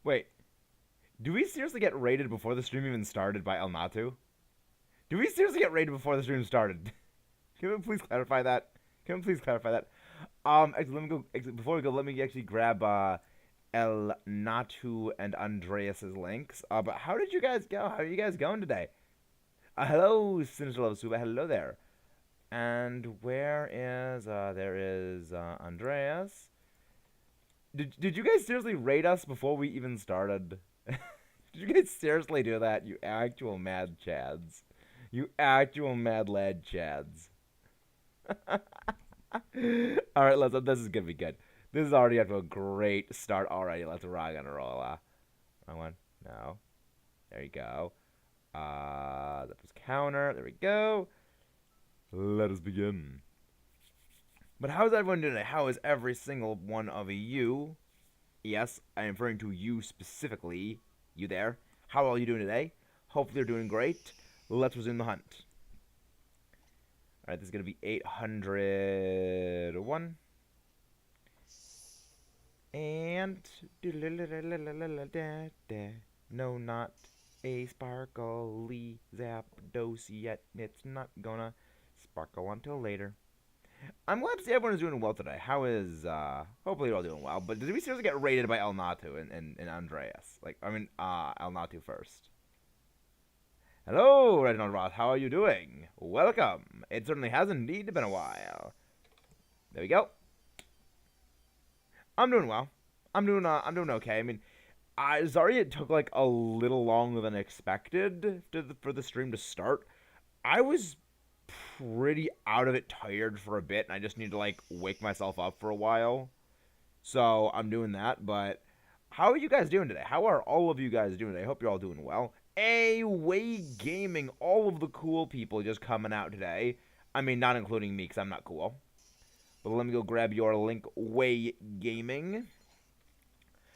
Wait, do we seriously get rated before the stream even started by El Natu? Do we seriously get rated before the stream started? Can we please clarify that? Can we please clarify that? Actually, let me go. Actually, before we go, let me actually grab El Natu and Andreas's links. But how did you guys go? How are you guys going today? Hello, Sinister Love Suba. Hello there. And where is there is Andreas? Did you guys seriously rate us before we even started? Did you guys seriously do that? You actual mad chads. You actual mad lad chads. All right, let's. This is gonna be good. This is already off to a great start already. Let's rock and roll. Wrong one. No. There you go. That was counter. There we go. Let us begin. But how is everyone doing today? How is every single one of you? Yes, I am referring to you specifically. You there? How are you doing today? Hopefully you're doing great. Let's resume the hunt. Alright, this is going to be 801. And... No, not a sparkly Zapdos yet. It's not gonna sparkle until later. I'm glad to see everyone is doing well today. How is, hopefully you're all doing well. But did we seriously get rated by El Natu and Andreas? Like, I mean, El Natu first. Hello, Reginald Roth. How are you doing? Welcome. It certainly has indeed been a while. There we go. I'm doing well. I'm doing okay. I mean, sorry it took like a little longer than expected for the stream to start. I was pretty out of it tired for a bit, and I just need to like wake myself up for a while. So I'm doing that. But how are you guys doing today? How are all of you guys doing today? I hope you're all doing well. Way Gaming, all of the cool people just coming out today. I mean, not including me, because I'm not cool. But let me go grab your link, Way Gaming.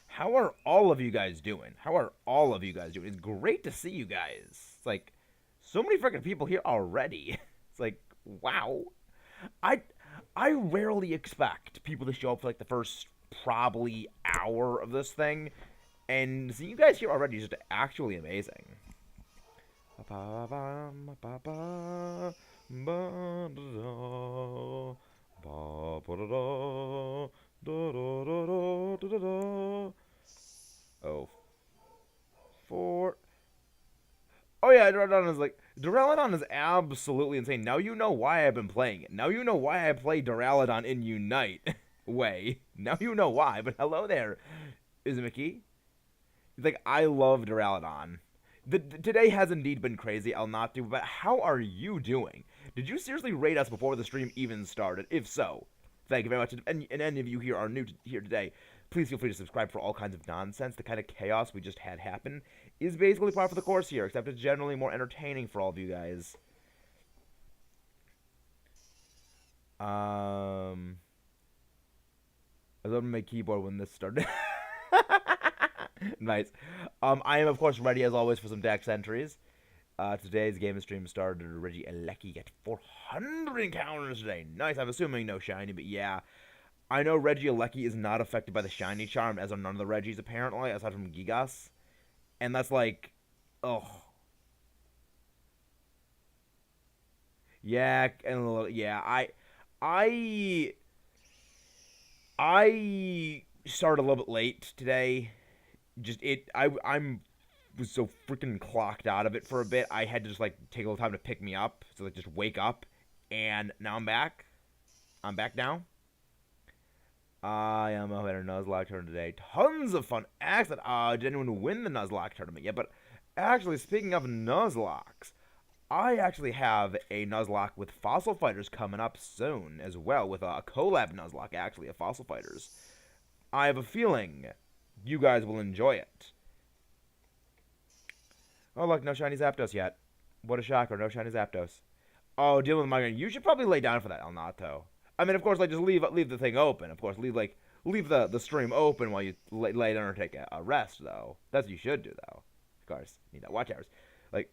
How are all of you guys doing? How are all of you guys doing? It's great to see you guys. It's like, so many freaking people here already. It's like, wow. I rarely expect people to show up for like the first probably hour of this thing. And see you guys here already is just actually amazing. Oh. Four. Oh yeah, Duraludon is absolutely insane. Now you know why I've been playing it. Now you know why I play Duraludon in Unite. Way. Now you know why, but hello there, Izumaki. Like, I love Duraludon. Today has indeed been crazy, I'll not do, but how are you doing? Did you seriously rate us before the stream even started? If so, thank you very much. And any of you here are new here today, please feel free to subscribe for all kinds of nonsense. The kind of chaos we just had happen is basically par for the course here, except it's generally more entertaining for all of you guys. I love my keyboard when this started. Nice. I am, of course, ready, as always, for some Dex entries. Today's game stream started. Reggie Alecki get 400 encounters today. Nice. I'm assuming no shiny, but yeah. I know Reggie Alecki is not affected by the shiny charm, as are none of the Reggies, apparently, aside from Gigas. And that's like... Ugh. Yeah, and yeah, I started a little bit late today. I'm was so freaking clocked out of it for a bit. I had to just like take a little time to pick me up, so like just wake up, and now I'm back. I'm back now. I am a Nuzlocke tournament today. Tons of fun. Excellent. Did anyone win the Nuzlocke tournament yet? But actually, speaking of Nuzlocks, I actually have a Nuzlocke with Fossil Fighters coming up soon as well, with a collab Nuzlocke actually of Fossil Fighters. I have a feeling you guys will enjoy it. Oh, look, no shiny Zapdos yet. What a shocker, no shiny Zapdos. Oh, dealing with migraine. You should probably lay down for that, El Nato. I mean, of course, like, just leave the thing open. Of course, leave the stream open while you lay down or take a rest, though. That's what you should do, though. Of course, need that watch hours. Like,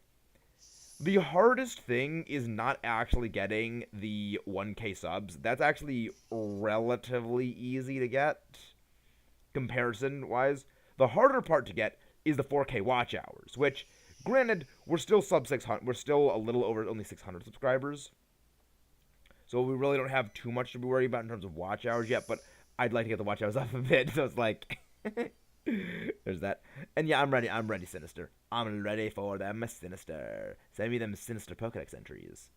the hardest thing is not actually getting the 1K subs. That's actually relatively easy to get, comparison-wise. The harder part to get is the 4K watch hours, which, granted, we're still sub 600. We're still a little over only 600 subscribers. So we really don't have too much to be worried about in terms of watch hours yet, but I'd like to get the watch hours up a bit. So it's like, there's that. And yeah, I'm ready. I'm ready, Sinister. I'm ready for them, Sinister. Send me them Sinister Pokedex entries.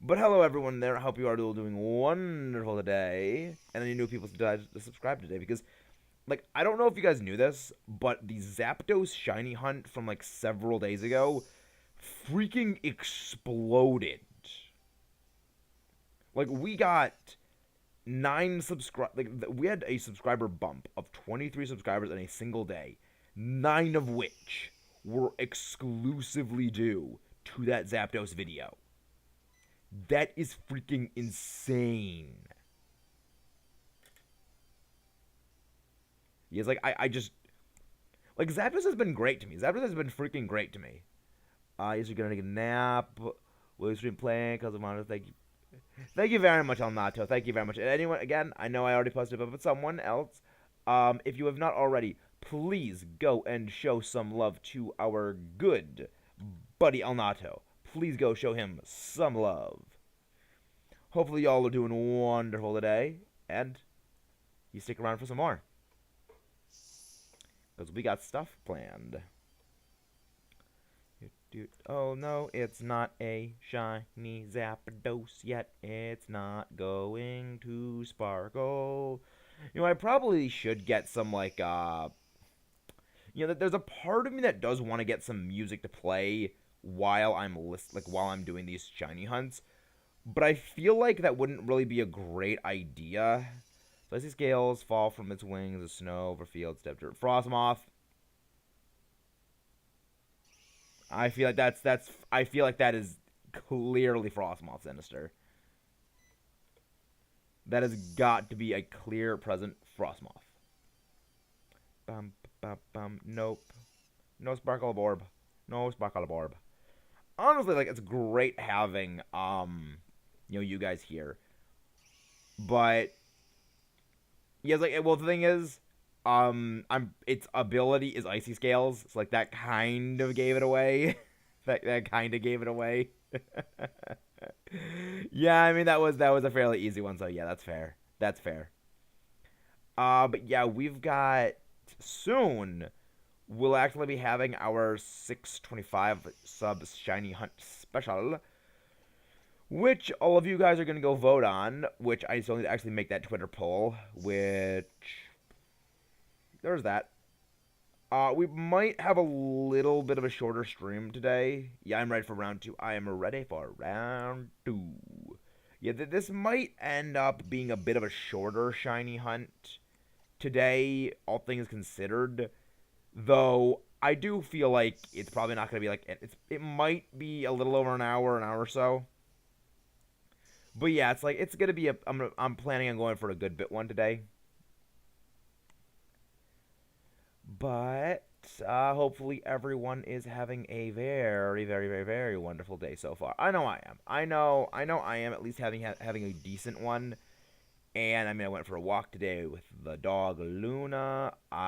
But hello, everyone there. I hope you are all doing wonderful today. And any new people decided to subscribe today because, like, I don't know if you guys knew this, but the Zapdos shiny hunt from, like, several days ago freaking exploded. Like, we got 9 like, we had a subscriber bump of 23 subscribers in a single day, 9 of which were exclusively due to that Zapdos video. That is freaking insane. Yes, like, I just, like, Zapdos has been great to me. Zapdos has been freaking great to me. Yes, you're gonna take a nap. Will you stream playing? Because of Mono, thank you. Thank you very much, Alnato. Thank you very much. And anyone, again, I know I already posted it, but someone else, if you have not already, please go and show some love to our good buddy Alnato. Please go show him some love. Hopefully y'all are doing wonderful today, and you stick around for some more. Because we got stuff planned. Oh no, it's not a shiny Zapdos yet. It's not going to sparkle. You know, I probably should get some, like, you know, there's a part of me that does want to get some music to play while I'm while I'm doing these shiny hunts. But I feel like that wouldn't really be a great idea. So I see scales fall from its wings, the snow over fields, step dirt. Frostmoth. I feel like I feel like that is clearly Frostmoth Sinister. That has got to be a clear present Frostmoth. Bum bum bum. Nope. No Sparkle Orb. No Sparkle Orb. Honestly, like, it's great having you know, you guys here. But yeah, like, well, the thing is, its ability is Icy Scales, so, like, that kind of gave it away. that kind of gave it away. Yeah, I mean, that was a fairly easy one, so yeah, that's fair. That's fair. But yeah, we've got soon. We'll actually be having our 625 subs shiny hunt special, which all of you guys are gonna go vote on. Which I still need to actually make that Twitter poll. Which there's that. We might have a little bit of a shorter stream today. Yeah, I'm ready for round 2. I am ready for round 2. Yeah, this might end up being a bit of a shorter shiny hunt today, all things considered. Though, I do feel like it's probably not going to be like... It might be a little over an hour or so. But yeah, it's like, it's going to be I'm planning on going for a good bit one today. But hopefully everyone is having a very, very, very, very wonderful day so far. I know I am. I know I am at least having a decent one. And I mean, I went for a walk today with the dog Luna. What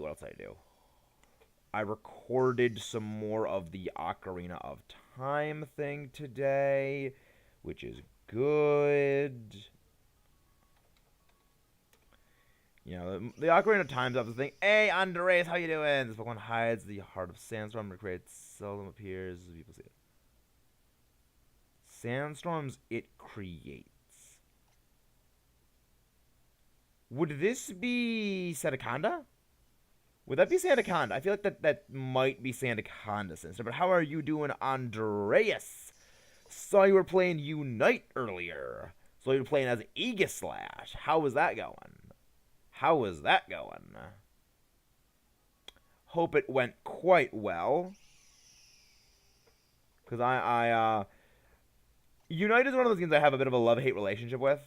else did I do? I recorded some more of the Ocarina of Time thing today, which is good. You know, the Ocarina of Time's up the thing. Hey, Andres, how you doing? This Pokemon hides the heart of Sandstorm and creates seldom appears as people see it. Sandstorms it creates. Would this be Sandaconda? Would that be Sandaconda? I feel like that might be Sandaconda, Sinister. But how are you doing, Andreas? Saw you were playing Unite earlier. So you were playing as Aegislash. How was that going? How was that going? Hope it went quite well. Because Unite is one of those games I have a bit of a love-hate relationship with.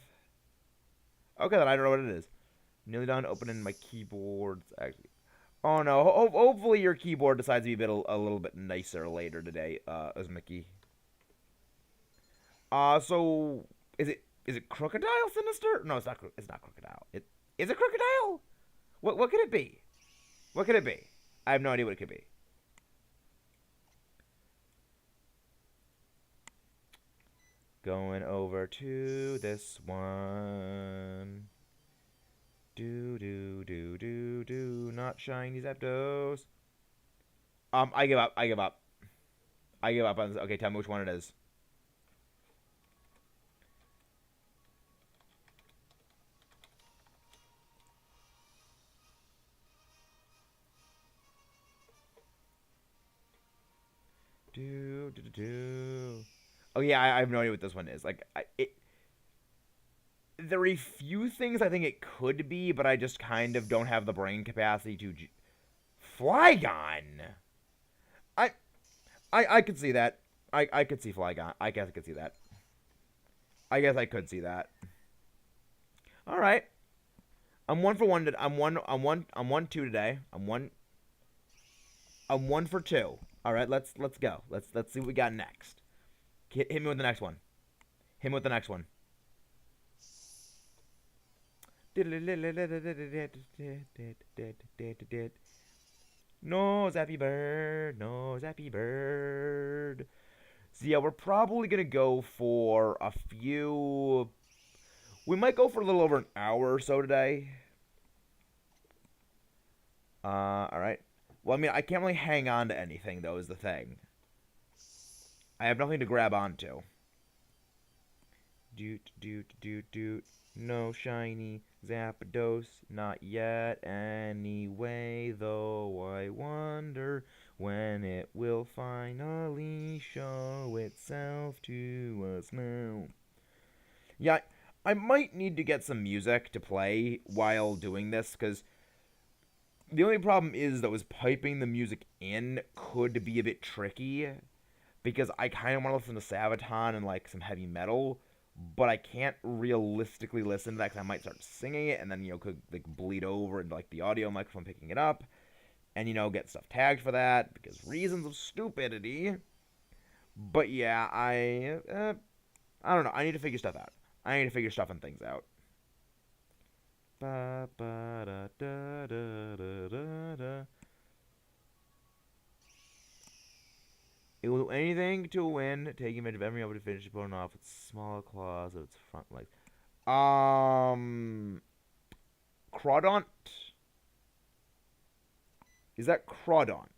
Okay, then I don't know what it is. Nearly done opening my keyboard. Actually, oh no. Hopefully your keyboard decides to be a little bit nicer later today, Uzmiki. So is it Is it Crocodile Sinister? No, it's not. It's not Crocodile. It is it Crocodile? What could it be? What could it be? I have no idea what it could be. Going over to this one. Do. Not shiny Zapdos. I give up. I give up. I give up on this. Okay, tell me which one it is. Do. Oh yeah, I have no idea what this one is. Like, there are a few things I think it could be, but I just kind of don't have the brain capacity to. Flygon. I, I could see that. I could see Flygon. I guess I could see that. I guess I could see that. All right. I'm one for one. I'm 1-2 today. I'm 1 for 2. All right. Let's go. Let's see what we got next. Hit me with the next one. Hit me with the next one. No, Zappy Bird. No, Zappy Bird. So yeah, we're probably gonna go for a few. We might go for a little over an hour or so today. All right. Well, I mean, I can't really hang on to anything though. Is the thing. I have nothing to grab onto. Doot. No shiny Zapdos, not yet anyway, though I wonder when it will finally show itself to us now. Yeah, I might need to get some music to play while doing this, because the only problem is that was piping the music in could be a bit tricky, because I kind of want to listen to Sabaton and like some heavy metal, but I can't realistically listen to that because I might start singing it and then, could like bleed over into like the audio microphone picking it up and, get stuff tagged for that because reasons of stupidity. But yeah, I don't know. I need to figure stuff out. I need to figure stuff and things out. Ba, ba, da, da, da, da, da, da. It will do anything to win, taking advantage of every able to finish opponent off with small claws of its front legs. Crawdont? Is that Crawdont?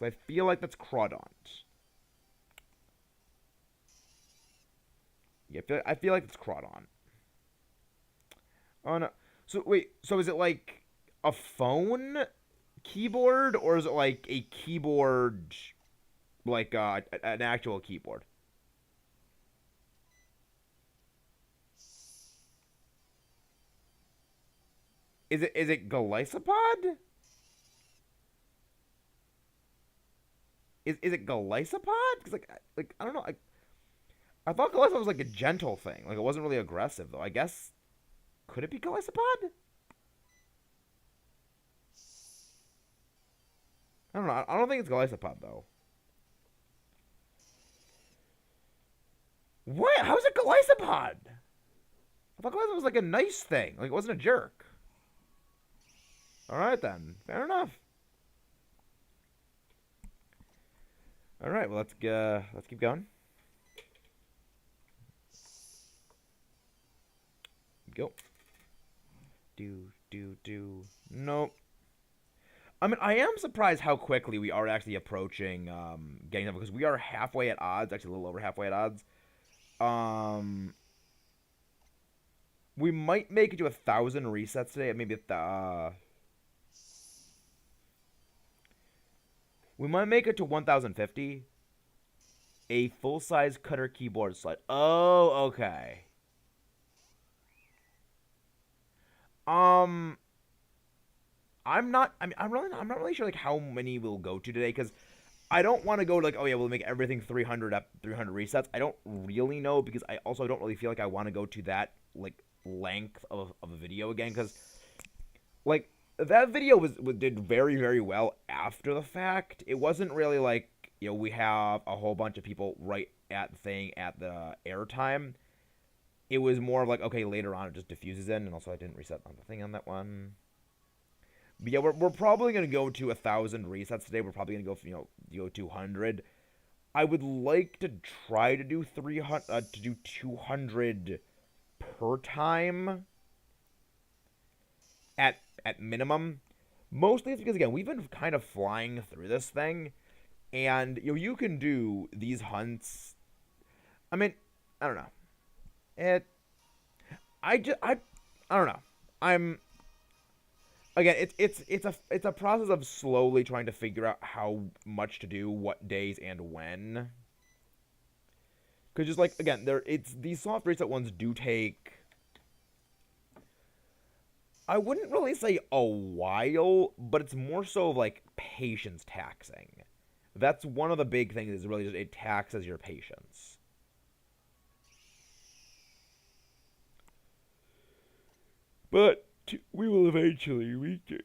I feel like that's Crawdont. Yeah, I feel like it's Crawdont. Oh no. So wait, so is it like a phone keyboard, or is it like a keyboard, like an actual keyboard? Is it Golisopod? Is it Golisopod? Because like I don't know. I thought Golisopod was like a gentle thing. Like it wasn't really aggressive though. I guess could it be Golisopod? I don't know. I don't think it's Golisopod though. What? How is it Golisopod? I thought Golisopod was like a nice thing. Like it wasn't a jerk. All right then. Fair enough. All right. Well, let's keep going. Go. Do. Nope. I mean, I am surprised how quickly we are actually approaching getting them, because we are halfway at odds. Actually, a little over halfway at odds. We might make it to 1,000 resets today. Maybe we might make it to 1,050. A full-size cutter keyboard slide. Oh, okay. I'm not. I mean, I'm not really sure like how many we'll go to today, because I don't want to go like, oh yeah, we'll make everything 300 resets. I don't really know, because I also don't really feel like I want to go to that like length of a video again, because like that video did very well after the fact. It wasn't really like we have a whole bunch of people right at the thing at the airtime. It was more of like, okay, later on it just diffuses in, and also I didn't reset on the thing on that one. But yeah, we're probably gonna go to 1,000 resets today. We're probably gonna go for, 200. I would like to try to do 300 to do 200 per time at minimum. Mostly it's because again we've been kind of flying through this thing, and you can do these hunts. I mean, I don't know. It. I don't know. I'm again. It's a process of slowly trying to figure out how much to do, what days and when. Because just like again, it's these soft reset ones do take. I wouldn't really say a while, but it's more so like patience taxing. That's one of the big things is really just it taxes your patience. But we will eventually reach it.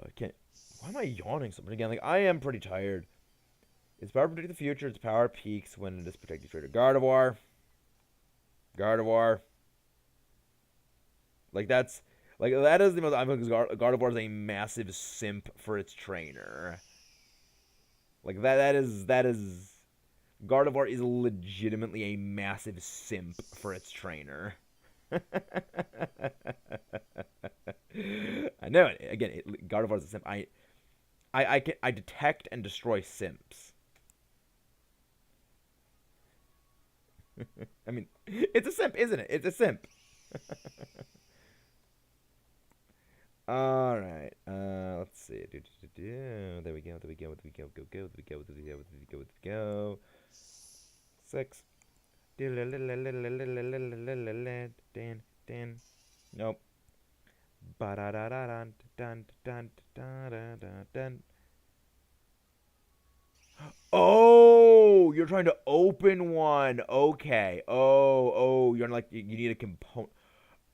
I can't. Why am I yawning so much again? Like I am pretty tired. Its power predict the future. Its power peaks when it is protecting trader Gardevoir. Gardevoir. Like that's like that is the most. I think Gardevoir is a massive simp for its trainer. Like that is Gardevoir is legitimately a massive simp for its trainer. I know it. Again, Gardevoir is a simp. I detect and destroy simps. I mean, it's a simp, isn't it? It's a simp. All right. Let's see. There we go. There we go. There we go. Go. There we go. There we go. There we go. There we go. 6. Nope. Oh, you're trying to open one. Okay. Oh, you're like you need a component.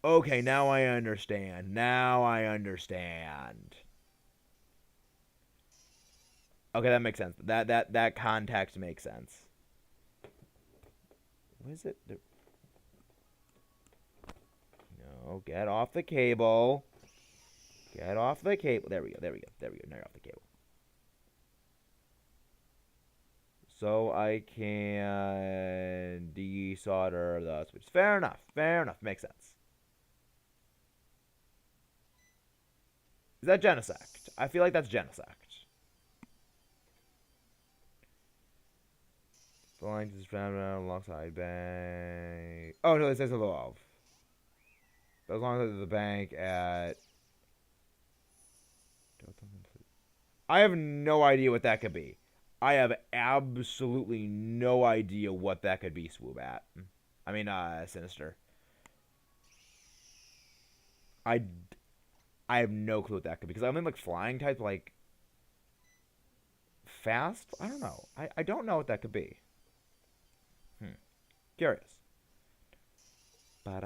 Okay, now I understand. Now I understand. Okay, that makes sense. That context makes sense. What is it? No, get off the cable. Get off the cable. There we go. There we go. There we go. Now you're off the cable. So I can desolder the switch. Fair enough. Fair enough. Makes sense. Is that Genesect? I feel like that's Genesect. Flying is found alongside bank. Oh no, it says evolve. But as long as the bank at. I have no idea what that could be. I have absolutely no idea what that could be, Swoobat. I mean, Sinister. I, I have no clue what that could be. Because I mean, like, flying type, like, fast? I don't know. I don't know what that could be. Curious. Let's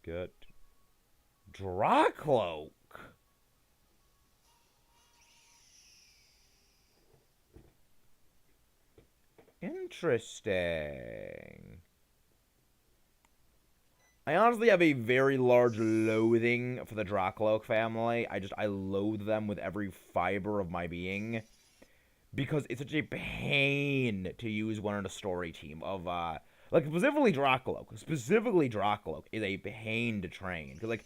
get Dracloak. Interesting. I honestly have a very large loathing for the Dracloak family. I loathe them with every fiber of my being. Because it's such a pain to use one on a story team of, like, specifically Dracloak. Specifically Dracloak is a pain to train. Because, like,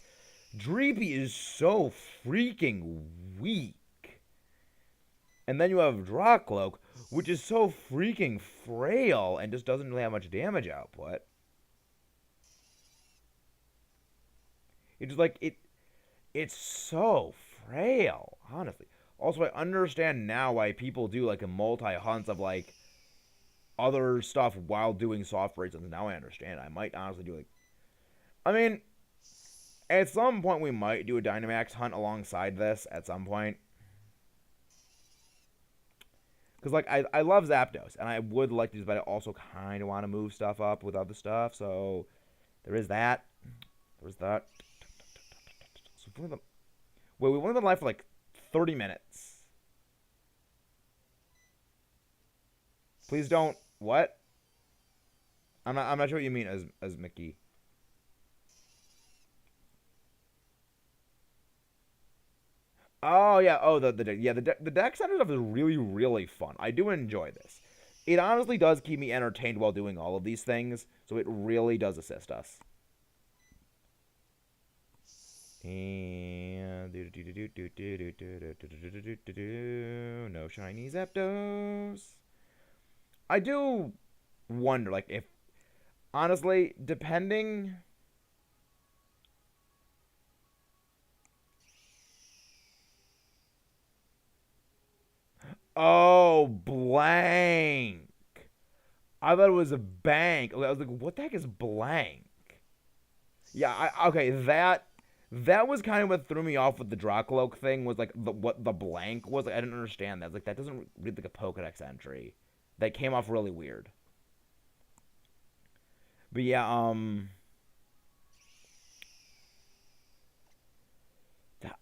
Dreepy is so freaking weak. And then you have Dracloak, which is so freaking frail and just doesn't really have much damage output. It's just like it's so frail, honestly. Also, I understand now why people do like a multi-hunts of like other stuff while doing soft races. Now I understand. I might honestly do like, I mean, at some point we might do a Dynamax hunt alongside this at some point. Because like I love Zapdos and I would like to, but I also kind of want to move stuff up with other stuff. So There is that. There's that. So wait, we've only been live for like 30 minutes. Please don't. What? I'm not sure what you mean as Mickey. Oh yeah. Oh the deck center stuff is really fun. I do enjoy this. It honestly does keep me entertained while doing all of these things, so it really does assist us. And no shiny Zapdos. I do wonder, like, if honestly, depending. Oh, blank. I thought it was a bank. Okay, I was like, what the heck is blank? Yeah, okay, that was kind of what threw me off with the Dracloak thing, was like what the blank was. Like, I didn't understand that. I was like, that doesn't read like a Pokedex entry. That came off really weird. But yeah,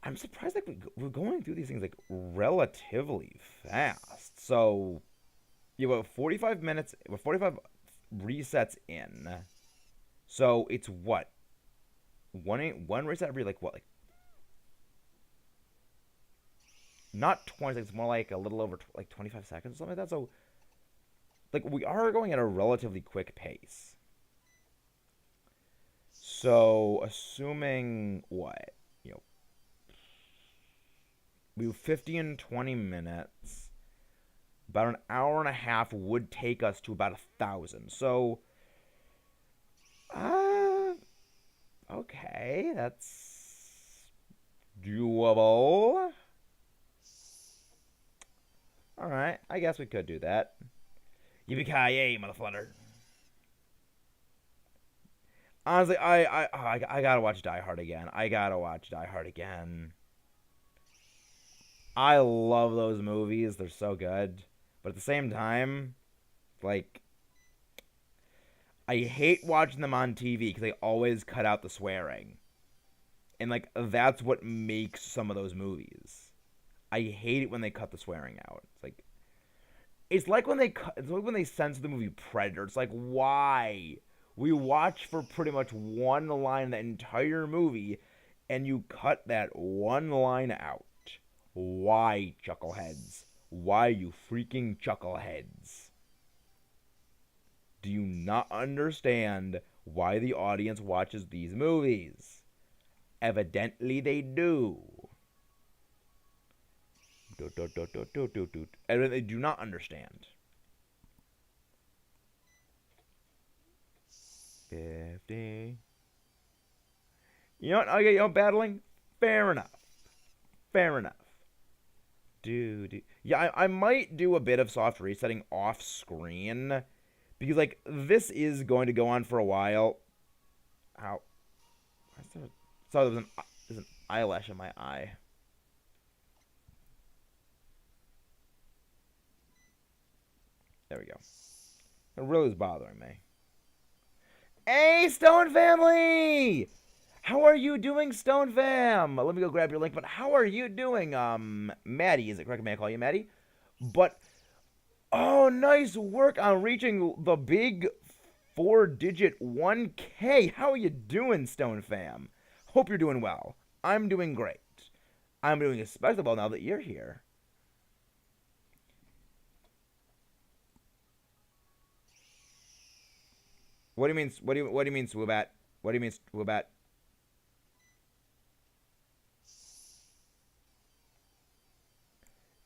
I'm surprised like we're going through these things like relatively fast. So you have 45 minutes, 45 resets in. So it's what, one reset every like what, like not 20 seconds, more like a little over like 25 seconds or something like that. So like we are going at a relatively quick pace. So assuming what, you know, we have 50 and 20 minutes. About an hour and a half would take us to about 1,000. So, okay, that's doable. All right, I guess we could do that. Yippee-ki-yay, motherfucker! Honestly, I gotta watch Die Hard again. I gotta watch Die Hard again. I love those movies. They're so good. But at the same time, like, I hate watching them on TV because they always cut out the swearing. And, like, that's what makes some of those movies. I hate it when they cut the swearing out. It's like when they censor the movie Predator. It's like, why? We watch for pretty much one line in the entire movie, and you cut that one line out. Why, chuckleheads? Why, you freaking chuckleheads? Do you not understand why the audience watches these movies? Evidently they do. And they do not understand. 50. You know what? Okay, you know, battling? Fair enough. Fair enough. Yeah, I might do a bit of soft resetting off screen. Because, like, this is going to go on for a while. Ow. Sorry, there's an eyelash in my eye. There we go. It really is bothering me. Hey, Stone Family! How are you doing, Stone Fam? Let me go grab your link, but how are you doing? Maddie, is it correct? May I call you Maddie? But, oh, nice work on reaching the big 4-digit 1K. How are you doing, Stone Fam? Hope you're doing well. I'm doing great. I'm doing especially well now that you're here. What do you mean? What do you mean, Swoobat? What do you mean, Swoobat?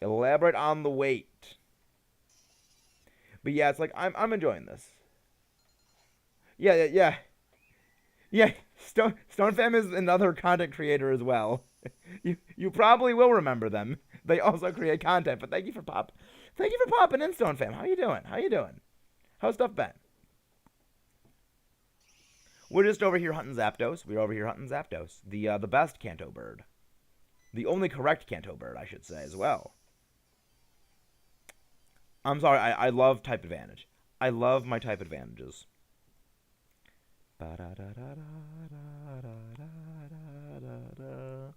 Elaborate on the weight. But yeah, it's like I'm enjoying this. Yeah. Yeah, Stone Fam is another content creator as well. You probably will remember them. They also create content. But thank you for popping in, Stone Fam. How you doing? How's stuff been? We're just over here hunting Zapdos. The best Kanto bird. The only correct Kanto bird, I should say, as well. I'm sorry, I love type advantage. I love my type advantages. Ba-da-da-da-da-da-da-da-da.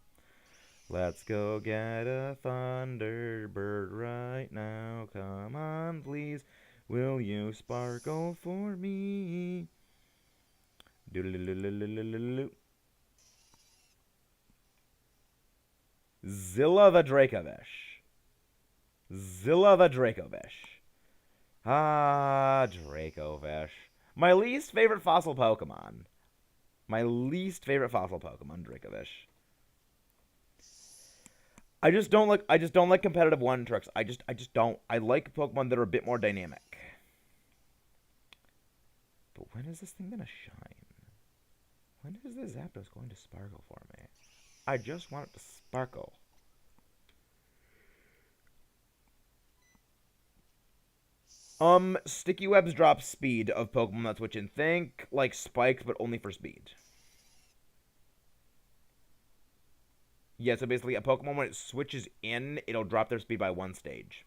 Let's go get a Thunderbird right now. Come on, please. Will you sparkle for me? Doodle-doodle-doodle-doodle-doo. Zilla the Dracovish. Zilla the Dracovish. Ah, Dracovish. My least favorite fossil Pokemon. My least favorite fossil Pokemon, Dracovish. I just don't like competitive one tricks. I just don't. I like Pokemon that are a bit more dynamic. But when is this thing gonna shine? When is this Zapdos going to sparkle for me? I just want it to sparkle. Sticky webs drop speed of Pokemon that switch in. Think like spikes, but only for speed. Yeah, so basically a Pokemon when it switches in, it'll drop their speed by one stage.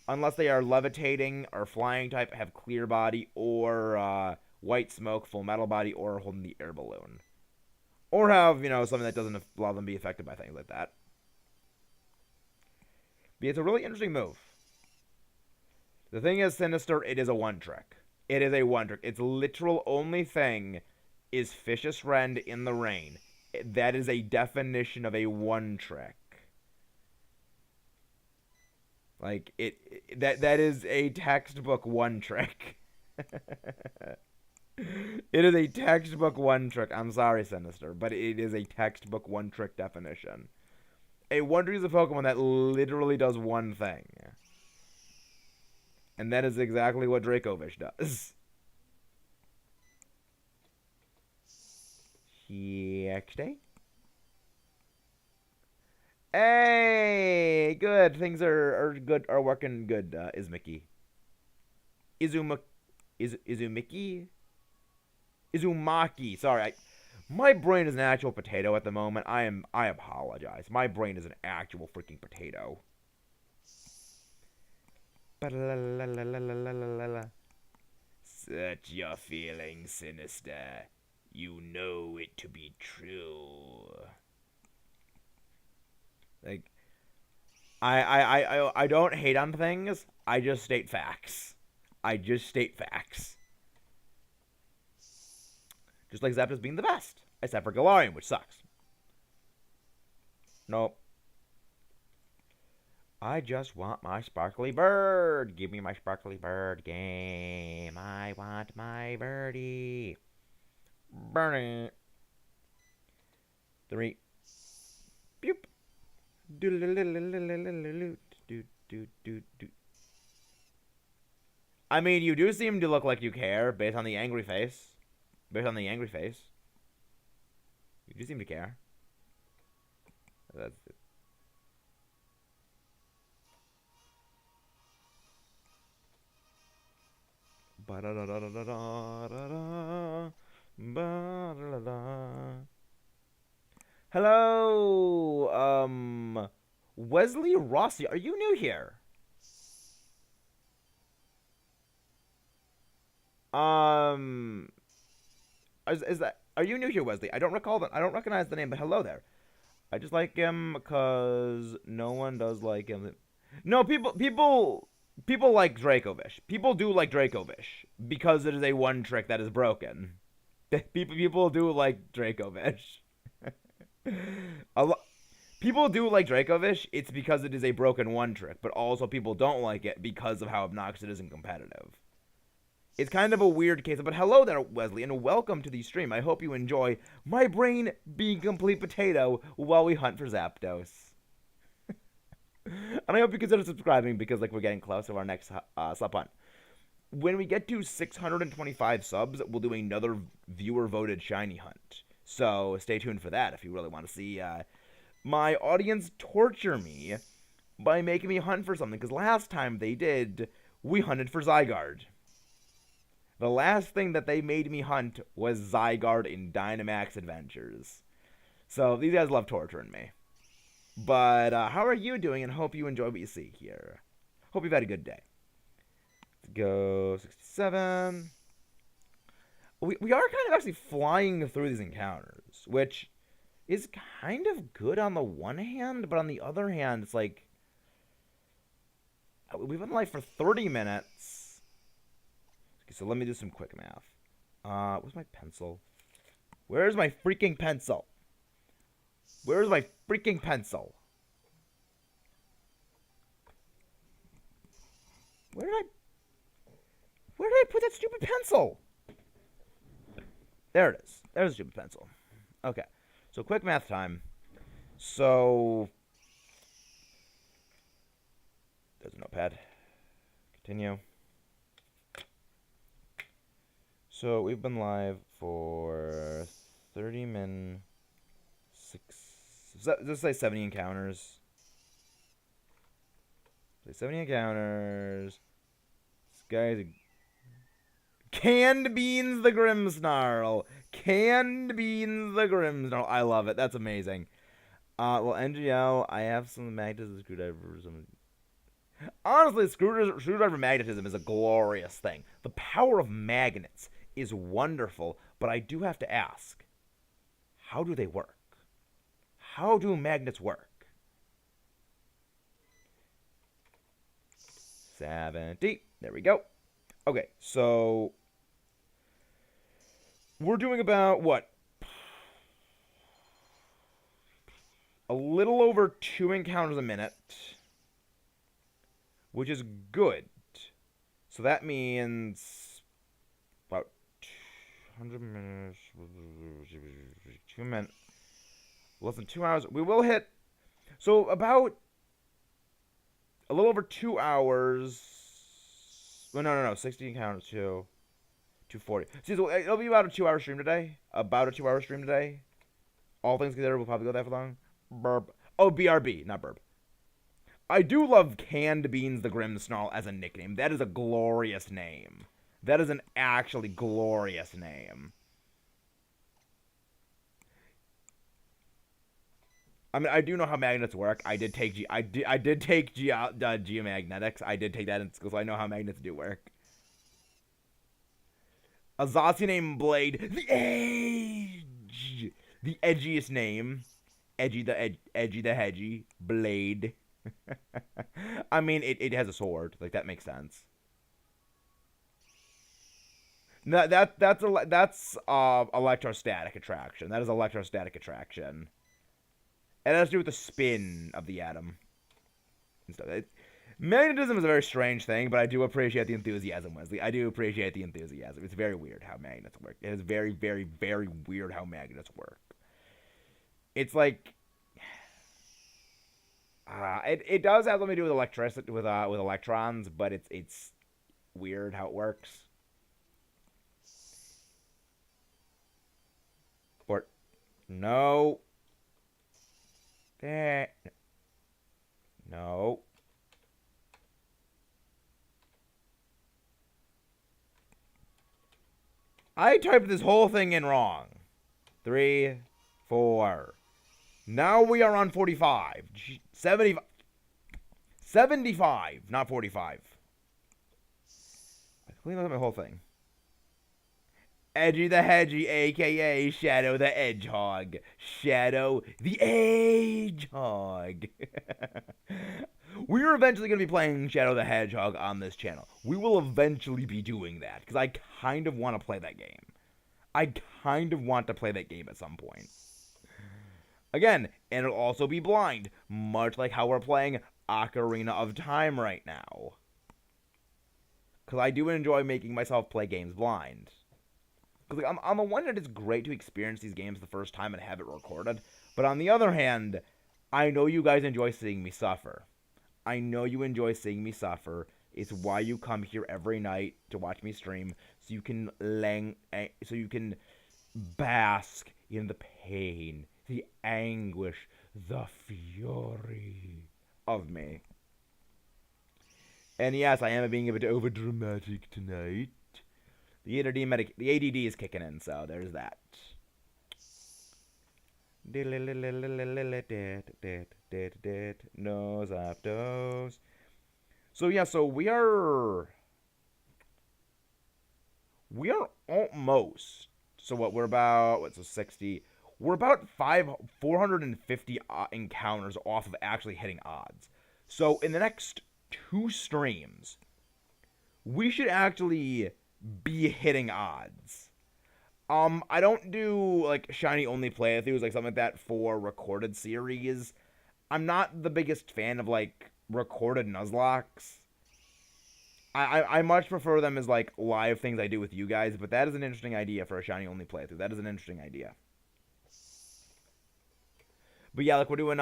Unless they are levitating or flying type, have clear body, or white smoke, full metal body, or holding the air balloon. Or have, something that doesn't allow them to be affected by things like that. But it's a really interesting move. The thing is, Sinister, it is a one trick. It is a one trick. Its literal only thing is Fish's Friend in the rain. That is a definition of a one trick. Like that is a textbook one trick. It is a textbook one trick. I'm sorry, Sinister, but it is a textbook one trick definition. A one trick is a Pokemon that literally does one thing. And that is exactly what Dracovish does. Yesterday. Hey, good. Things are good. Are working good. Izumaki. Izumaki. Sorry, my brain is an actual potato at the moment. I apologize. My brain is an actual freaking potato. Such your feelings, Sinister. You know it to be true. Like, I don't hate on things. I just state facts. I just state facts. Just like Zapdos being the best. Except for Galarian, which sucks. Nope. I just want my sparkly bird. Give me my sparkly bird game. I want my birdie. Burn it. 3. Boop. I mean, you do seem to look like you care based on the angry face. Based on the angry face. You do seem to care. That's it. Hello, Wesley Rossi, are you new here? Um, is that, are you new here, Wesley? I don't recall that. I don't recognize the name, but hello there. I just like him because no one does like him. No, people like Dracovish. People do like Dracovish because it is a one trick that is broken. People do like Dracovish. a lo- People do like Dracovish. It's because it is a broken one trick, but also people don't like it because of how obnoxious it is and competitive. It's kind of a weird case, but hello there, Wesley, and welcome to the stream. I hope you enjoy my brain being complete potato while we hunt for Zapdos. And I hope you consider subscribing because we're getting close to our next sub hunt. When we get to 625 subs, we'll do another viewer-voted shiny hunt. So stay tuned for that if you really want to see my audience torture me by making me hunt for something. Because last time they did, we hunted for Zygarde. The last thing that they made me hunt was Zygarde in Dynamax Adventures. So these guys love torturing me. But how are you doing? And hope you enjoy what you see here. Hope you've had a good day. Let's go 67. we are kind of actually flying through these encounters, which is kind of good on the one hand, but on the other hand, it's like we've been live for 30 minutes. Okay, so let me do some quick math. Where's my pencil? Where's my freaking pencil? Where's my freaking pencil? Where did I put that stupid pencil? There it is. There's a stupid pencil. Okay. So quick math time. So there's a notepad. Continue. So we've been live for 30 min 6. Let's say 70 encounters. 70 encounters. This guy's Canned Beans the Grimmsnarl. Canned Beans the Grimmsnarl. I love it. That's amazing. Well, NGL, I have some magnetism screwdrivers. Honestly, screwdriver magnetism is a glorious thing. The power of magnets is wonderful, but I do have to ask, how do they work? How do magnets work? 70. There we go. Okay, so we're doing about, what? A little over 2 encounters a minute, which is good. So that means about 100 minutes, 2 minutes, less than 2 hours. We will hit, so about a little over 2 hours. Well, no. 60 encounters, 240. See, so it'll be about a 2-hour stream today. All things considered, we'll probably go that for long. Burb. Oh, BRB, not burb. I do love Canned Beans the Grimmsnarl as a nickname. That is a glorious name. That is an actually glorious name. I mean, I do know how magnets work. I did take geomagnetics. I did take that in school, so I know how magnets do work. A Zazi named Blade, the Edge, the edgiest name. Edgy the hedgy Blade. I mean, it has a sword. Like, that makes sense. No, that's electrostatic attraction. That is electrostatic attraction. It has to do with the spin of the atom. Magnetism is a very strange thing, but I do appreciate the enthusiasm, Wesley. I do appreciate the enthusiasm. It's very weird how magnets work. It is very, very, very weird how magnets work. It's like it does have something to do with electricity, with electrons, but it's weird how it works. Or no. No. I typed this whole thing in wrong. 3, 4. Now we are on 45. 75. 75, not 45. I cleaned up my whole thing. Edgy the Hedgy, a.k.a. Shadow the Edgehog. Shadow the Hedgehog. We're eventually going to be playing Shadow the Hedgehog on this channel. We will eventually be doing that, because I kind of want to play that game. I kind of want to play that game at some point. Again, and it'll also be blind, much like how we're playing Ocarina of Time right now. Because I do enjoy making myself play games blind. Because like, on the one hand, it's great to experience these games the first time and have it recorded. But on the other hand, I know you guys enjoy seeing me suffer. I know you enjoy seeing me suffer. It's why you come here every night to watch me stream, so you can bask in the pain, the anguish, the fury of me. And yes, I am being a bit over dramatic tonight. The ADD is kicking in, so there's that. No Zapdos. So yeah, so we are We are almost. So what? We're about what's so 60. We're about 450 encounters off of actually hitting odds. So in the next two streams, we should actually be hitting odds. I don't do like shiny only playthroughs like something like that for recorded series. I'm not the biggest fan of like recorded Nuzlocks. I much prefer them as like live things I do with you guys, but that is an interesting idea for a shiny only playthrough. That is an interesting idea. But yeah, like we're doing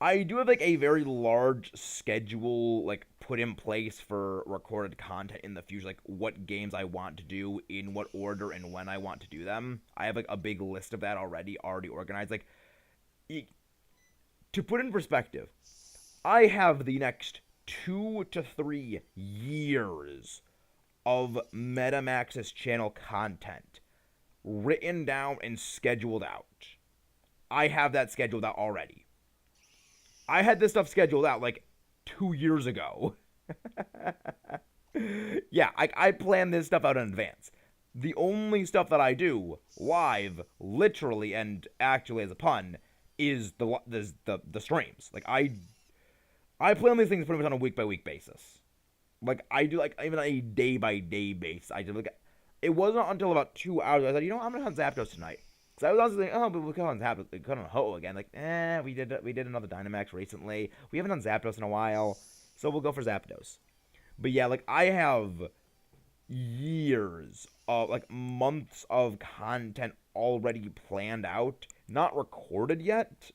I do have like a very large schedule like put in place for recorded content in the future, like what games I want to do, in what order and when I want to do them. I have like a big list of that already organized. Like to put in perspective, I have the next 2 to 3 years of MetaMax's channel content written down and scheduled out. I have that scheduled out already. I had this stuff scheduled out like 2 years ago. Yeah, I plan this stuff out in advance. The only stuff that I do live, literally and actually as a pun, is the streams. Like I plan these things pretty much on a week by week basis. Like I do like even a day by day basis. I do like it wasn't until about 2 hours I said, you know, I'm gonna hunt Zapdos tonight. Cause I was also thinking, oh, but we could hunt Zapdos, we could hunt Ho again. Like, we did another Dynamax recently. We haven't done Zapdos in a while, so we'll go for Zapdos. But yeah, like I have years of like months of content already planned out, not recorded yet,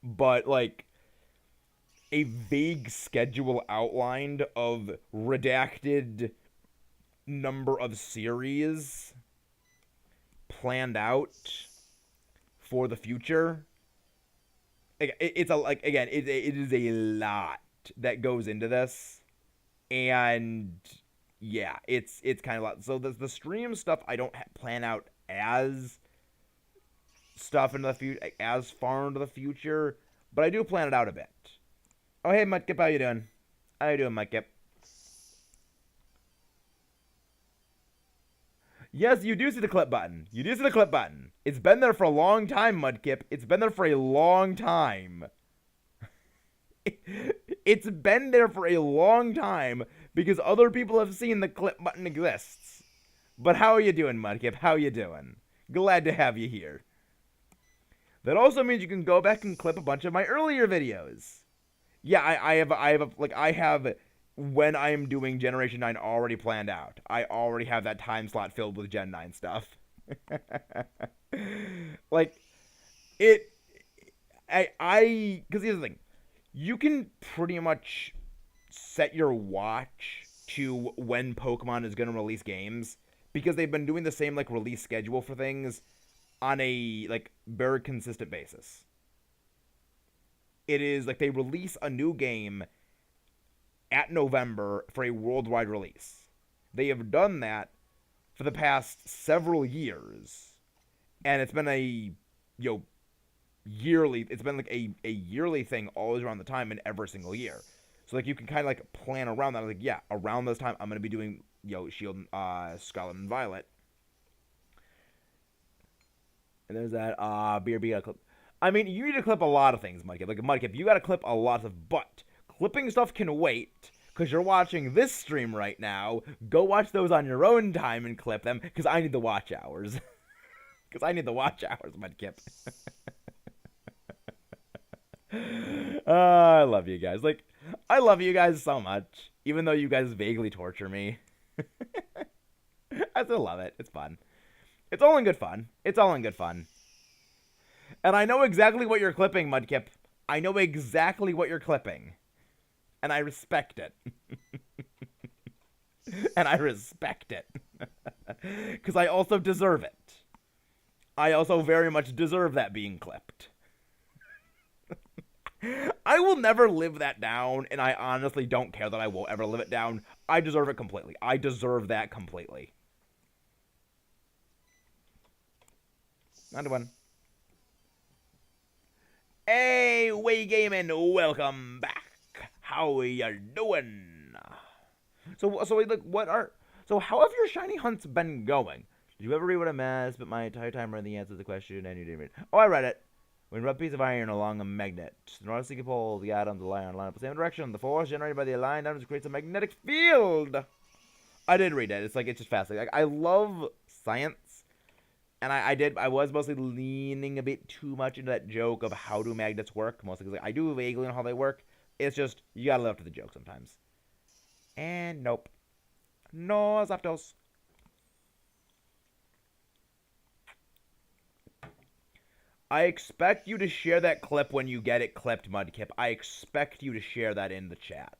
but like a vague schedule outlined of redacted number of series planned out for the future. It's a like again, it is a lot that goes into this, and yeah, it's kind of a lot. So the stream stuff I don't plan out as stuff into the future, as far into the future, but I do plan it out a bit. Oh, hey, Mudkip, how you doing? How you doing, Mudkip? Yes, you do see the clip button. You do see the clip button. It's been there for a long time, Mudkip. It's been there for a long time. It's been there for a long time because other people have seen the clip button exists. But how are you doing, Mudkip? How you doing? Glad to have you here. That also means you can go back and clip a bunch of my earlier videos. Yeah, I have when I am doing Generation 9 already planned out. I already have that time slot filled with Gen 9 stuff. Like, because here's the thing. You can pretty much set your watch to when Pokemon is going to release games, because they've been doing the same, like, release schedule for things on a, like, very consistent basis. It is, like, they release a new game at November for a worldwide release. They have done that for the past several years, and it's been a yearly. It's been like a yearly thing always around the time in every single year. So like you can kind of like plan around that. Like yeah, around this time I'm gonna be doing Shield, Scarlet and Violet. And there's that BRB clip. I mean, you need to clip a lot of things, Mudkip. Like Mudkip, you got to clip a lot of, but clipping stuff can wait, because you're watching this stream right now. Go watch those on your own time and clip them, because I need the watch hours. Because I need the watch hours, Mudkip. I love you guys. Like, I love you guys so much, even though you guys vaguely torture me. I still love it. It's fun. It's all in good fun. It's all in good fun. And I know exactly what you're clipping, Mudkip. I know exactly what you're clipping. And I respect it. And I respect it. Because I also deserve it. I also very much deserve that being clipped. I will never live that down, and I honestly don't care that I will ever live it down. I deserve it completely. I deserve that completely. 9-1. Hey, Way Gaming, welcome back. How you doing? So look, So how have your shiny hunts been going? Did you ever read what a mess? But my entire time read the answer to the question, and you didn't read it. Oh, I read it. When rub a piece of iron along a magnet, the north can pull the atoms line up the same direction. The force generated by the aligned atoms creates a magnetic field. I did read it. It's just fascinating. Like, I love science, and I was mostly leaning a bit too much into that joke of how do magnets work, mostly because I do vaguely know how they work. It's just you gotta live up to the joke sometimes. And nope, no Zapdos. I expect you to share that clip when you get it clipped, Mudkip. I expect you to share that in the chat.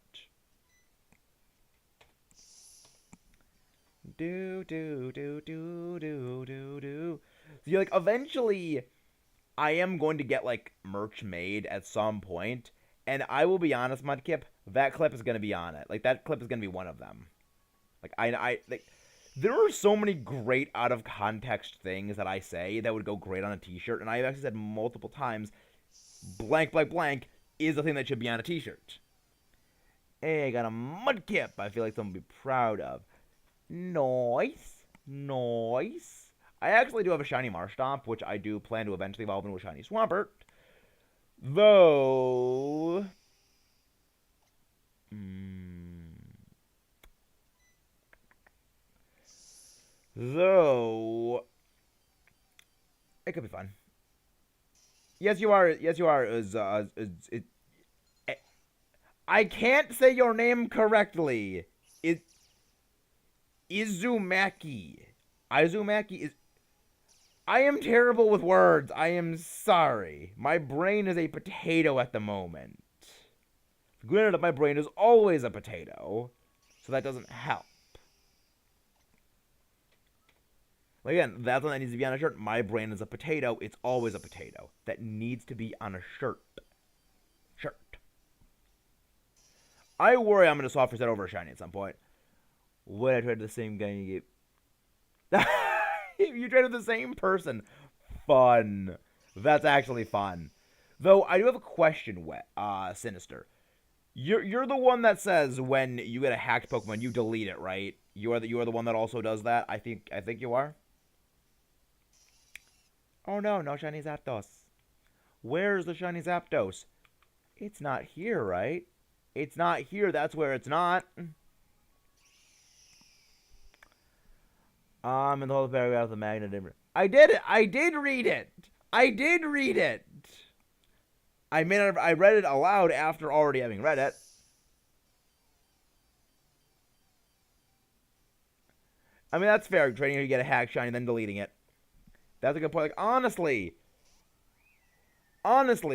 Do. See, like, eventually, I am going to get, like, merch made at some point, and I will be honest, Mudkip, that clip is going to be on it. Like, that clip is going to be one of them. Like, there are so many great out-of-context things that I say that would go great on a t-shirt, and I've actually said multiple times, blank, blank, blank is the thing that should be on a t-shirt. Hey, I got a Mudkip I feel like someone would be proud of. Nice. Nice. I actually do have a shiny Marshtomp, which I do plan to eventually evolve into a shiny Swampert. Though... Though... It could be fun. Yes, you are. Yes, you are. I can't say your name correctly. Izumaki. Izumaki is... I am terrible with words. I am sorry. My brain is a potato at the moment. Granted, my brain is always a potato, so that doesn't help. Again, that's one that needs to be on a shirt. My brain is a potato. It's always a potato. That needs to be on a shirt. Shirt. I worry I'm going to soft reset over a shiny at some point. Would I trade the same guy you get? You traded the same person. Fun. That's actually fun. Though, I do have a question, Sinister. You're the one that says when you get a hacked Pokemon, you delete it, right? You are the one that also does that? I think you are. Oh no, no shiny Zapdos. Where's the shiny Zapdos? It's not here, right? It's not here, that's where it's not. In the whole paragraph of the magnet. I did it! I did read it! I did read it! I read it aloud after already having read it. I mean, that's fair, trading you get a hack shiny and then deleting it. That's a good point. Like, honestly,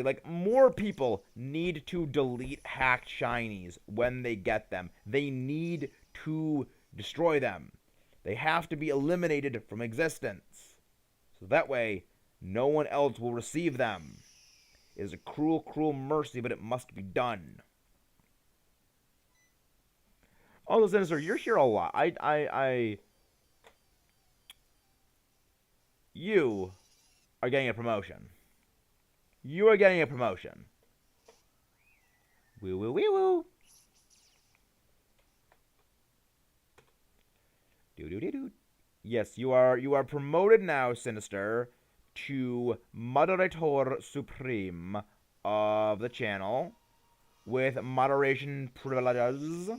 like, more people need to delete hacked shinies when they get them. They need to destroy them. They have to be eliminated from existence. So that way, no one else will receive them. It is a cruel, cruel mercy, but it must be done. Also, Sinister, you're here a lot. You are getting a promotion. You are getting a promotion. Woo, woo, woo, woo. Do, do, do, do. Yes, you are promoted now, Sinister, to Moderator Supreme of the channel with moderation privileges.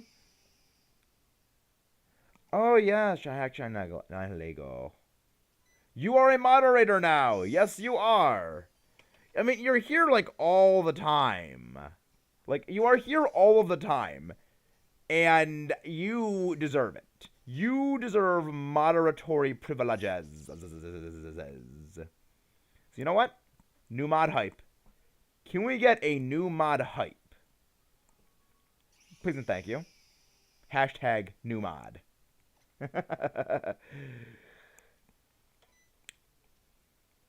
Oh yes, Lego. You are a moderator now. Yes, you are. I mean, you're here like all the time. Like, you are here all of the time. And you deserve it. You deserve moderatory privileges. So you know what? New mod hype. Can we get a new mod hype? Please and thank you. Hashtag new mod.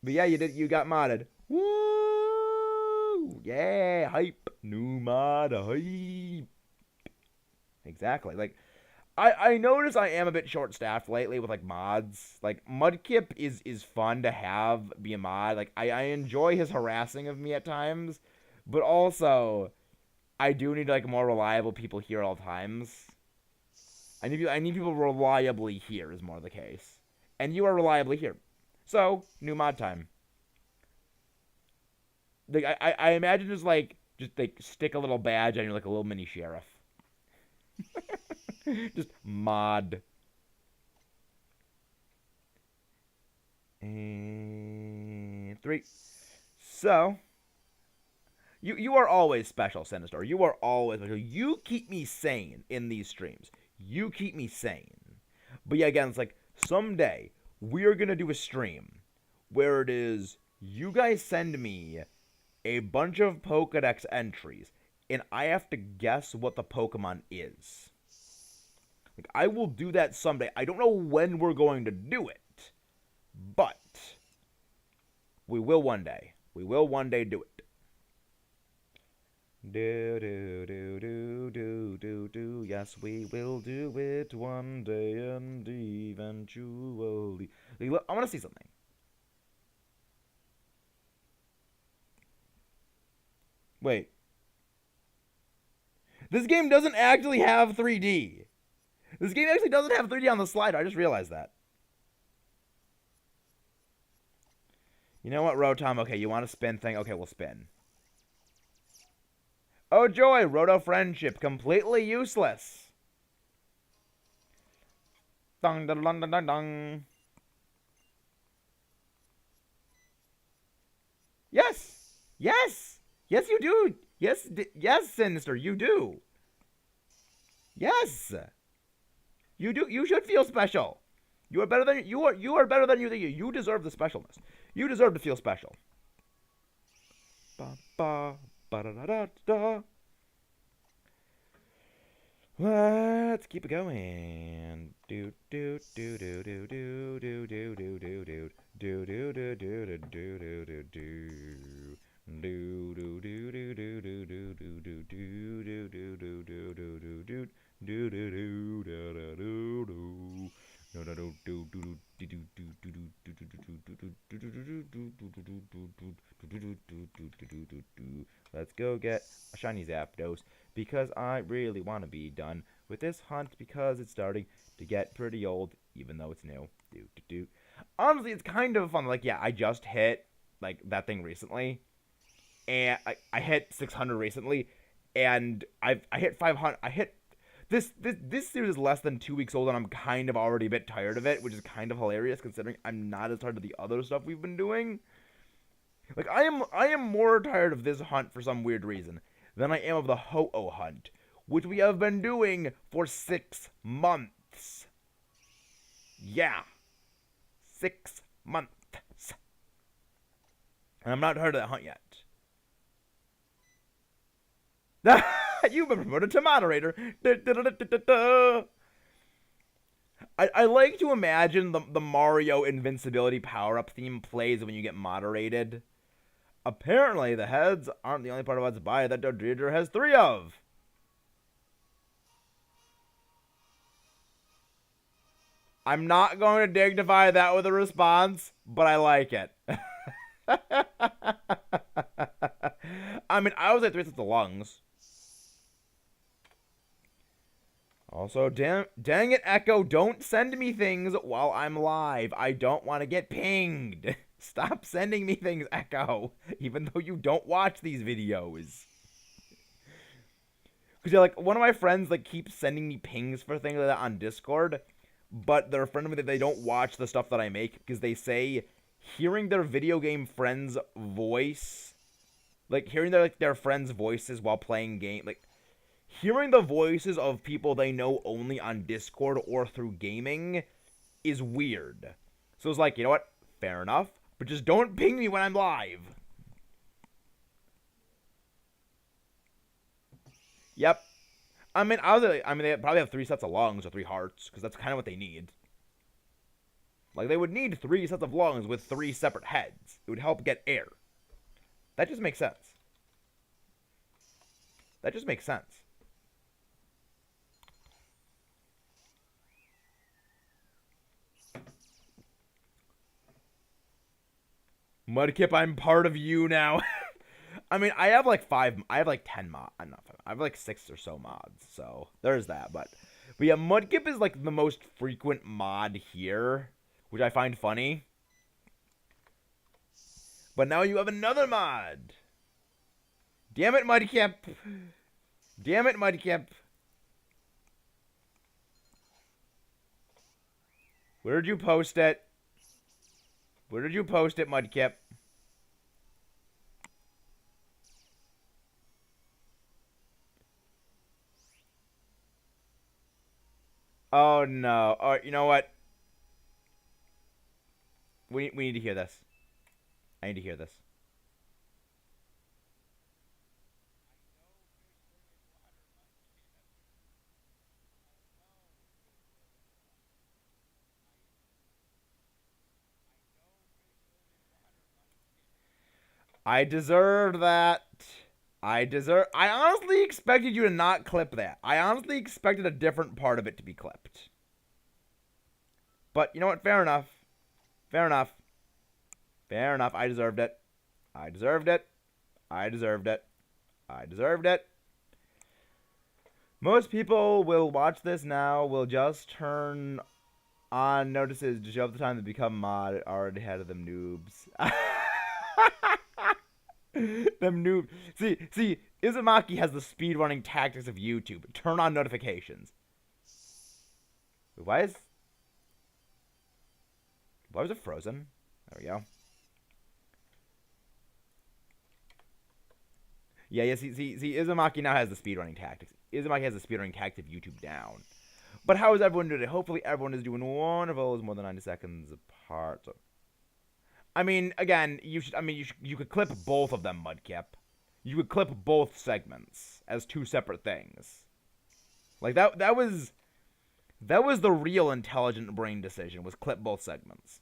But yeah, you got modded. Woo! Yeah, hype. New mod hype. Exactly. Like, I notice I am a bit short-staffed lately with, like, mods. Like, Mudkip is fun to have be a mod. Like, I enjoy his harassing of me at times. But also, I do need, like, more reliable people here at all times. I need people reliably here is more the case. And you are reliably here. So, new mod time. Like I imagine just like stick a little badge on you like a little mini sheriff. Just mod. And 3. So you are always special, Sinister. You are always special. You keep me sane in these streams. You keep me sane. But yeah, again, it's like someday we are gonna do a stream where it is you guys send me a bunch of Pokedex entries, and I have to guess what the Pokemon is. Like, I will do that someday. I don't know when we're going to do it, but we will one day. We will one day do it. Do do do do do do do. Yes, we will do it one day and eventually. I want to see something. Wait. This game doesn't actually have 3D. This game actually doesn't have 3D on the slider. I just realized that. You know what, Rotom? Okay, you want a spin thing? Okay, we'll spin. Oh joy, Roto Friendship, completely useless. Dun dun dun dun dun dun. Yes! Yes! Yes, you do! Yes, yes, Sinister, you do! Yes! You do. You should feel special. You are better than you are better than you think. You deserve the specialness. You deserve to feel special. Ba ba ba da da da da. Let's keep it going. Do do do do do do do do do do do do do do do do do do do. Do do do do do do do do do do do do do do do do. Do do do da da do do. No no do do do do do do do do. Let's go get a shiny Zapdos because I really want to be done with this hunt because it's starting to get pretty old, even though it's new. Do do do. Honestly, it's kind of fun. Like, yeah, I just hit like that thing recently, and I hit 600 recently, and I hit 500. I hit. This series is less than 2 weeks old, and I'm kind of already a bit tired of it, which is kind of hilarious considering I'm not as tired of the other stuff we've been doing. Like, I am more tired of this hunt for some weird reason than I am of the Ho-Oh hunt, which we have been doing for 6 months. Yeah. 6 months. And I'm not tired of that hunt yet. You've been promoted to moderator. I like to imagine the Mario invincibility power-up theme plays when you get moderated. Apparently, the heads aren't the only part of what's by that Dodridger has 3 of. I'm not going to dignify that with a response, but I like it. I mean, I was at 3 sets of lungs. Also, dang it, Echo, don't send me things while I'm live. I don't want to get pinged. Stop sending me things, Echo, even though you don't watch these videos. Because, yeah, like, one of my friends, like, keeps sending me pings for things like that on Discord, but they're a friend of mine that they don't watch the stuff that I make because they say hearing their video game friend's voice, like, hearing their friends' voices while playing game, like, hearing the voices of people they know only on Discord or through gaming is weird. So it's like, you know what? Fair enough. But just don't ping me when I'm live. Yep. I mean, they probably have 3 sets of lungs or 3 hearts, because that's kind of what they need. Like, they would need 3 sets of lungs with 3 separate heads. It would help get air. That just makes sense. That just makes sense. Mudkip, I'm part of you now. I mean, I have like 10 mods. I have like 6 or so mods, so there's that. But But yeah, Mudkip is like the most frequent mod here, which I find funny. But now you have another mod. Damn it, Mudkip. Damn it, Mudkip. Where did you post it? Where did you post it, Mudkip? Oh no. Oh, you know what? We need to hear this. I need to hear this. I deserved that. I honestly expected you to not clip that. I honestly expected a different part of it to be clipped. But you know what? Fair enough. Fair enough. Fair enough. I deserved it. I deserved it. I deserved it. I deserved it. Most people will watch this now, will just turn on notices to show up the time to become mod. Already ahead of them noobs. Them noob. See, Izumaki has the speedrunning tactics of YouTube. Turn on notifications. Why is it frozen? There we go. Yeah. See, Izumaki now has the speedrunning tactics. Izumaki has the speedrunning tactics of YouTube down. But how is everyone doing? Hopefully, everyone is doing wonderful. It's more than 90 seconds apart. So. I mean, again, you should. I mean, you could clip both of them, Mudkip. You could clip both segments as two separate things. Like that was the real intelligent brain decision. Was clip both segments.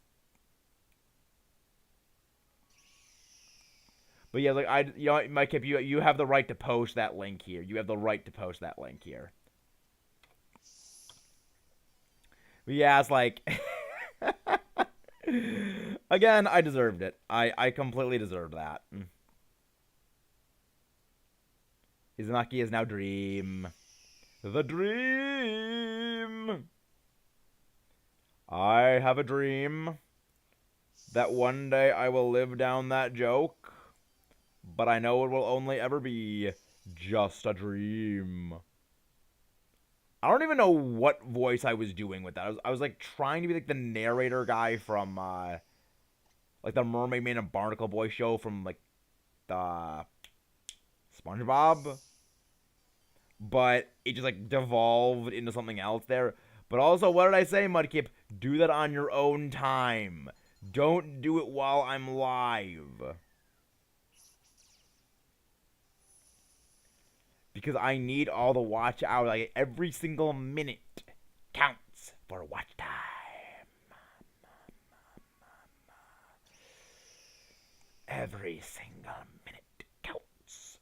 But yeah, like Mudkip, you have the right to post that link here. You have the right to post that link here. But yeah, it's like. Again, I deserved it. I completely deserved that. Izumaki is now Dream. The dream. I have a dream that one day I will live down that joke, but I know it will only ever be just a dream. I don't even know what voice I was doing with that. I was like trying to be like the narrator guy from like the Mermaid Man and Barnacle Boy show from like the SpongeBob, but it just like devolved into something else there. But also, what did I say, Mudkip? Do that on your own time. Don't do it while I'm live. Because I need all the watch hours. Like every single minute counts for watch time. Every single minute counts.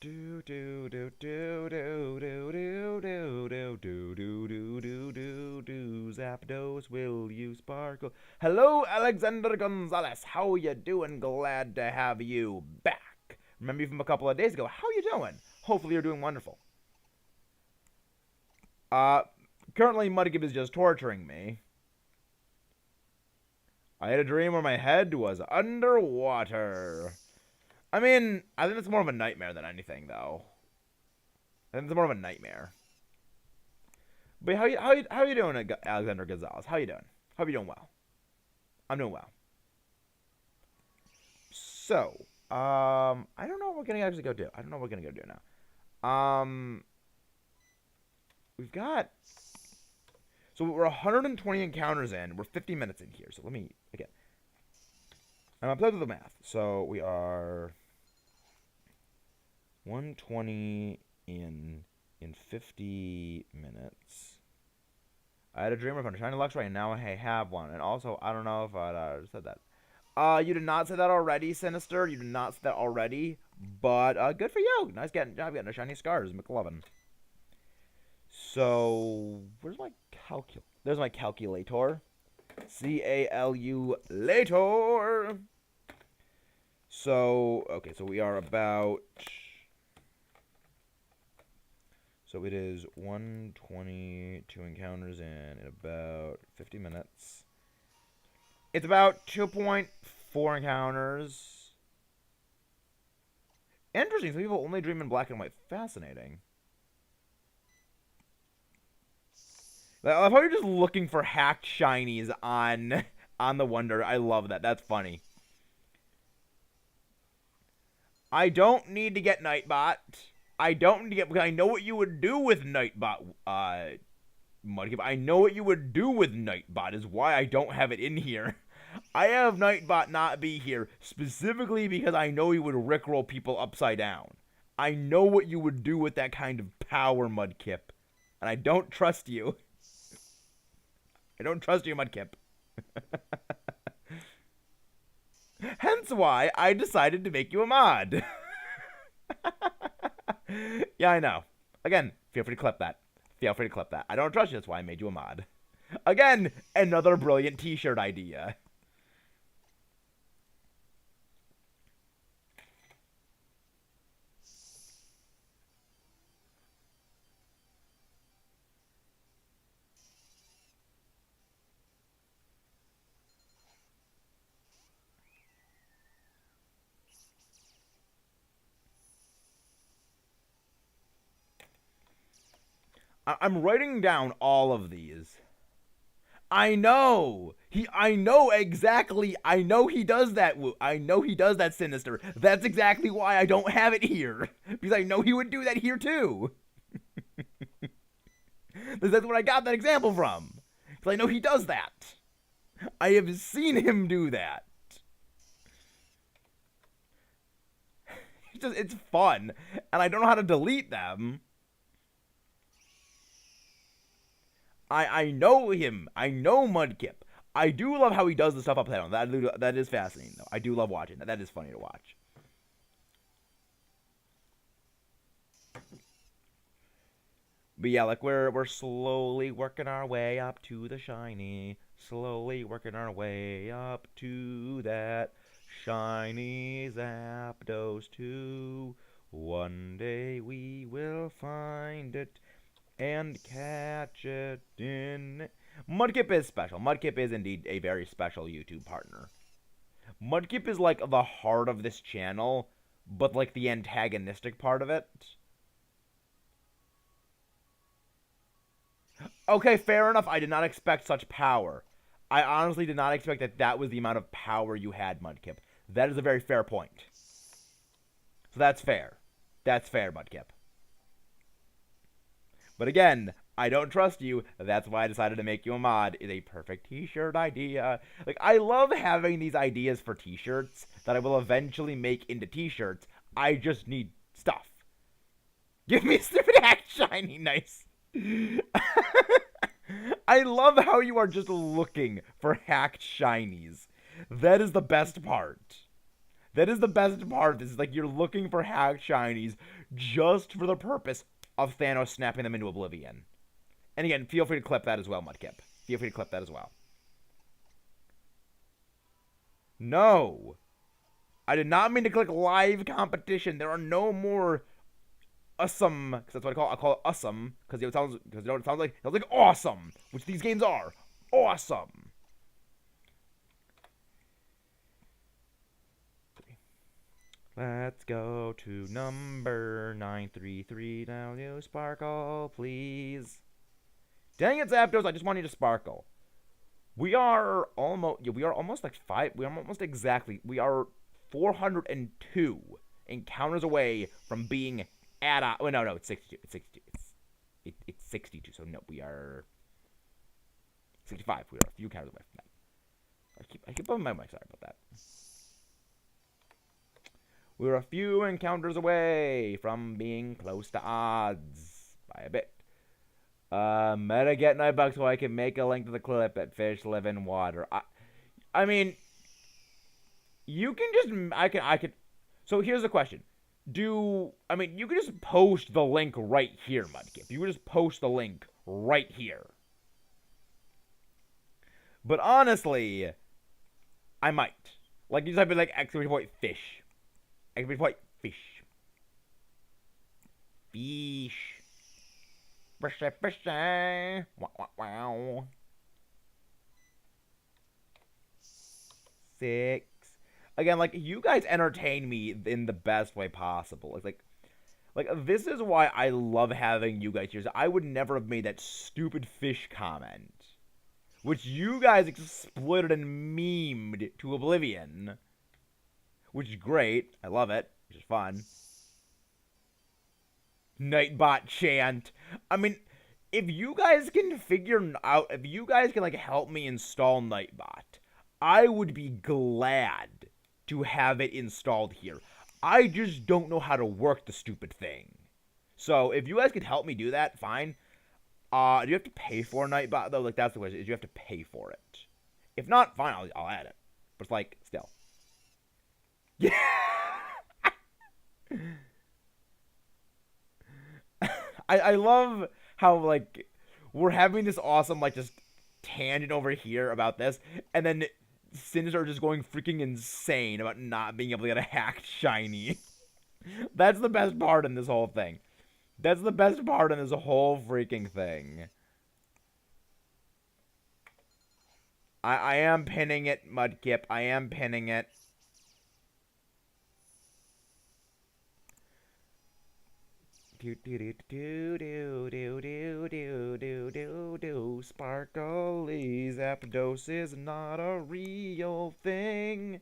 Do do do do do do do do do do do do do do do. Zapdos, will you sparkle? Hello, Alexander Gonzalez. How you doing? Glad to have you back. Remember you from a couple of days ago. How you doing? Hopefully you're doing wonderful. Currently Mudkip is just torturing me. I had a dream where my head was underwater. I mean, I think it's more of a nightmare than anything, though. I think it's more of a nightmare. But how you doing, Alexander Gonzalez? How you doing? Hope you're doing well. I'm doing well. So, I don't know what we're gonna actually go do. I don't know what we're gonna go do now. We've got. So we're 120 encounters in. We're 50 minutes in here. So let me again. I'm playing with the math. So we are 120 in 50 minutes. I had a dream of a shiny Luxray, and now I have one. And also, I don't know if I said that. You did not say that already, Sinister. You did not say that already. But good for you. Nice job getting a shiny Scars, McLovin. So where's my calculator? There's my calculator. CALU later. So okay, so we are about So it is 122 encounters in about 50 minutes. It's about 2.4 encounters. Interesting. Some people only dream in black and white. Fascinating. I love how you're just looking for hacked shinies on the Wonder. I love that. That's funny. I don't need to get Nightbot. I don't need to get, because I know what you would do with Nightbot, Mudkip. I know what you would do with Nightbot, is why I don't have it in here. I have Nightbot not be here specifically because I know he would rickroll people upside down. I know what you would do with that kind of power, Mudkip. And I don't trust you. I don't trust you, Mudkip. Hence why I decided to make you a mod. Yeah, I know. Again, feel free to clip that. Feel free to clip that. I don't trust you, that's why I made you a mod. Again, another brilliant t-shirt idea. I'm writing down all of these. I know. I know exactly. I know he does that. I know he does that, Sinister. That's exactly why I don't have it here. Because I know he would do that here too. That's what I got that example from. Because I know he does that. I have seen him do that. It's fun. And I don't know how to delete them. I know him. I know Mudkip. I do love how he does the stuff upside down. That is fascinating, though. I do love watching that. That is funny to watch. But yeah, like we're slowly working our way up to the shiny. Slowly working our way up to that shiny Zapdos too. One day we will find it and catch it in. Mudkip is special. Mudkip is indeed a very special YouTube partner. Mudkip is like the heart of this channel, but like the antagonistic part of it. Okay, fair enough. I did not expect such power. I honestly did not expect that was the amount of power you had, Mudkip. That is a very fair point. So that's fair. That's fair, Mudkip. But again, I don't trust you. That's why I decided to make you a mod. Is a perfect t-shirt idea. Like, I love having these ideas for t-shirts that I will eventually make into t-shirts. I just need stuff. Give me a stupid hack shiny. Nice. I love how you are just looking for hacked shinies. That is the best part. That is the best part. This is like you're looking for hacked shinies just for the purpose of Thanos snapping them into oblivion. And again, feel free to clip that as well, Mudkip. Feel free to clip that as well. No. I did not mean to click live competition. There are no more awesome, because that's what I call it awesome, because it sounds like awesome, which these games are. Awesome. Let's go to number 933. Now you sparkle, please. Dang it, Zapdos! I just want you to sparkle. We are almost like five. We are almost exactly. We are 402 encounters away from being at a. Oh no, it's 62. It's 62. It's 62. So no, we are 65. We are a few encounters away from that. I keep bumping my mic. Sorry about that. We're a few encounters away from being close to odds by a bit. Meta get $9 so I can make a link to the clip at Fish Live in Water. I mean, you can just, I can. So here's the question. You can just post the link right here, Mudkip. You can just post the link right here. But honestly, I might. Like, you just type in, like, exclamation point fish. Exclamation point fish. Fish. Fishy, fishy. Wow, wow, wow. 6. Again, like, you guys entertain me in the best way possible. Like, this is why I love having you guys here. I would never have made that stupid fish comment, which you guys exploited and memed to oblivion, which is great. I love it. Which is fun. Nightbot chant. I mean, if you guys can figure out, if you guys can, like, help me install Nightbot, I would be glad to have it installed here. I just don't know how to work the stupid thing. So if you guys could help me do that, fine. Do you have to pay for Nightbot though? Like, that's the question. Is you have to pay for it? If not, fine. I'll add it. But it's like, still. Yeah. I love how, like, we're having this awesome, like, just tangent over here about this, and then Sins are just going freaking insane about not being able to get a hacked shiny. That's the best part in this whole thing. That's the best part in this whole freaking thing. I am pinning it, Mudkip. I am pinning it. Sparkly Zapdos is not a real thing.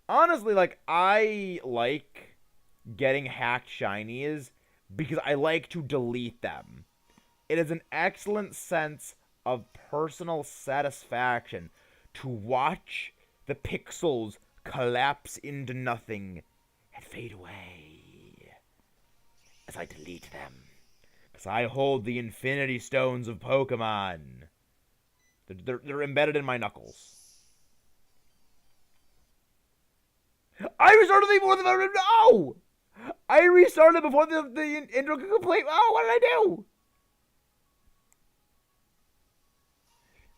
Honestly, like, I like getting hacked shinies because I like to delete them. It is an excellent sense of personal satisfaction to watch the pixels collapse into nothing and fade away as I delete them. Because I hold the Infinity Stones of Pokemon. They're embedded in my knuckles. I restarted before the... No! I restarted before the intro could complete. Oh, what did I do?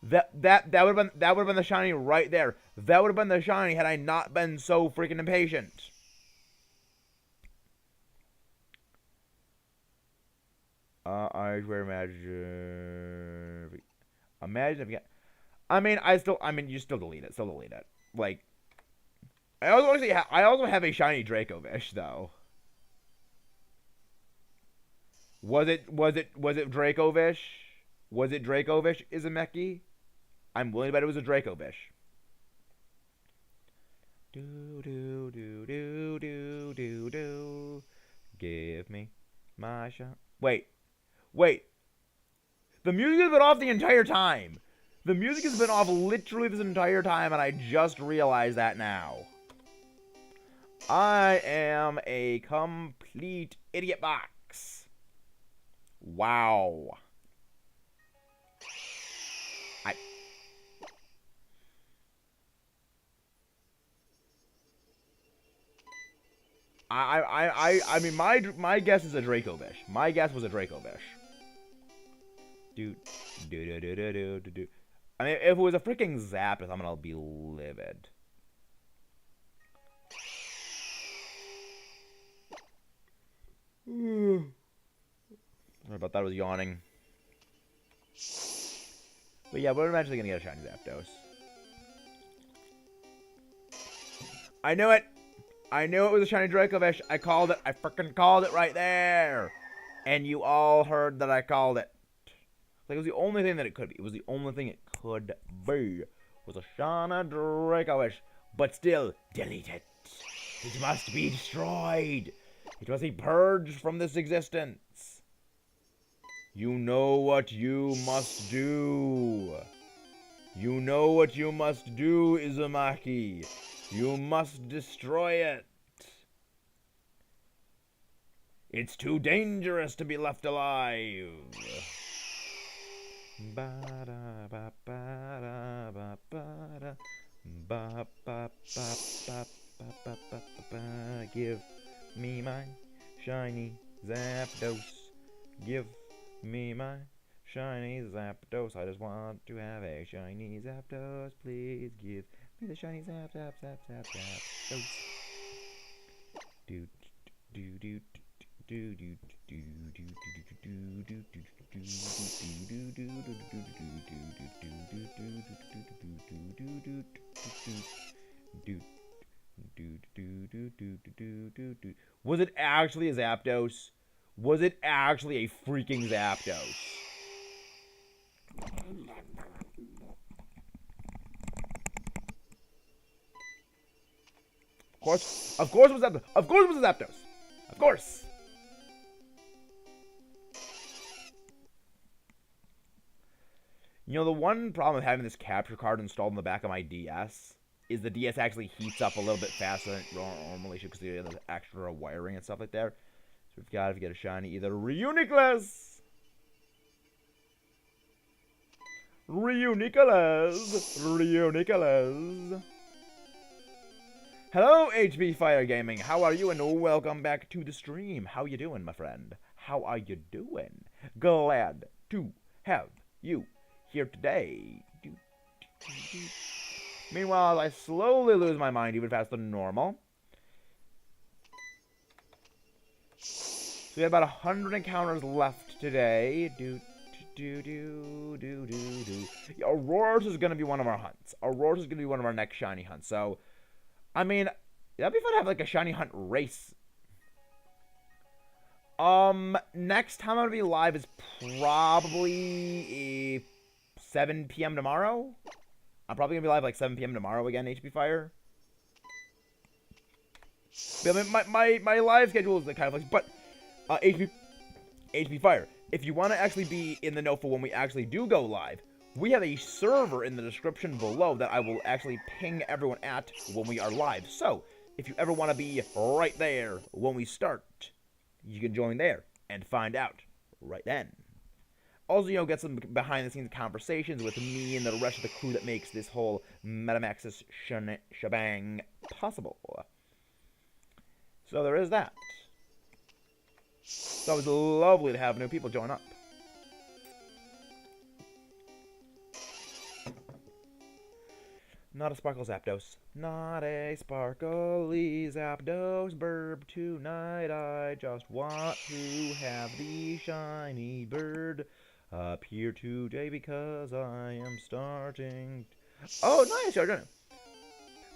That would have been the shiny right there. That would have been the shiny had I not been so freaking impatient. I swear, imagine if you get. I mean, you still delete it. Still delete it. Like, I also have a shiny Dracovish though. Was it Dracovish? Was it Dracovish, Izumeki? I'm willing to bet it was a Dracovish. Do. Give me my shot. Wait. The music has been off the entire time. The music has been off literally this entire time, and I just realized that now. I am a complete idiot box. Wow. I mean, my guess is a Dracovish. My guess was a Dracovish. Do. I mean, if it was a freaking Zapdos, I'm gonna be livid. Sorry about that. I was yawning. But yeah, we're eventually gonna get a shiny Zapdos. I knew it. I knew it was a shiny Dracovish. I called it. I freaking called it right there. And you all heard that I called it. Like, it was the only thing that it could be. It was the only thing it could be. Was a shiny Dracovish. But still, delete it. It must be destroyed. It must be purged from this existence. You know what you must do. You know what you must do, Izumaki. You must destroy it. It's too dangerous to be left alive. Give me my shiny Zapdos. Give me my shiny Zapdos. I just want to have a shiny Zapdos. Please give me the shiny Zapdos. Was it actually a Zapdos? Was it actually a freaking Zapdos? Of course it was Zapdos. Of course it was a Zapdos. Of course. You know, the one problem with having this capture card installed in the back of my DS is the DS actually heats up a little bit faster than it normally should because of the extra wiring and stuff like that. So we've got to get a shiny either Reuniclus. Hello, HB Fire Gaming. How are you? And welcome back to the stream. How you doing, my friend? How are you doing? Glad to have you here today. Meanwhile, I slowly lose my mind even faster than normal. So we have about 100 encounters left today. Aurora's is going to be one of our hunts. Aurora's is going to be one of our next shiny hunts. So, I mean, that'd be fun to have like a shiny hunt race. Next time I'm going to be live is probably 7 p.m. tomorrow. I'm probably going to be live like 7 p.m. tomorrow again, HP Fire. But, I mean, my live schedule is kind of like, but HP Fire, if you want to actually be in the know for when we actually do go live, we have a server in the description below that I will actually ping everyone at when we are live. So, if you ever want to be right there when we start, you can join there and find out right then. Also, you know, get some behind-the-scenes conversations with me and the rest of the crew that makes this whole Metamaxis shebang possible. So there is that. So it's lovely to have new people join up. Not a sparkle Zapdos. Not a sparkly Zapdos burb tonight. I just want to have the shiny bird up here today because I am starting. Oh, nice, Jordan.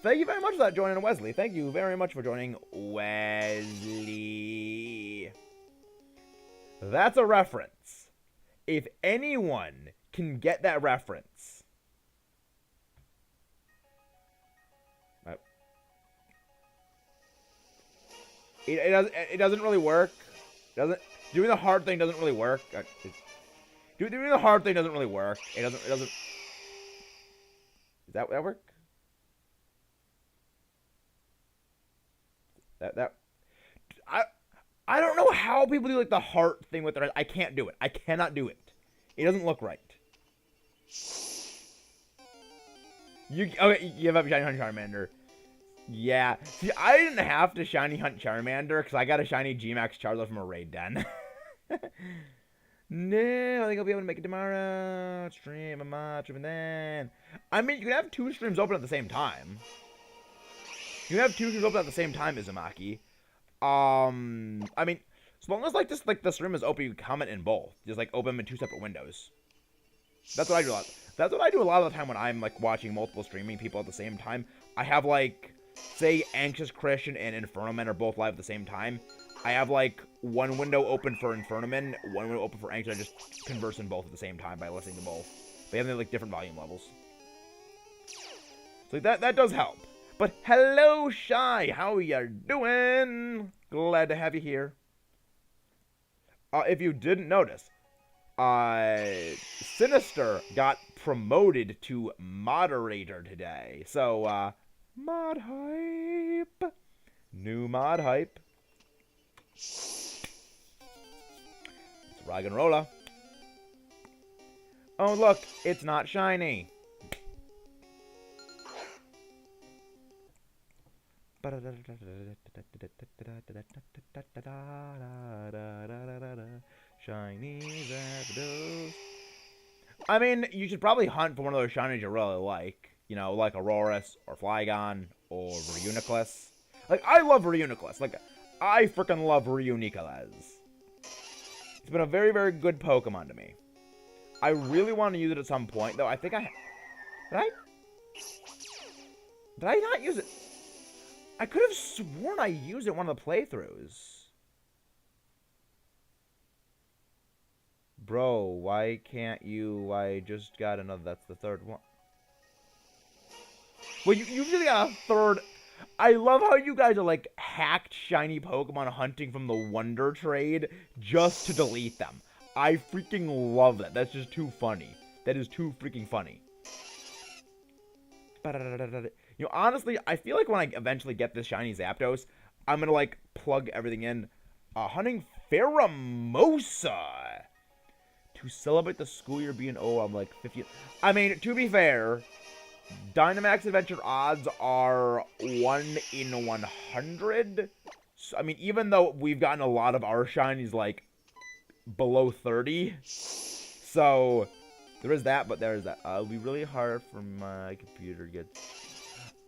Thank you very much for that joining, Wesley. Thank you very much for joining, Wesley. That's a reference. If anyone can get that reference. It doesn't really work. Doing the hard thing doesn't really work. Doing the hard thing doesn't really work. It doesn't. Does that work? I don't know how people do like the heart thing with their. I can't do it. I cannot do it. It doesn't look right. You have a shiny hunt Charmander. Yeah. See, I didn't have to shiny hunt Charmander because I got a shiny G-Max Charizard from a raid den. No, I think I'll be able to make it tomorrow. Stream a much and then. I mean, you can have 2 streams open at the same time. You can have 2 streams open at the same time, Izumaki. I mean, as long as like the stream is open, you comment in both. Just like open them in 2 separate windows. That's what I do a lot. That's what I do a lot of the time when I'm like watching multiple streaming people at the same time. I have like, say, Anxious Christian and Inferno Man are both live at the same time. I have like one window open for Infernoman, one window open for Anxious. I just converse in both at the same time by listening to both. They have like different volume levels. So that does help. But hello, Shy. How you doing? Glad to have you here. If you didn't notice, Sinister got promoted to moderator today. So, mod hype. New mod hype. It's Raggenrola. Oh, look, it's not shiny. Shiny Zapdos. I mean, you should probably hunt for one of those shinies you really like. You know, like Auroras or Flygon or Reuniclus. Like, I love Reuniclus. Like, I freaking love Ryu Nicolas. It's been a very, very good Pokemon to me. I really want to use it at some point, though. I think I... Did I? Did I not use it? I could have sworn I used it in one of the playthroughs. Bro, why can't you... I just got another... That's the third one. Well, you usually got a third... I love how you guys are, like, hacked shiny Pokemon hunting from the Wonder Trade just to delete them. I freaking love that. That's just too funny. That is too freaking funny. You know, honestly, I feel like when I eventually get this shiny Zapdos, I'm gonna, like, plug everything in. Hunting Pheromosa! To celebrate the school year being, I'm like 50. I mean, to be fair, Dynamax Adventure odds are 1 in 100. So, I mean, even though we've gotten a lot of our shinies, like, below 30. So, there is that, but there's that. It'll be really hard for my computer to get...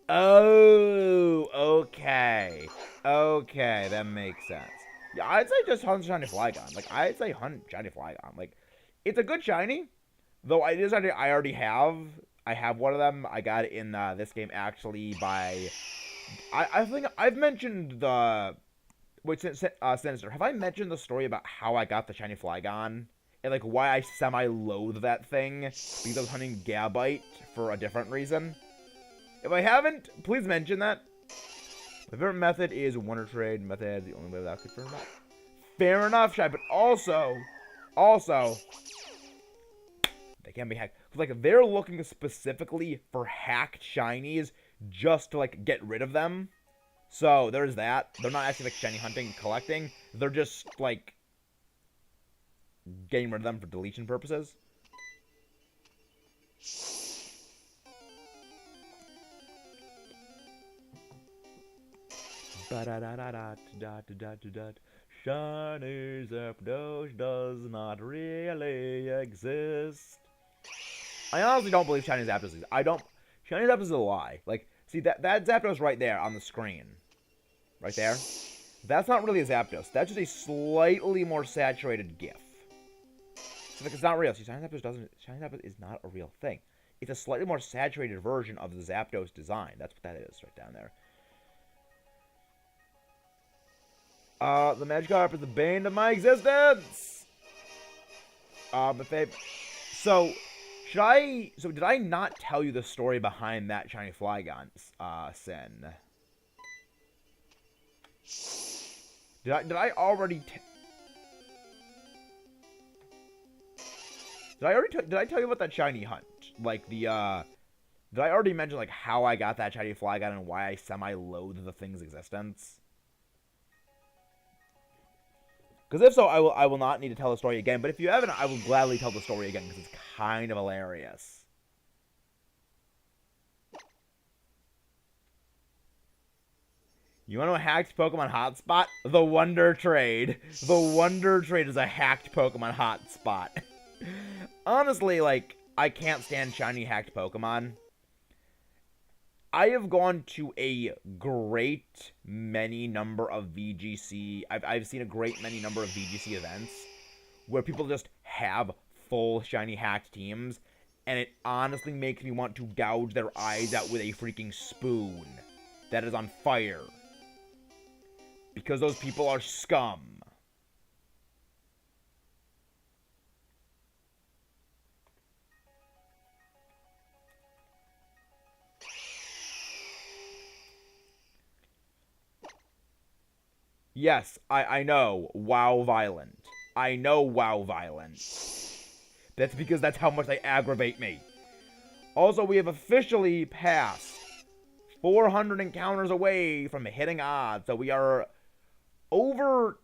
Oh, okay. Okay, that makes sense. Yeah, I'd say just hunt Shiny Flygon. Like, I'd say hunt Shiny Flygon. Like, it's a good shiny, though it is something I already have. I have one of them. I got it in this game, actually, by... I think I've mentioned the... Wait, Sinister, have I mentioned the story about how I got the Shiny Flygon? And, like, why I semi-loathe that thing? Because I was hunting Gabite for a different reason? If I haven't, please mention that. My favorite method is Wonder Trade method. The only way that could confirm that. Fair enough, Shy, but also, they can be hacked. Like, they're looking specifically for hacked shinies just to, like, get rid of them. So, there's that. They're not actually, like, shiny hunting and collecting. They're just, like, getting rid of them for deletion purposes. Shiny Zapdos does not really exist. I honestly don't believe Shiny Zapdos exists. Shiny Zapdos is a lie. Like, see, that Zapdos right there on the screen. Right there. That's not really a Zapdos. That's just a slightly more saturated GIF. So, like, it's not real. See, Shiny Zapdos is not a real thing. It's a slightly more saturated version of the Zapdos design. That's what that is right down there. The Magikarp is the bane of my existence! So, did I not tell you the story behind that Shiny Flygon, Sin? Did I already did I tell you about that shiny hunt? Like, did I already mention, like, how I got that Shiny Flygon and why I semi-loathe the thing's existence? Because if so, I will not need to tell the story again. But if you haven't, I will gladly tell the story again, because it's kind of hilarious. You want to know a hacked Pokemon hotspot? The Wonder Trade. The Wonder Trade is a hacked Pokemon hotspot. Honestly, like, I can't stand shiny hacked Pokemon. I have gone to a great many number of VGC... I've seen a great many number of VGC events where people just have full shiny hacked teams, and it honestly makes me want to gouge their eyes out with a freaking spoon that is on fire. Because those people are scum. Yes, I know. WoW violent. I know WoW violent. That's because that's how much they aggravate me. Also, we have officially passed 400 encounters away from hitting odds. So we are over,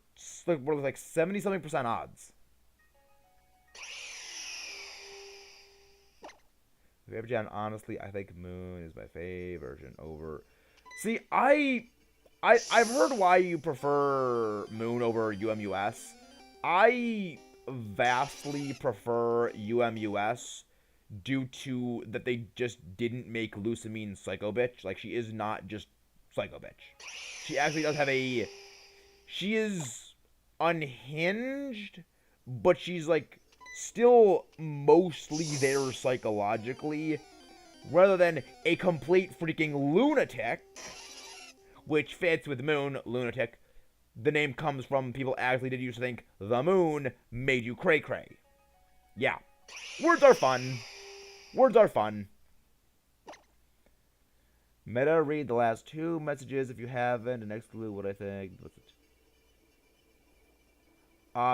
we're like 70-something% odds. Favorite gen, honestly, I think Moon is my favorite version over. See, I've heard why you prefer Moon over UMUS. I vastly prefer UMUS due to that they just didn't make Lusamine Psycho Bitch. Like, she is not just Psycho Bitch. She actually does have a she is unhinged, but she's like still mostly there psychologically, rather than a complete freaking lunatic, which fits with Moon, lunatic. The name comes from people actually did used to think the moon made you cray cray. Yeah. Words are fun. Words are fun. Meta, read the last 2 messages if you haven't, and exclude what I think. What's it?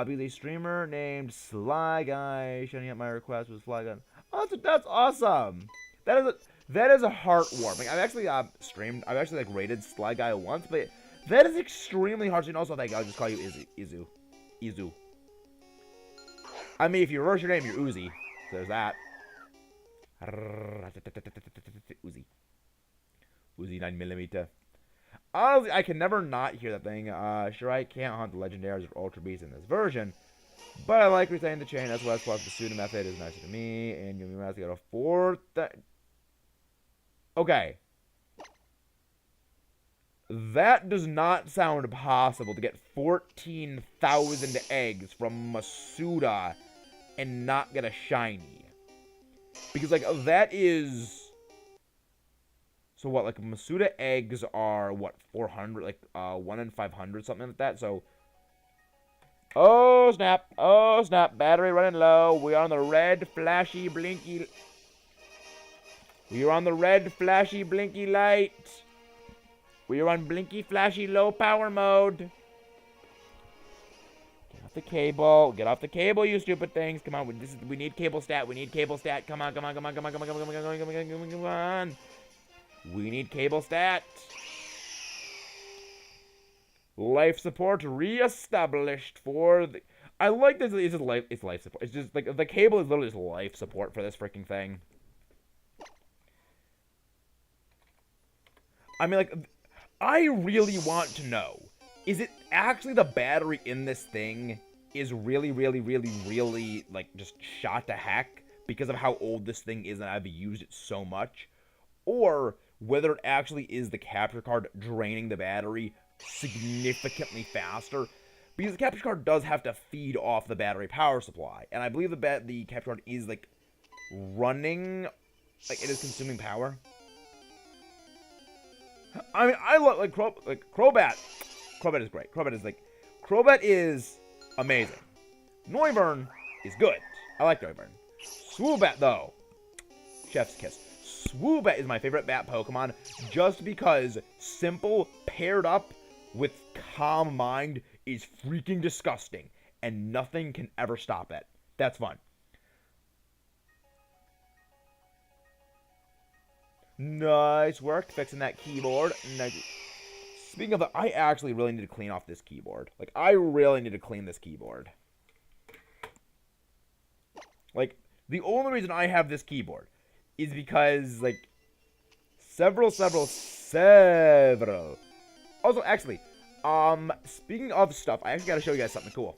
Be the streamer named Sly Guy. Showing up my request was Sly Guy. Oh, that's awesome. That is a heartwarming. I've actually streamed. I've actually like rated Sly Guy once, but that is extremely hard. And also, I'll just call you Izu. I mean, if you reverse your name, you're Uzi. So there's that. Uzi 9mm. Honestly, I can never not hear that thing. Sure, I can't hunt the legendaries or ultra beasts in this version, but I like retaining the chain. That's why plus the pseudo method is nicer to me, and you'll be able to get a 4th. Okay. That does not sound possible to get 14,000 eggs from Masuda and not get a shiny. Because, like, that is... So, what, like, Masuda eggs are, what, 400? Like, 1 in 500, something like that. So, oh, snap. Oh, snap. Battery running low. We are on the red, flashy, blinky... We are on the red, flashy, blinky light. We are on blinky, flashy, low power mode. Get off the cable. Get off the cable, you stupid things. Come on. We need cable stat. We need cable stat. Come on, come on, come on, come on, come on, come on, come on, come on, come on, come on. We need cable stat. Life support reestablished for the... I like this. It's life support. It's just like the cable is literally just life support for this freaking thing. I mean, like, I really want to know, is it actually the battery in this thing is really, like, just shot to heck because of how old this thing is and I've used it so much? Or whether it actually is the capture card draining the battery significantly faster? Because the capture card does have to feed off the battery power supply. And I believe the capture card is, like, running, like, it is consuming power. I mean, I love, like, Crobat. Crobat is great. Crobat is amazing. Noivern is good. I like Noivern. Swoobat, though. Chef's kiss. Swoobat is my favorite bat Pokemon just because simple paired up with calm mind is freaking disgusting and nothing can ever stop it. That's fun. Nice work fixing that keyboard. Nice. Speaking of that, I actually really need to clean off this keyboard. Like, I really need to clean this keyboard. Like, the only reason I have this keyboard is because, like, several. Also, actually, speaking of stuff, I actually gotta show you guys something cool.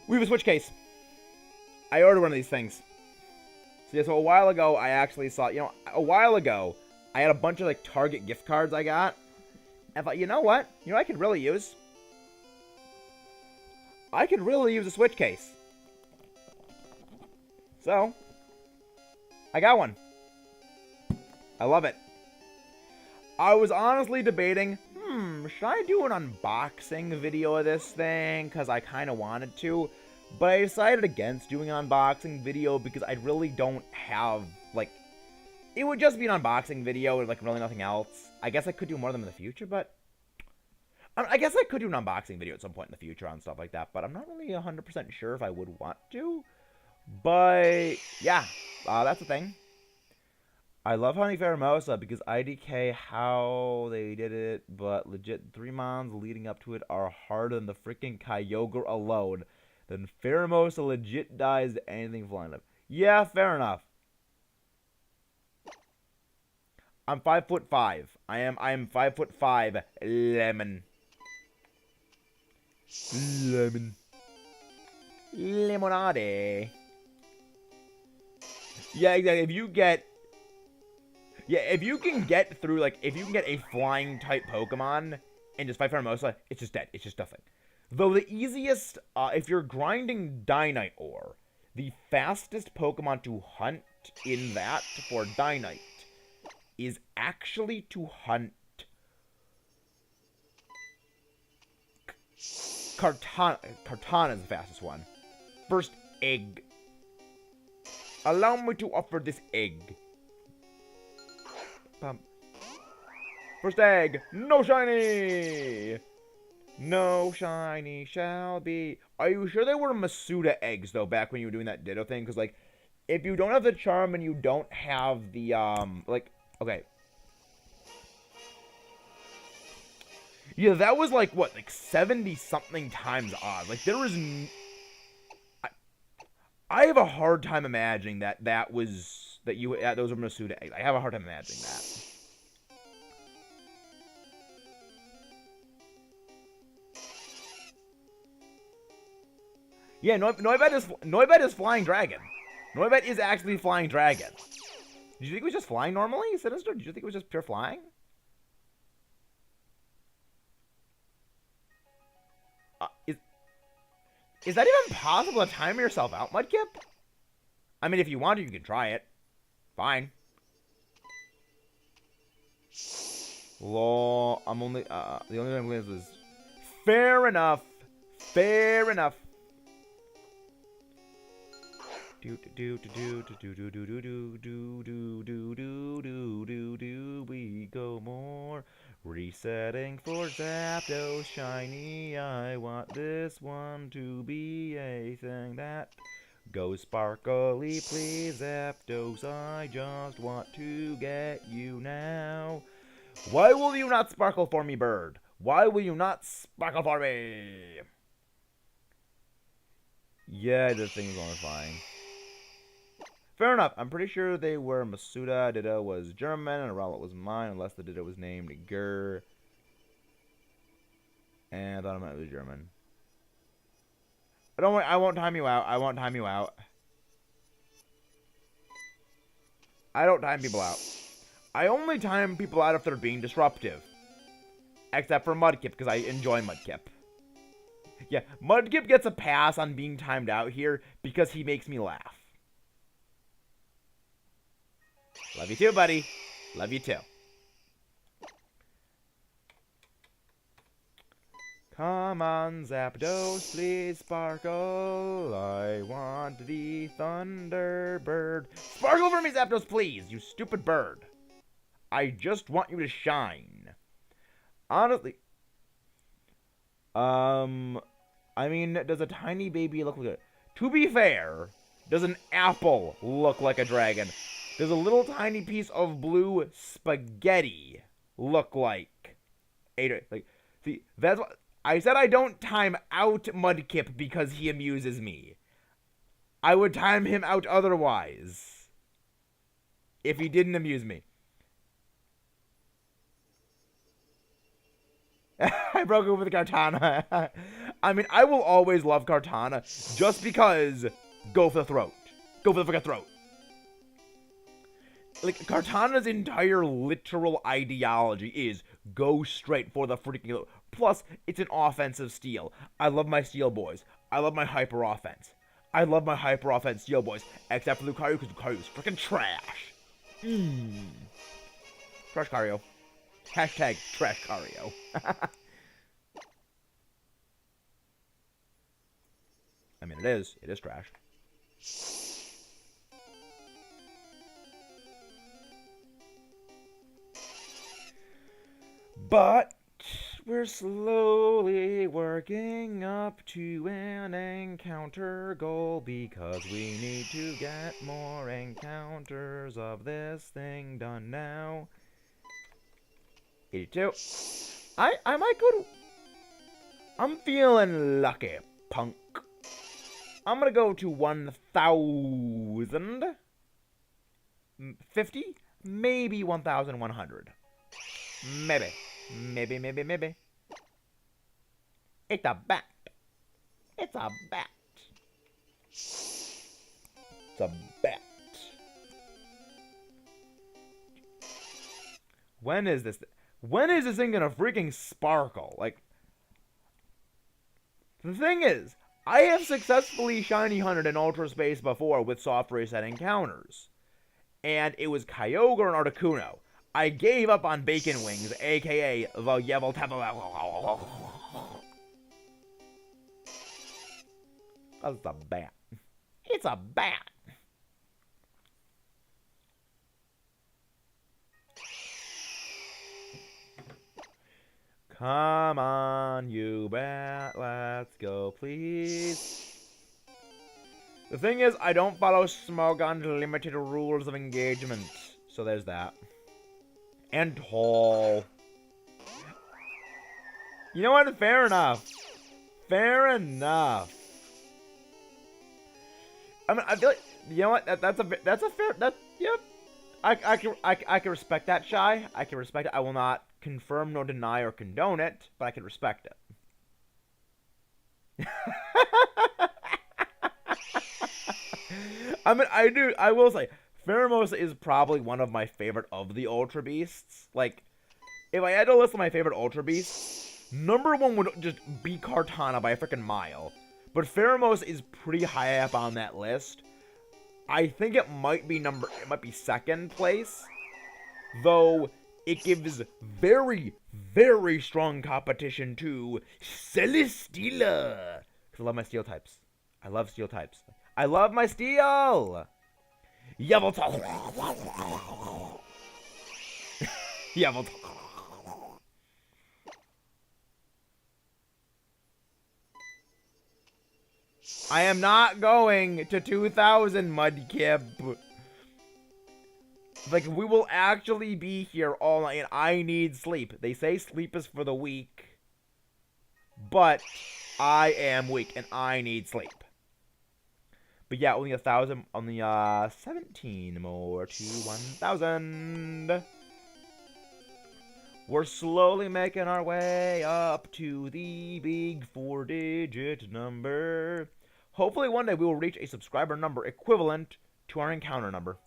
We have a Switch case. I ordered one of these things. So, yeah, so a while ago, I actually saw, I had a bunch of, like, Target gift cards I got. And I thought, you know what? I could really use? I could really use a Switch case. So, I got one. I love it. I was honestly debating, should I do an unboxing video of this thing? Because I kind of wanted to. But I decided against doing an unboxing video because I really don't have, like... It would just be an unboxing video with, like, really nothing else. I guess I could do more of them in the future, but... I guess I could do an unboxing video at some point in the future on stuff like that, but I'm not really 100% sure if I would want to. But, yeah, that's the thing. I love hunting Pheromosa because IDK how they did it, but legit 3 mons leading up to it are harder than the freaking Kyogre alone. Then Pheromosa legit dies to anything flying up. Yeah, fair enough. I'm 5'5". I am 5'5". Lemon. Lemon. Lemonade. Yeah, exactly. If you can get through, like, if you can get a flying type Pokemon and just fight Pheromosa, it's just dead. It's just nothing. Though the easiest, if you're grinding Dynite ore, the fastest Pokemon to hunt in that for Dynite is actually to hunt Kartana. Kartana is the fastest one. First egg. Allow me to offer this egg. First egg. No shiny. No shiny shall be. Are you sure they were Masuda eggs, though, back when you were doing that Ditto thing? Because, like, if you don't have the charm and you don't have the, like, okay. Yeah, that was, like, what, like, 70-something times odd. Like, there was... I have a hard time imagining that those were Masuda eggs. I have a hard time imagining that. Yeah, Noibet is Flying Dragon. Noibet is actually Flying Dragon. Did you think it was just flying normally, Sinister? Did you think it was just pure flying? Is that even possible to time yourself out, Mudkip? I mean, if you want to, you can try it. Fine. Lol, I'm only, the only thing I'm going to is... Fair enough. Fair enough. We go more. Resetting for Zapdos shiny. I want this one to be a thing that goes sparkly, please, Zapdos. I just want to get you now. Why will you not sparkle for me, bird? Why will you not sparkle for me? Yeah, this thing's going fine. Fair enough. I'm pretty sure they were Masuda. Ditto was German, and Rowlet was mine, unless the Ditto was named Gur. And I thought it was German. But don't worry, I won't time you out. I won't time you out. I don't time people out. I only time people out if they're being disruptive. Except for Mudkip, because I enjoy Mudkip. Yeah, Mudkip gets a pass on being timed out here because he makes me laugh. Love you too, buddy. Love you too. Come on, Zapdos, please sparkle. I want the Thunderbird. Sparkle for me, Zapdos, please, you stupid bird. I just want you to shine. Honestly. I mean, does a tiny baby look like a... To be fair, does an apple look like a dragon? Does a little tiny piece of blue spaghetti look like a... Like, see, that's what... I said I don't time out Mudkip because he amuses me. I would time him out otherwise. If he didn't amuse me. I broke it with Kartana. I mean, I will always love Kartana just because go for the throat. Go for the freaking throat. Like, Kartana's entire literal ideology is go straight for the freaking throat. Plus, it's an offensive steel. I love my steel boys. I love my hyper offense. I love my hyper offense steel boys. Except for Lucario, because Lucario is freaking trash. Trash Cario. Hashtag trash Cario. I mean, it is. It is trash. But we're slowly working up to an encounter goal because we need to get more encounters of this thing done now. 82. I might go to... I'm feeling lucky, punk. I'm gonna go to 1,050. maybe 1,100. Maybe. Maybe. It's a bat. It's a bat. It's a bat. When is this thing gonna freaking sparkle? Like, the thing is, I have successfully shiny hunted in Ultra Space before with soft reset encounters. And it was Kyogre and Articuno. I gave up on Bacon Wings, aka the Yevil Tevil. That's a bat. It's a bat. Come on, you bat. Let's go, please. The thing is, I don't follow Smogon's limited rules of engagement. So there's that. And tall. You know what? Fair enough. Fair enough. I mean, I feel like, you know what? That's a fair. Yep. I can respect that, Shy. I can respect it. I will not confirm, nor deny, or condone it, but I can respect it. I mean, I will say, Pheromosa is probably one of my favorite of the Ultra Beasts. Like, if I had to list my favorite Ultra Beasts, number one would just be Kartana by a freaking mile. But Pheromosa is pretty high up on that list. I think it might be second place, though it gives very, very strong competition to Celesteela. Because I love my steel types. I love steel types. I love my steel! Yveltal. Yveltal. I am not going to 2,000, Mudkip. Like, we will actually be here all night, and I need sleep. They say sleep is for the weak, but I am weak, and I need sleep. But yeah, only 1,000, only 17 more to 1,000. We're slowly making our way up to the big 4-digit number. Hopefully one day we will reach a subscriber number equivalent to our encounter number.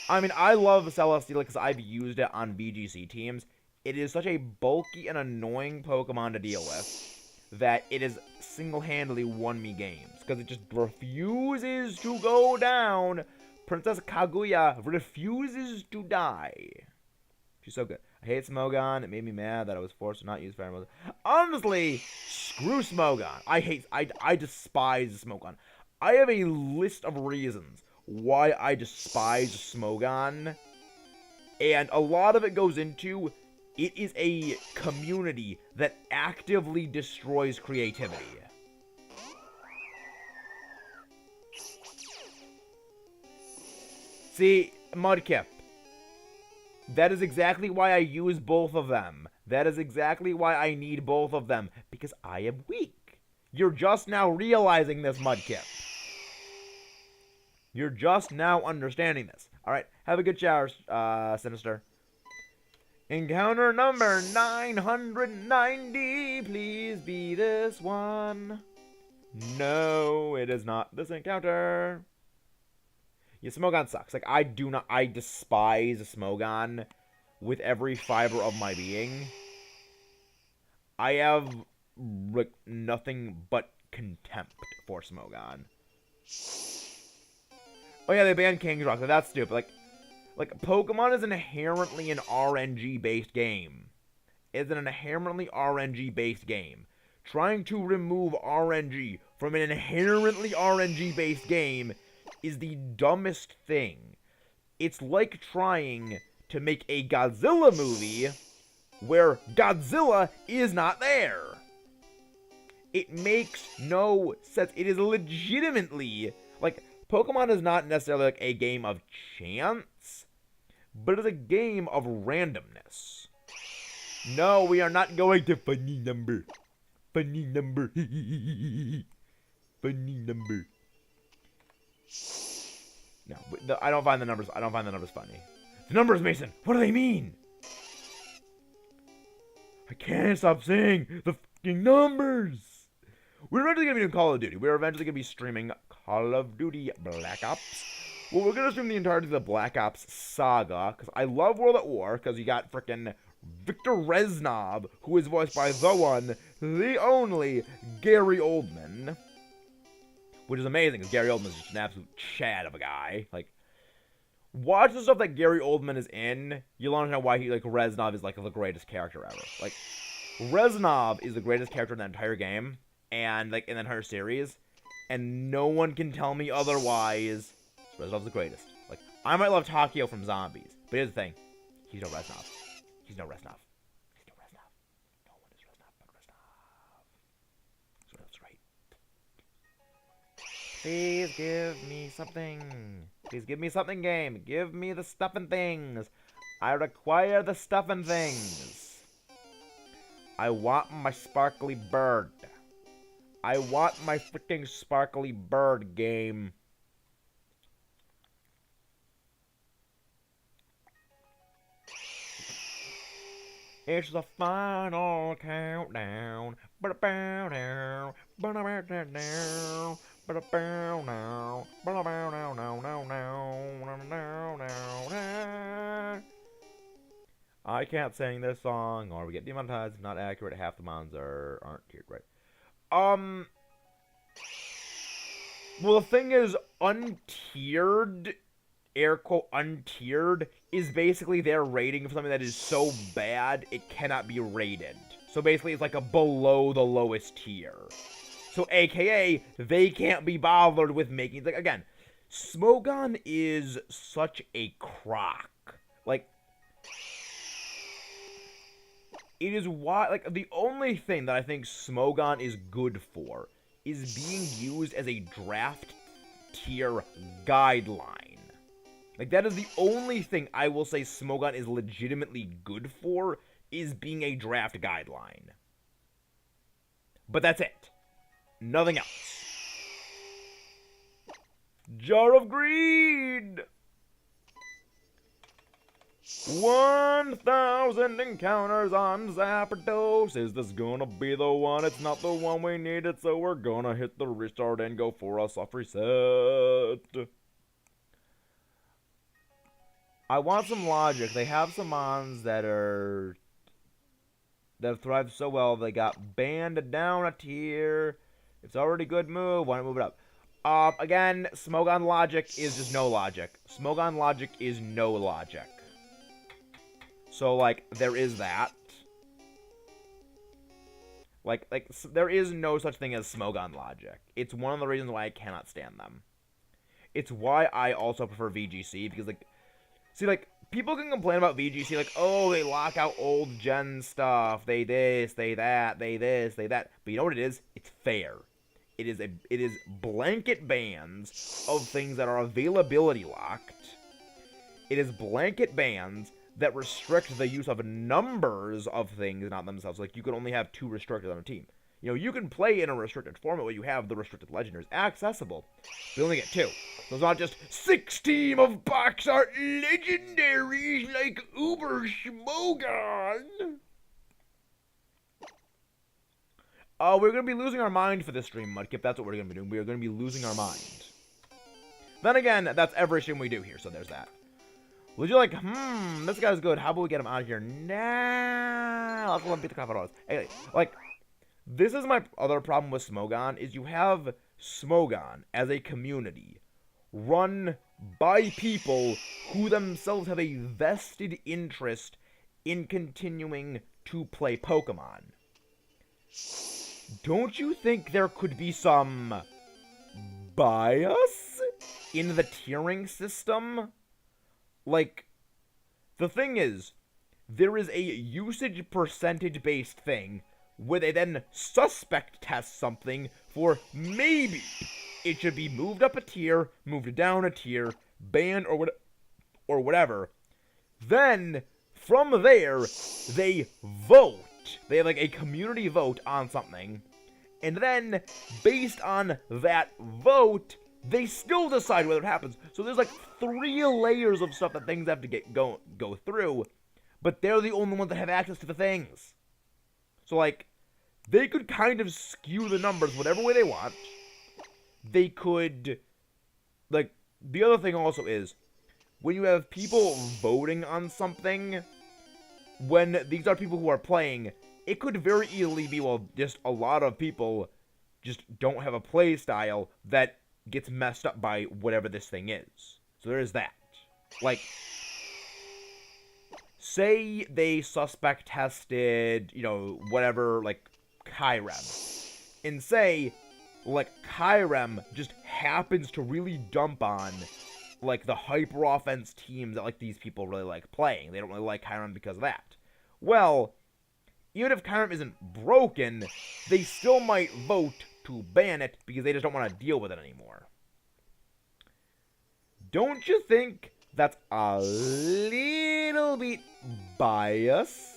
I mean, I love Celesteela because I've used it on VGC teams. It is such a bulky and annoying Pokemon to deal with that it has single-handedly won me games. Because it just refuses to go down. Princess Kaguya refuses to die. She's so good. I hate Smogon. It made me mad that I was forced to not use Pheromosa. Honestly, screw Smogon. I despise Smogon. I have a list of reasons why I despise Smogon. And a lot of it goes into, it is a community that actively destroys creativity. See, Mudkip. That is exactly why I use both of them. That is exactly why I need both of them. Because I am weak. You're just now realizing this, Mudkip. You're just now understanding this. Alright, have a good shower, Sinister. Encounter number 990. Please be this one. No, it is not this encounter. Yeah, Smogon sucks. Like, I despise Smogon with every fiber of my being. I have, like, nothing but contempt for Smogon. Oh yeah, they banned King's Rock. That's stupid. Like, Pokemon is inherently an RNG-based game. It's an inherently RNG-based game. Trying to remove RNG from an inherently RNG-based game is the dumbest thing. It's like trying to make a Godzilla movie where Godzilla is not there. It makes no sense. It is legitimately, like, Pokemon is not necessarily like a game of chance, but it is a game of randomness. No, we are not going to funny number. Funny number. Funny number. No, I don't find the numbers. I don't find the numbers funny. The numbers, Mason. What do they mean? I can't stop saying the fucking numbers. We're eventually gonna be doing Call of Duty. We're eventually gonna be streaming Call of Duty Black Ops. Well, we're gonna stream the entirety of the Black Ops saga because I love World at War because you got frickin' Victor Reznov, who is voiced by the one, the only Gary Oldman. Which is amazing, because Gary Oldman is just an absolute chad of a guy. Like, watch the stuff that Gary Oldman is in, you'll understand why Reznov is, like, the greatest character ever. Like, Reznov is the greatest character in the entire game, and, like, in the entire series, and no one can tell me otherwise. Reznov's the greatest. Like, I might love Takio from Zombies, but here's the thing. He's no Reznov. He's no Reznov. He's no Reznov. No one is Reznov but Reznov. So that's right. Please give me something. Please give me something, game. Give me the stuff and things. I require the stuff and things. I want my sparkly bird. I want my freaking sparkly bird, game. It's the final countdown. I can't sing this song, or we get demonetized. Not accurate. Half the mons aren't tiered right. Well, the thing is, untiered, air quote untiered, is basically their rating for something that is so bad it cannot be rated. So basically, it's like a below the lowest tier. So AKA, they can't be bothered with making, like, again, Smogon is such a crock. Like, it is why, like, the only thing that I think Smogon is good for is being used as a draft tier guideline. Like, that is the only thing I will say Smogon is legitimately good for, is being a draft guideline. But that's it. Nothing else. Jar of Greed! 1,000 encounters on Zapdos. Is this gonna be the one? It's not the one we needed, so we're gonna hit the restart and go for a soft reset. I want some logic. They have some mons that thrive so well. They got banned down a tier. It's already a good move. Why not move it up? Again, Smogon logic is just no logic. Smogon logic is no logic. So, like, there is that. Like, there is no such thing as Smogon logic. It's one of the reasons why I cannot stand them. It's why I also prefer VGC, because, like, see, like, people can complain about VGC, like, oh, they lock out old gen stuff, they this, they that, they this, they that. But you know what it is? It's fair. It is blanket bans of things that are availability locked. It is blanket bans that restrict the use of numbers of things, not themselves. Like, you can only have 2 restricted on a team. You know, you can play in a restricted format where you have the restricted legendaries accessible, but you only get 2. So it's not just 6 team of box art legendaries like Uber Schmogon. We're going to be losing our mind for this stream, Mudkip. That's what we're going to be doing. We are going to be losing our mind. Then again, that's every stream we do here, so there's that. Would you like, this guy's good. How about we get him out of here now? Let's let him beat the crap out of us. Anyway, like, this is my other problem with Smogon, is you have Smogon as a community run by people who themselves have a vested interest in continuing to play Pokemon. Don't you think there could be some bias in the tiering system? Like, the thing is, there is a usage percentage based thing where they then suspect test something for maybe it should be moved up a tier, moved down a tier, banned or whatever. Then, from there, they vote. They have, like, a community vote on something. And then, based on that vote, they still decide whether it happens. So there's like 3 layers of stuff that things have to go through, but they're the only ones that have access to the things. So like, they could kind of skew the numbers whatever way they want. They could, like, the other thing also is, when you have people voting on something, when these are people who are playing, it could very easily be, well, just a lot of people just don't have a play style that gets messed up by whatever this thing is. So there is that. Like, say they suspect tested, whatever, like, Kyrem. And say, like, Kyrem just happens to really dump on, like, the hyper offense teams that, like, these people really like playing. They don't really like Kyrem because of that. Well, even if Kyrem isn't broken, they still might vote to ban it because they just don't want to deal with it anymore. Don't you think that's a little bit biased?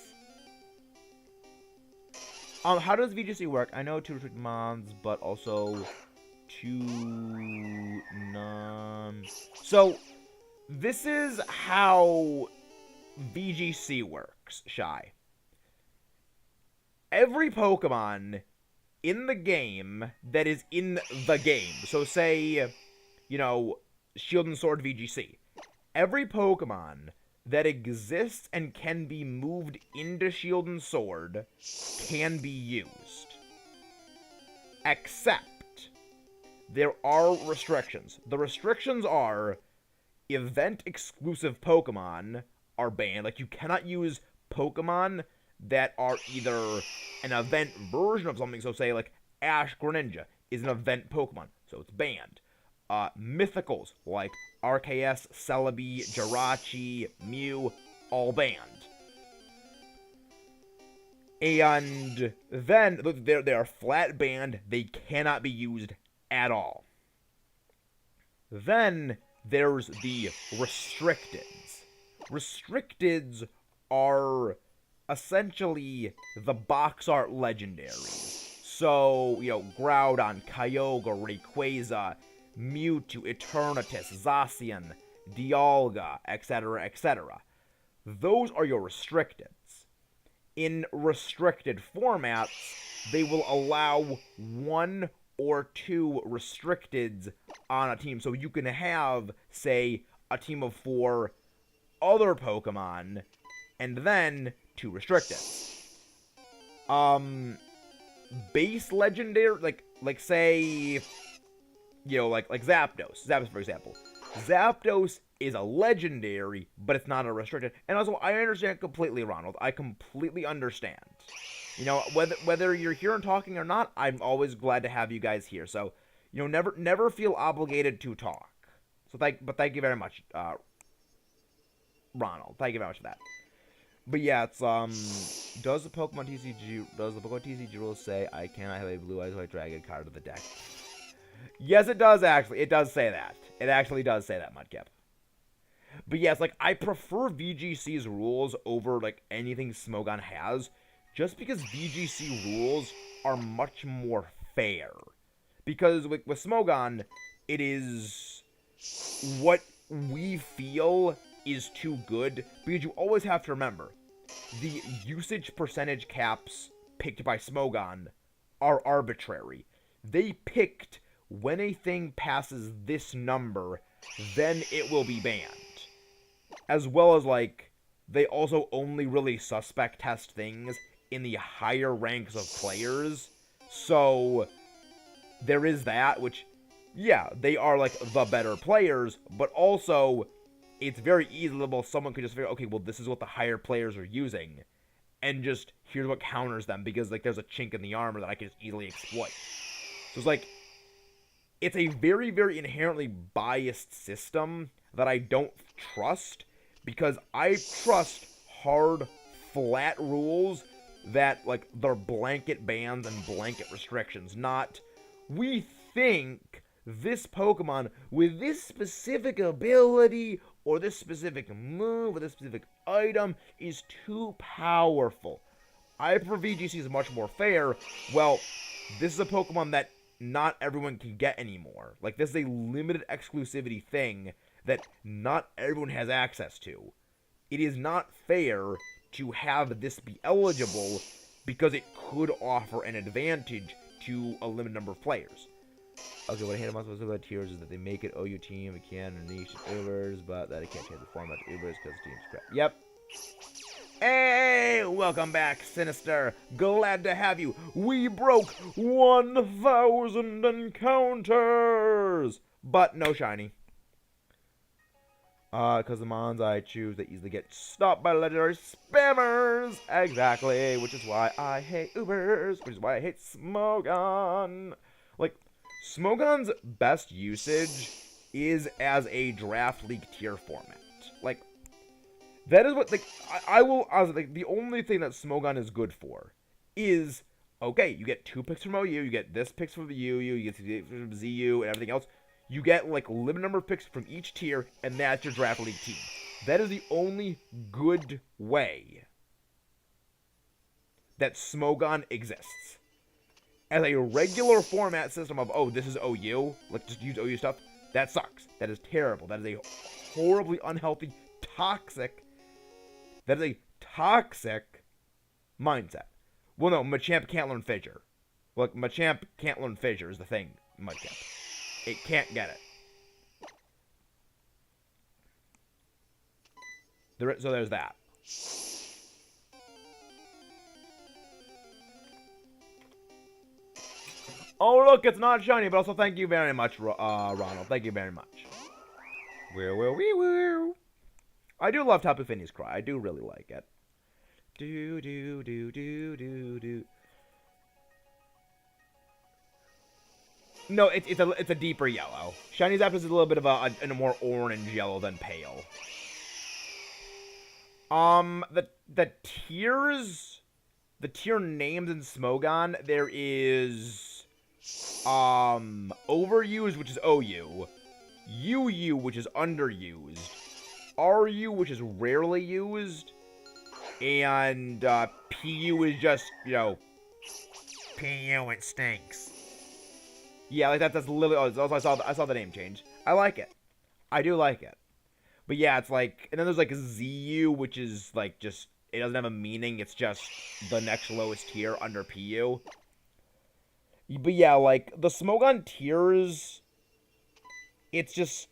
How does VGC work? I know 2 restricted mons, but also 2 none. So, this is how VGC works, Shy. Every Pokemon in the game that is in the game, so say, Shield and Sword VGC. Every Pokemon that exists and can be moved into Shield and Sword can be used. Except, there are restrictions. The restrictions are, event-exclusive Pokemon are banned. Like, you cannot use Pokemon that are either an event version of something. So, say, like, Ash Greninja is an event Pokemon, so it's banned. Mythicals, like RKS, Celebi, Jirachi, Mew, all banned. And then, they are flat banned. They cannot be used at all. Then, there's the Restricteds. Restricteds are essentially the box art legendaries. So, Groudon, Kyogre, Rayquaza, Mewtwo, Eternatus, Zacian, Dialga, etc., etc. Those are your restricteds. In restricted formats, they will allow 1 or 2 restricteds on a team. So you can have, say, a team of 4 other Pokemon, and then 2 restricteds. Base legendary, like say, like Zapdos. Zapdos, for example. Zapdos is a legendary, but it's not a restricted. And also, I understand completely, Ronald. I completely understand. Whether you're here and talking or not, I'm always glad to have you guys here. So, never feel obligated to talk. So thank you very much, Ronald. Thank you very much for that. But yeah, it's does the Pokemon TCG rules say I cannot have a blue eyes white dragon card of the deck? Yes, it does actually. It does say that. It actually does say that, Mudkip. But yes, I prefer VGC's rules over anything Smogon has, just because VGC rules are much more fair. Because with Smogon, it is what we feel is too good, because you always have to remember, the usage percentage caps picked by Smogon are arbitrary. They picked when a thing passes this number, then it will be banned. As well as, they also only really suspect test things in the higher ranks of players. So, there is that, which, yeah, they are, the better players, but also, it's very easily, someone could just figure, okay, well, this is what the higher players are using, and just, here's what counters them, because, there's a chink in the armor that I can just easily exploit. So it's it's a very, very inherently biased system that I don't trust, because I trust hard, flat rules that, they're blanket bans and blanket restrictions, not, we think this Pokemon with this specific ability or this specific move or this specific item is too powerful. I prefer VGC is much more fair. Well, this is a Pokemon that not everyone can get anymore. Like, this is a limited exclusivity thing that not everyone has access to. It is not fair to have this be eligible because it could offer an advantage to a limited number of players. Okay, what I hate about most of tiers is that they make it OU team, it can, and niche Ubers, but that it can't change the format to Ubers because the team's crap. Yep. Hey, welcome back, Sinister. Glad to have you. We broke 1,000 encounters, but no shiny. Because the mons I choose, they easily get stopped by legendary spammers. Exactly, which is why I hate Ubers, which is why I hate Smogon. Like, Smogon's best usage is as a draft league tier format. Like, that is what, like, I will, like, the only thing that Smogon is good for is, okay, you get 2 picks from OU, you get this picks from the UU, you get from ZU, and everything else. You get, like, a limited number of picks from each tier, and that's your draft league team. That is the only good way that Smogon exists. As a regular format system of, oh, this is OU, like, just use OU stuff, that sucks. That is terrible. That is a horribly unhealthy, toxic, mindset. Well, no, Machamp can't learn Fissure. Look, Machamp can't learn Fissure is the thing, Machamp. It can't get it. So there's that. Oh, look, it's not shiny, but also thank you very much, Ronald. Thank you very much. Woo. I do love Tapu Finney's cry. I do really like it. Do. No, it's a deeper yellow. Shiny Zapdos is a little bit of a more orange yellow than pale. The tiers, the tier names in Smogon, there is overused, which is OU, UU, which is underused, RU, which is rarely used, and PU is just, you know, PU, it stinks. Yeah, like that's literally. Oh, also I saw the name change. I like it. I do like it. But yeah, it's like, and then there's like ZU, which is like just, it doesn't have a meaning. It's just the next lowest tier under PU. But yeah, like the Smogon tiers, it's just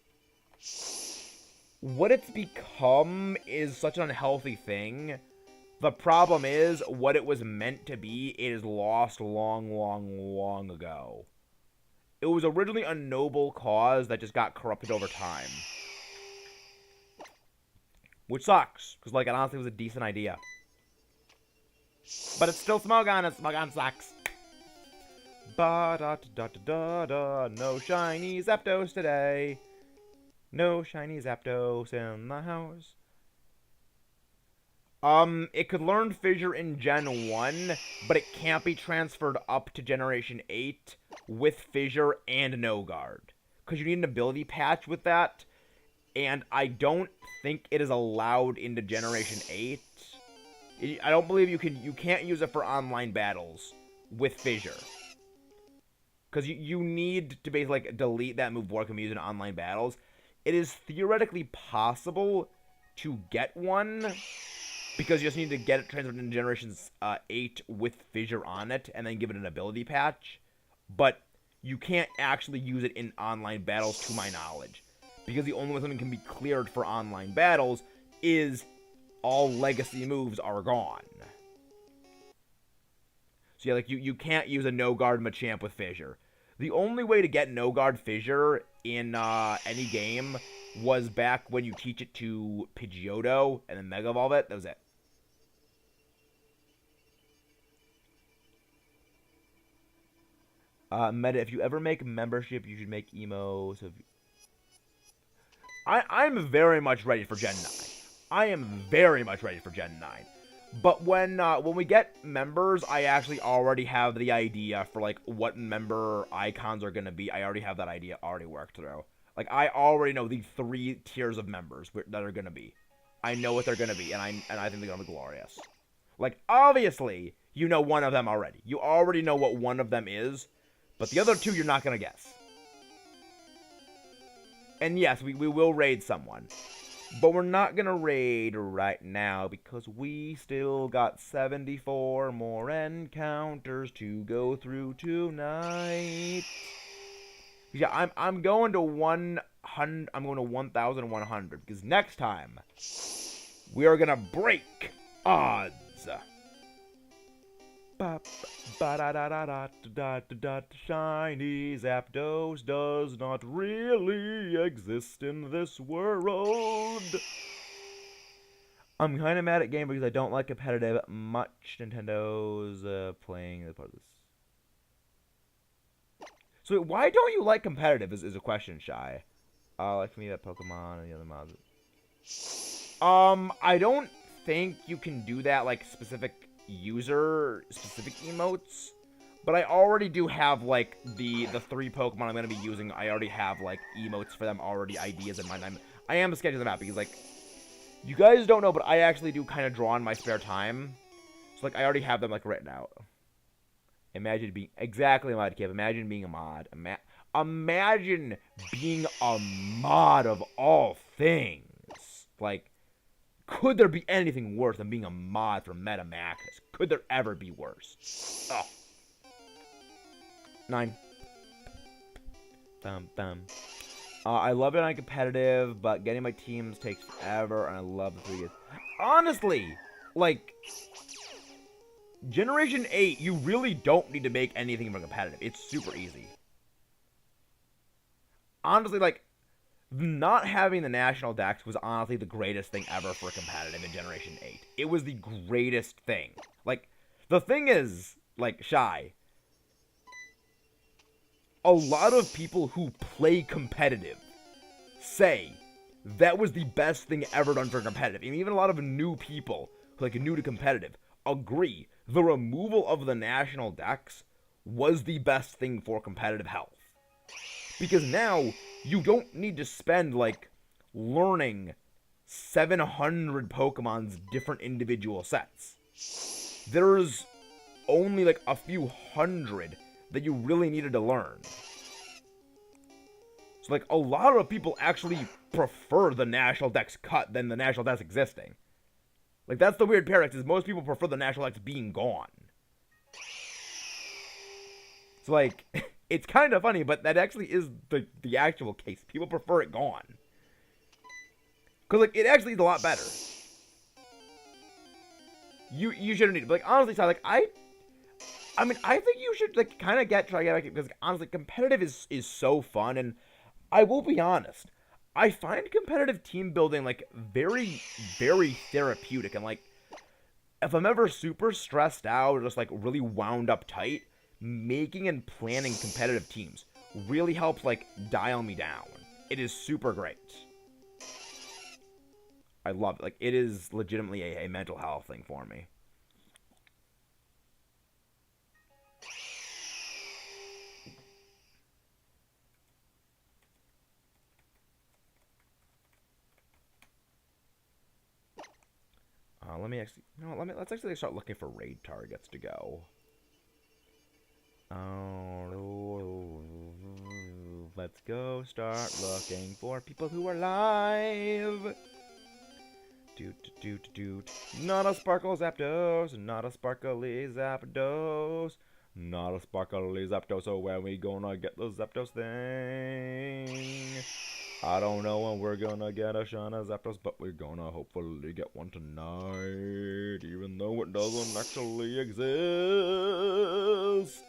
what it's become is such an unhealthy thing. The problem is what it was meant to be. It is lost long ago. It was originally a noble cause that just got corrupted over time. Which sucks, because, like, it honestly was a decent idea. But it's still Smogon, and Smogon sucks. Ba-da-da-da-da-da, no shiny Zapdos today. No shiny Zapdos in the house. It could learn Fissure in Gen 1, but it can't be transferred up to Generation 8 with Fissure and No Guard. Because you need an ability patch with that, and I don't think it is allowed into Generation 8. I don't believe you can't use it for online battles with Fissure. Because you need to basically, like, delete that move before it can be used in online battles. It is theoretically possible to get one, because you just need to get it transferred into Generation 8 with Fissure on it, and then give it an ability patch. But you can't actually use it in online battles, to my knowledge. Because the only way something can be cleared for online battles is all legacy moves are gone. So yeah, like, you can't use a no-guard Machamp with Fissure. The only way to get no-guard Fissure in any game was back when you teach it to Pidgeotto and then Mega Evolve it. That was it. Meta, if you ever make membership, you should make emos. I'm very much ready for Gen 9. I am very much ready for Gen 9. But when we get members, I actually already have the idea for, like, what member icons are going to be. I already have that idea already worked through. Like, I already know the 3 tiers of members that are going to be. I know what they're going to be, and I think they're going to be glorious. Like, obviously, you know one of them already. You already know what one of them is, But the other two, you're not going to guess. And yes, we will raid someone. But we're not going to raid right now because we still got 74 more encounters to go through tonight. Yeah, I'm going to 100. I'm going to 1,100 because next time we are going to break odds. Shiny Zapdos does not really exist in this world. I'm kind of mad at game because I don't like competitive much. Nintendo's playing the part of this. So wait, why don't you like competitive is a question, Shy. Like me, that Pokemon and the other mods. I don't think you can do that like specific emotes, but I already do have like the 3 Pokemon I'm gonna be using. I already have like emotes for them already, ideas in mind. I am sketching them out because like you guys don't know, but I actually do kind of draw in my spare time. So like I already have them like written out. Imagine being exactly mod kid. Imagine being a mod. Imagine being a mod of all things. Like, could there be anything worse than being a mod for MetaMaxis? Could there ever be worse? Oh. 9. I love it on competitive, but getting my teams takes forever, and I love the 3 years. Honestly, like, Generation 8, you really don't need to make anything for competitive. It's super easy. Honestly, like, not having the National Dex was honestly the greatest thing ever for competitive in Generation 8. It was the greatest thing. Like, the thing is, like, Shy, a lot of people who play competitive say that was the best thing ever done for competitive. And even a lot of new people, like new to competitive, agree the removal of the National Dex was the best thing for competitive health. Because now, you don't need to spend, like, learning 700 Pokemon's different individual sets. There's only, like, a few hundred that you really needed to learn. So, like, a lot of people actually prefer the National Dex cut than the National Dex existing. Like, that's the weird paradox, is most people prefer the National Dex being gone. So, like, it's kind of funny, but that actually is the actual case. People prefer it gone. Because, like, it actually is a lot better. You shouldn't need it. But, like, honestly, so, like, I mean, I think you should, like, kind of try to get back, because, like, honestly, competitive is so fun, and I will be honest, I find competitive team building, like, very, very therapeutic, and, like, if I'm ever super stressed out or just, like, really wound up tight, making and planning competitive teams really helps, like, dial me down. It is super great. I love it. Like, it is legitimately a mental health thing for me. Let's actually start looking for raid targets to go. Oh, let's go start looking for people who are live. Not a sparkle Zapdos, not a sparkly Zapdos, not a sparkly Zapdos. So when we gonna get the Zapdos thing? I don't know when we're gonna get a Shana Zapdos, but we're gonna hopefully get one tonight, even though it doesn't actually exist.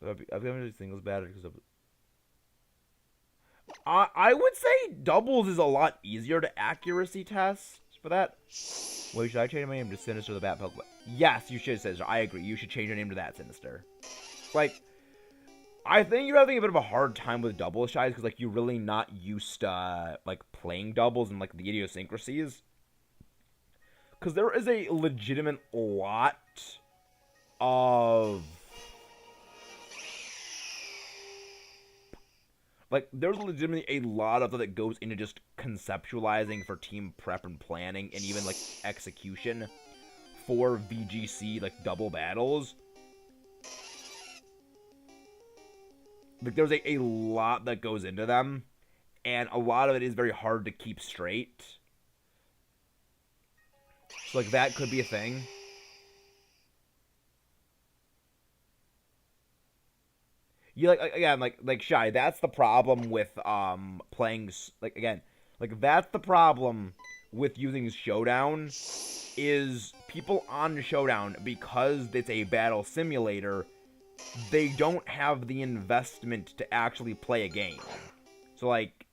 I've given singles bad because of. I would say doubles is a lot easier to accuracy test for that. Wait, should I change my name to Sinister the Bat Pokemon? Yes, you should, Sinister. I agree. You should change your name to that, Sinister. Like, I think you're having a bit of a hard time with doubles, Shy, because, like, you're really not used to, like, playing doubles and, like, the idiosyncrasies. Because there is a legitimate lot of Like, there's legitimately a lot of that goes into just conceptualizing for team prep and planning and even, like, execution for VGC, like, double battles. Like, there's a lot that goes into them, and a lot of it is very hard to keep straight. So, like, that could be a thing. You like again, like Shy. That's the problem with playing like again, like that's the problem with using Showdown is people on Showdown because it's a battle simulator. They don't have the investment to actually play a game. So like,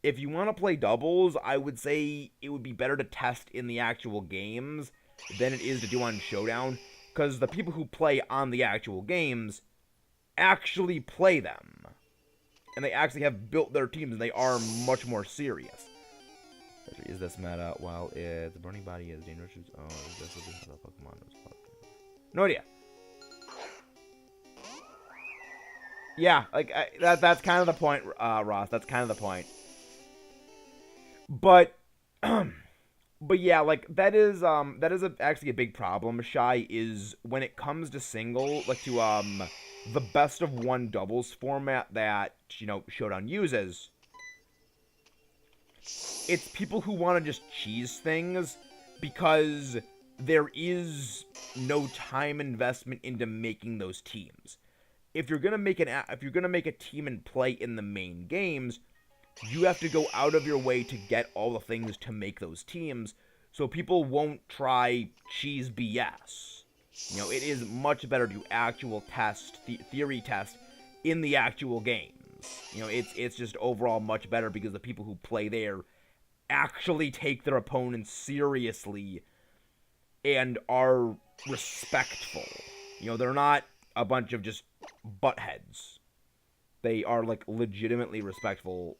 if you want to play doubles, I would say it would be better to test in the actual games than it is to do on Showdown, because the people who play on the actual games actually play them. And they actually have built their teams, and they are much more serious. Is this meta? Well, the burning body is dangerous. Oh, is this what the Pokemon is? No idea. Yeah, like that's kind of the point, Ross. That's kind of the point. But, but yeah, like that is actually a big problem. Shy is when it comes to single, like to the best of one doubles format that Showdown uses. It's people who want to just cheese things because there is no time investment into making those teams. If you're gonna make a team and play in the main games, you have to go out of your way to get all the things to make those teams, so people won't try cheese BS. It is much better to actual test, theory test, in the actual games. It's just overall much better because the people who play there actually take their opponents seriously and are respectful. They're not a bunch of just buttheads. They are like legitimately respectful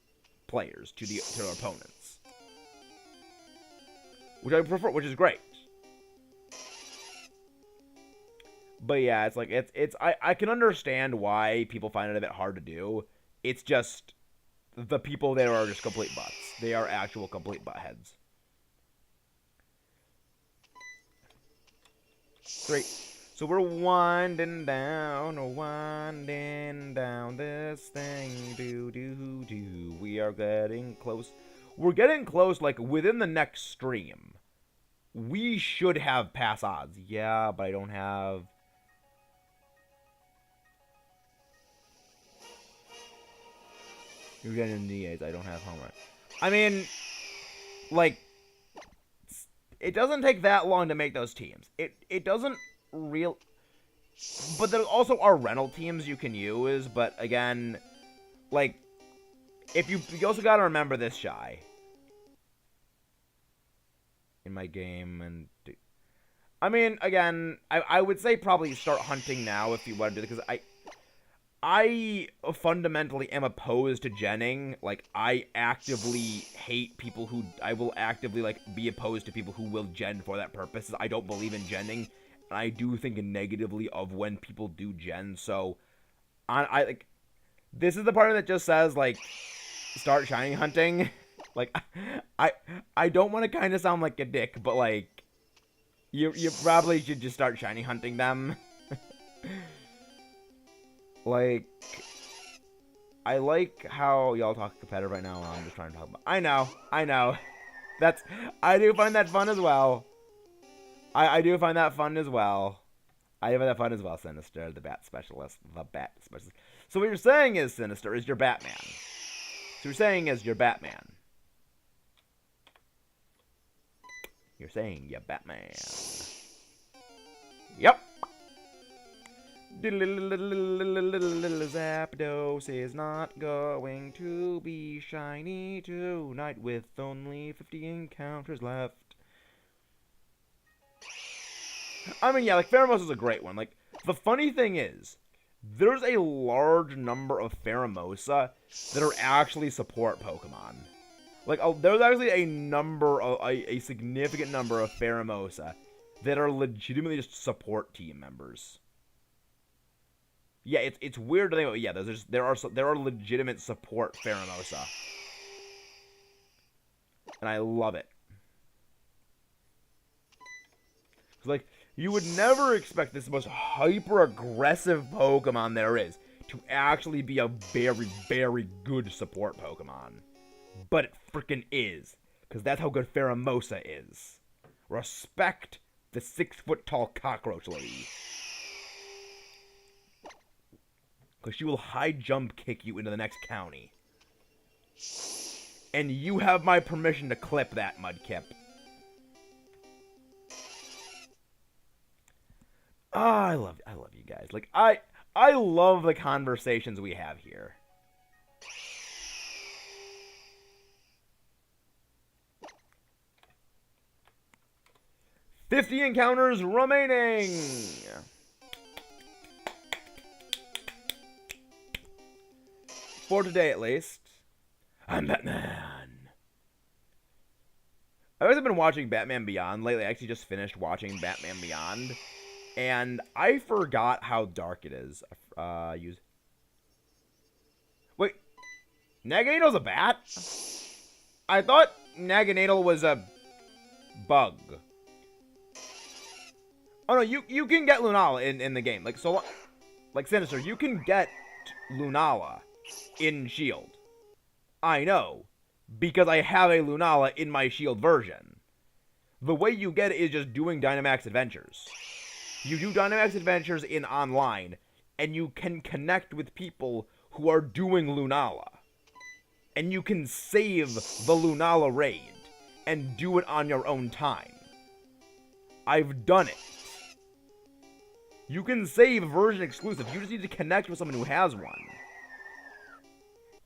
players to their opponents, which I prefer, which is great. But yeah, it's like I can understand why people find it a bit hard to do. It's just the people there are just complete butts. They are actual complete buttheads. 3. So we're winding down this thing. Do. We are getting close. We're getting close, like, within the next stream. We should have pass odds. Yeah, but I don't have... You're getting DAs. I don't have homework. I mean, like, it doesn't take that long to make those teams. It doesn't real... But there also are rental teams you can use, but again, like, you also gotta remember this, Shy. In my game, and... I mean, again, I would say probably start hunting now if you want to do it, because I fundamentally am opposed to genning. Like, I actively hate people who... I will actively, like, be opposed to people who will gen for that purpose. I don't believe in genning. And I do think negatively of when people do gen. So, I like... This is the part that just says, like, start shiny hunting. Like, I don't want to kind of sound like a dick, but, like, you probably should just start shiny hunting them. Like, I like how y'all talk competitive right now. I'm just trying to talk about... I know. I do find that fun as well. I do find that fun as well. Sinister, the bat specialist. So what you're saying is, Sinister, is your Batman. You're saying you're Batman. Yep. Zapdos is not going to be shiny tonight with only 50 encounters left. I mean, yeah, like, Pheromosa is a great one. Like, the funny thing is, there's a large number of Pheromosa that are actually support Pokemon. Like, there's actually a significant number of Pheromosa that are legitimately just support team members. Yeah, it's weird to think about. Yeah, there are legitimate support Pheromosa, and I love it. Like, you would never expect this most hyper-aggressive Pokemon there is to actually be a very, very good support Pokemon. But it freaking is. Because that's how good Pheromosa is. Respect the 6-foot-tall cockroach lady. Because she will high jump kick you into the next county. And you have my permission to clip that, Mudkip. Oh, I love you guys. Like, I love the conversations we have here. "50 encounters remaining. For today, at least. I'm Batman. I've always been watching Batman Beyond lately. I actually just finished watching Batman Beyond. And I forgot how dark it is. Wait. Naganadal's a bat? I thought Naganadal was a bug. Oh no, you can get Lunala in the game. Like Sinister, you can get Lunala in Shield. I know. Because I have a Lunala in my Shield version. The way you get it is just doing Dynamax Adventures. You do Dynamax Adventures in online, and you can connect with people who are doing Lunala. And you can save the Lunala raid, and do it on your own time. I've done it. You can save version exclusive, you just need to connect with someone who has one.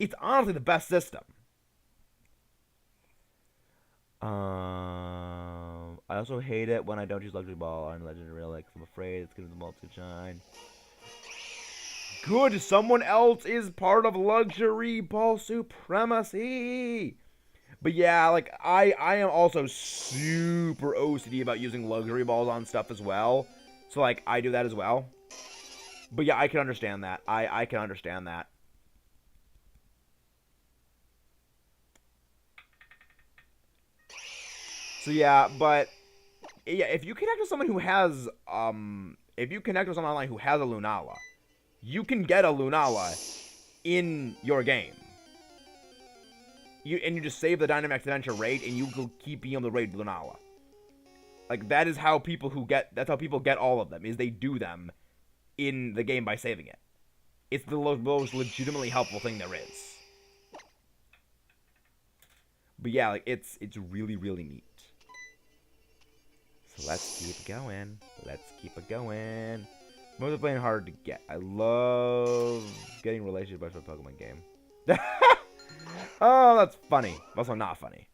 It's honestly the best system. I also hate it when I don't use Luxury Ball on Legendary Relic. I'm afraid it's gonna be the multi-shine. Good, someone else is part of Luxury Ball supremacy. But yeah, like, I am also super OCD about using Luxury Balls on stuff as well. So, like, I do that as well. But yeah, I can understand that. I can understand that. So yeah, but yeah, if you connect with someone who has if you connect with someone online who has a Lunala, you can get a Lunala in your game. You just save the Dynamax Adventure raid, and you will keep being able to raid Lunala. Like, that's how people get all of them, is they do them in the game by saving it. It's the most legitimately helpful thing there is. But yeah, like, it's really, really neat. So let's keep going. Let's keep it going. Most playing hard to get. I love getting relationships with a Pokemon game. Oh, that's funny. Also not funny.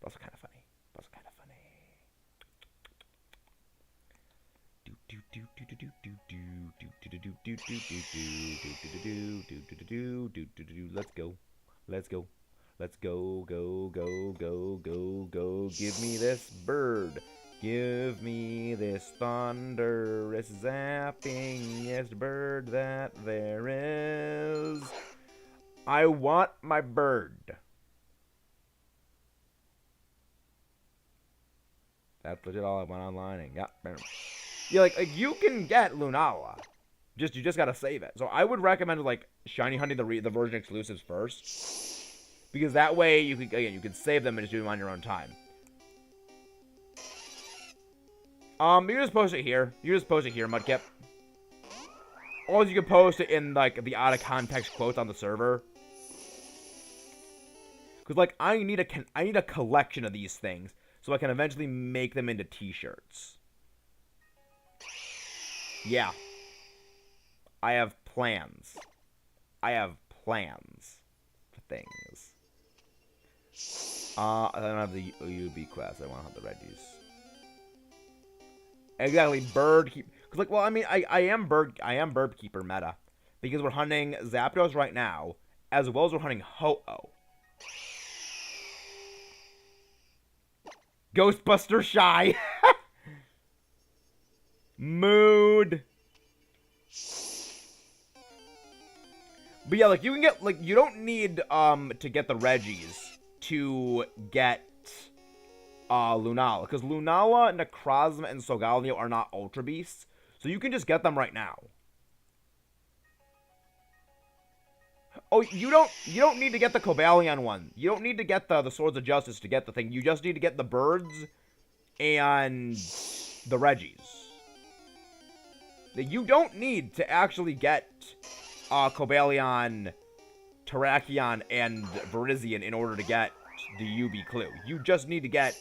Also kind of funny. Also kind of funny. Let's go. Let's go. Let's go. Go. Go. Go. Go. Go. Give me this bird. Give me this thunderous zapping bird that there is. I want my bird. That's legit all I went online and got. Yeah, like you can get Lunala. You just gotta save it. So I would recommend like shiny hunting the version exclusives first, because that way you can save them and just do them on your own time. You just post it here. You just post it here, Mudkip. Or you can post it in like the out of context quotes on the server. Cause like I need a collection of these things so I can eventually make them into t-shirts. Yeah. I have plans. I have plans for things. I don't have the UB quest. I want to have the Reggies. Exactly, bird keep. Cause like, well, I mean, I am bird keeper meta because we're hunting Zapdos right now, as well as we're hunting Ho-Oh. Ghostbuster Shy. Mood. But yeah, like, you can get, like, you don't need, to get the Reggies to get, Lunala. Because Lunala, Necrozma, and Solgaleo are not Ultra Beasts. So you can just get them right now. Oh, you don't need to get the Cobalion one. You don't need to get the Swords of Justice to get the thing. You just need to get the birds and the Reggies. You don't need to actually get Cobalion, Terrakion, and Virizion in order to get the UV clue. You just need to get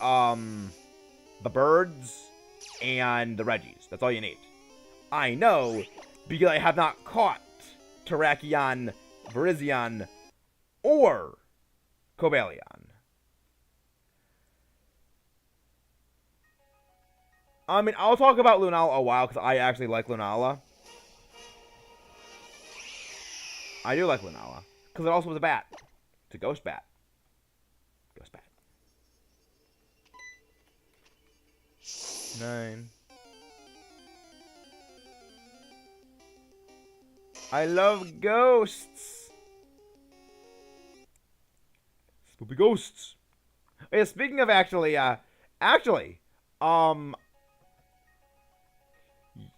the birds and the Reggies. That's all you need. I know, because I have not caught Terrakion, Virizion, or Cobalion. I mean, I'll talk about Lunala a while, because I actually like Lunala. I do like Lunala, because it also was a bat. It's a ghost bat. Ghost bat. 9. I love ghosts. Spoopy ghosts. Yeah, speaking of actually,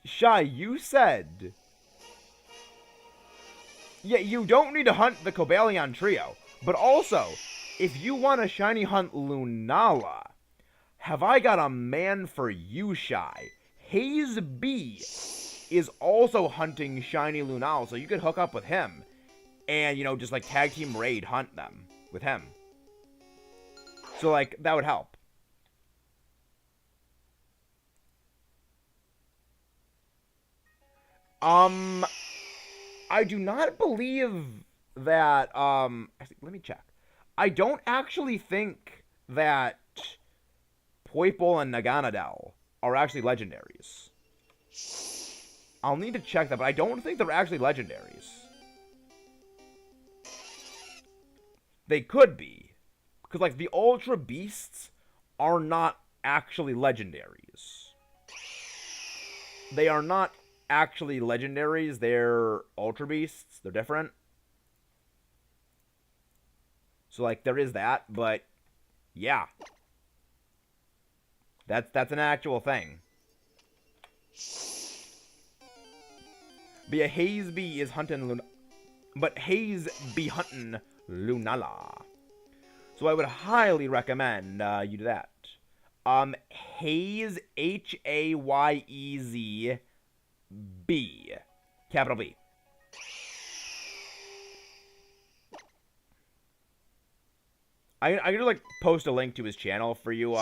Shy, you said, yeah, you don't need to hunt the Cobalion trio, but also, if you want to shiny hunt Lunala, have I got a man for you, Shy? Haze B is also hunting shiny Lunala, so you could hook up with him and, just like tag team raid hunt them with him. So like that would help. I do not believe that let me check. I don't actually think that Poipole and Naganadel are actually legendaries. I'll need to check that, but I don't think they're actually legendaries. They could be. Because, like, the Ultra Beasts are not actually legendaries. They are not actually legendaries. They're Ultra Beasts. They're different. So, like, there is that, but, yeah. That's an actual thing. But yeah, Haze B is hunting Haze B hunting Lunala. So I would highly recommend you do that. Haze, Hayez B. Capital B. I'm gonna like post a link to his channel for you,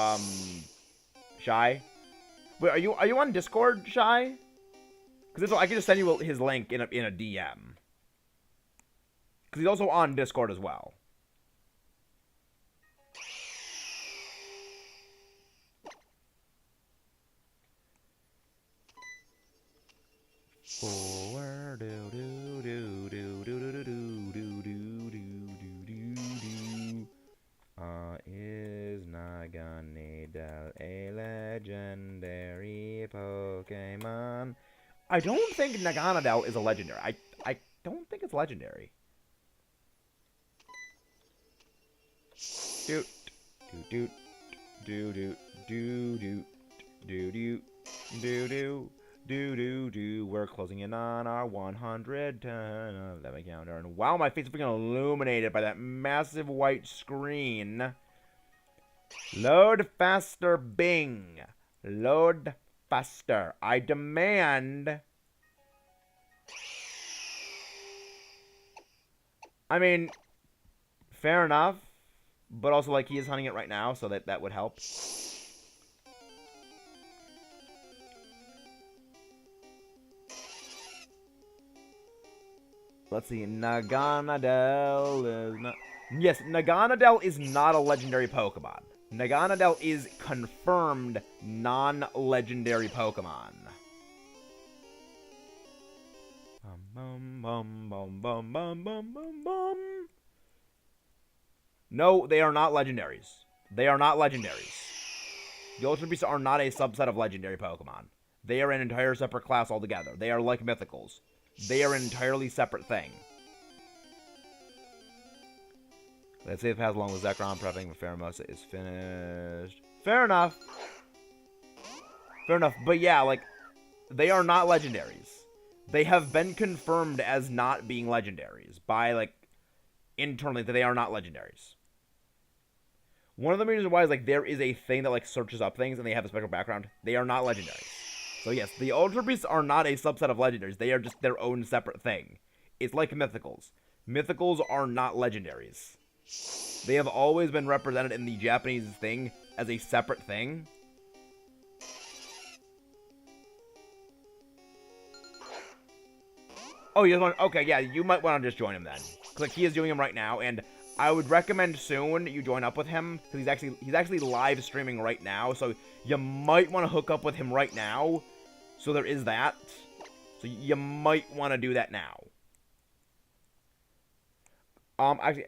Shy. Wait, are you on Discord, Shy? Because I can just send you his link in a DM. Because he's also on Discord as well. Is Naganadel a legendary Pokemon? I don't think Naganadel is a legendary. I don't think it's legendary. Doot doot doot doot doot doot doot doot doot do. We're closing in on our 100 ton. Let me counter. And wow, my face is freaking illuminated by that massive white screen. Load faster, Bing. Load faster. I demand. I mean, fair enough. But also, like, he is hunting it right now, so that would help. Let's see, Naganadel is not... Yes, Naganadel is not a legendary Pokemon. Naganadel is confirmed non-legendary Pokemon. No, they are not legendaries. They are not legendaries. The Ultra Beasts are not a subset of legendary Pokemon. They are an entire separate class altogether. They are like mythicals. They are an entirely separate thing. Let's see if it has along with Zekrom prepping for Pheromosa is finished. Fair enough. Fair enough. But yeah, like, they are not legendaries. They have been confirmed as not being legendaries by, like, internally that they are not legendaries. One of the reasons why is, like, there is a thing that, like, searches up things and they have a special background. They are not legendaries. So yes, the Ultra Beasts are not a subset of legendaries. They are just their own separate thing. It's like Mythicals. Mythicals are not legendaries. They have always been represented in the Japanese thing as a separate thing. Oh, you want? Okay, yeah, you might want to just join him then, because like he is doing him right now, and I would recommend soon you join up with him because he's actually live streaming right now, so you might want to hook up with him right now. So there is that. So you might want to do that now. Actually,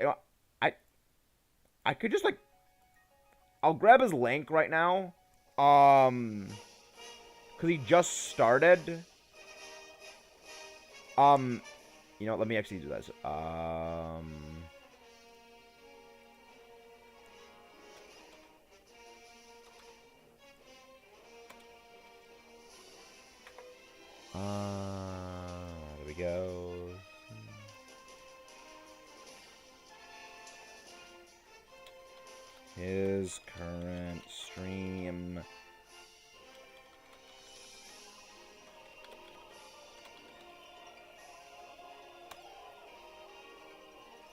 I could just like, I'll grab his link right now, because he just started. You know, let me actually do this. There we go. His current stream.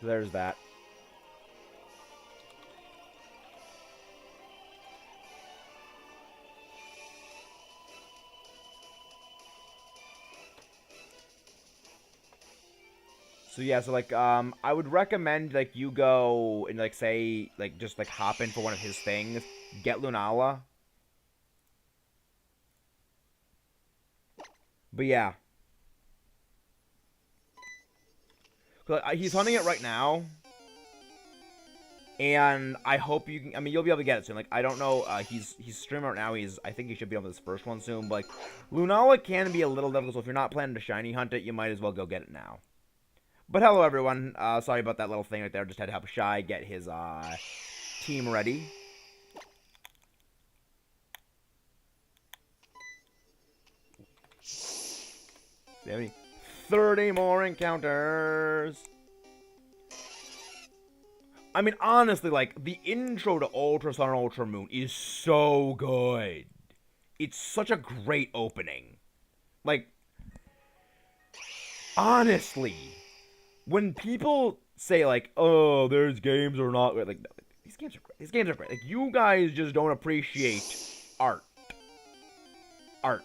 There's that. So yeah, so like I would recommend like you go and like say like just like hop in for one of his things, get Lunala. But yeah. He's hunting it right now. And I hope you can, I mean, you'll be able to get it soon. Like, I don't know, he's streaming right now. I think he should be on this first one soon. But, like, Lunala can be a little difficult, so if you're not planning to shiny hunt it, you might as well go get it now. But hello, everyone. Sorry about that little thing right there. Just had to help Shy get his, team ready. Do you have any 30 more encounters? I mean, honestly, like, the intro to Ultra Sun and Ultra Moon is so good. It's such a great opening. Like, honestly, when people say, like, oh, there's games or not, like, no, these games are great. These games are great. Like, you guys just don't appreciate art. Art.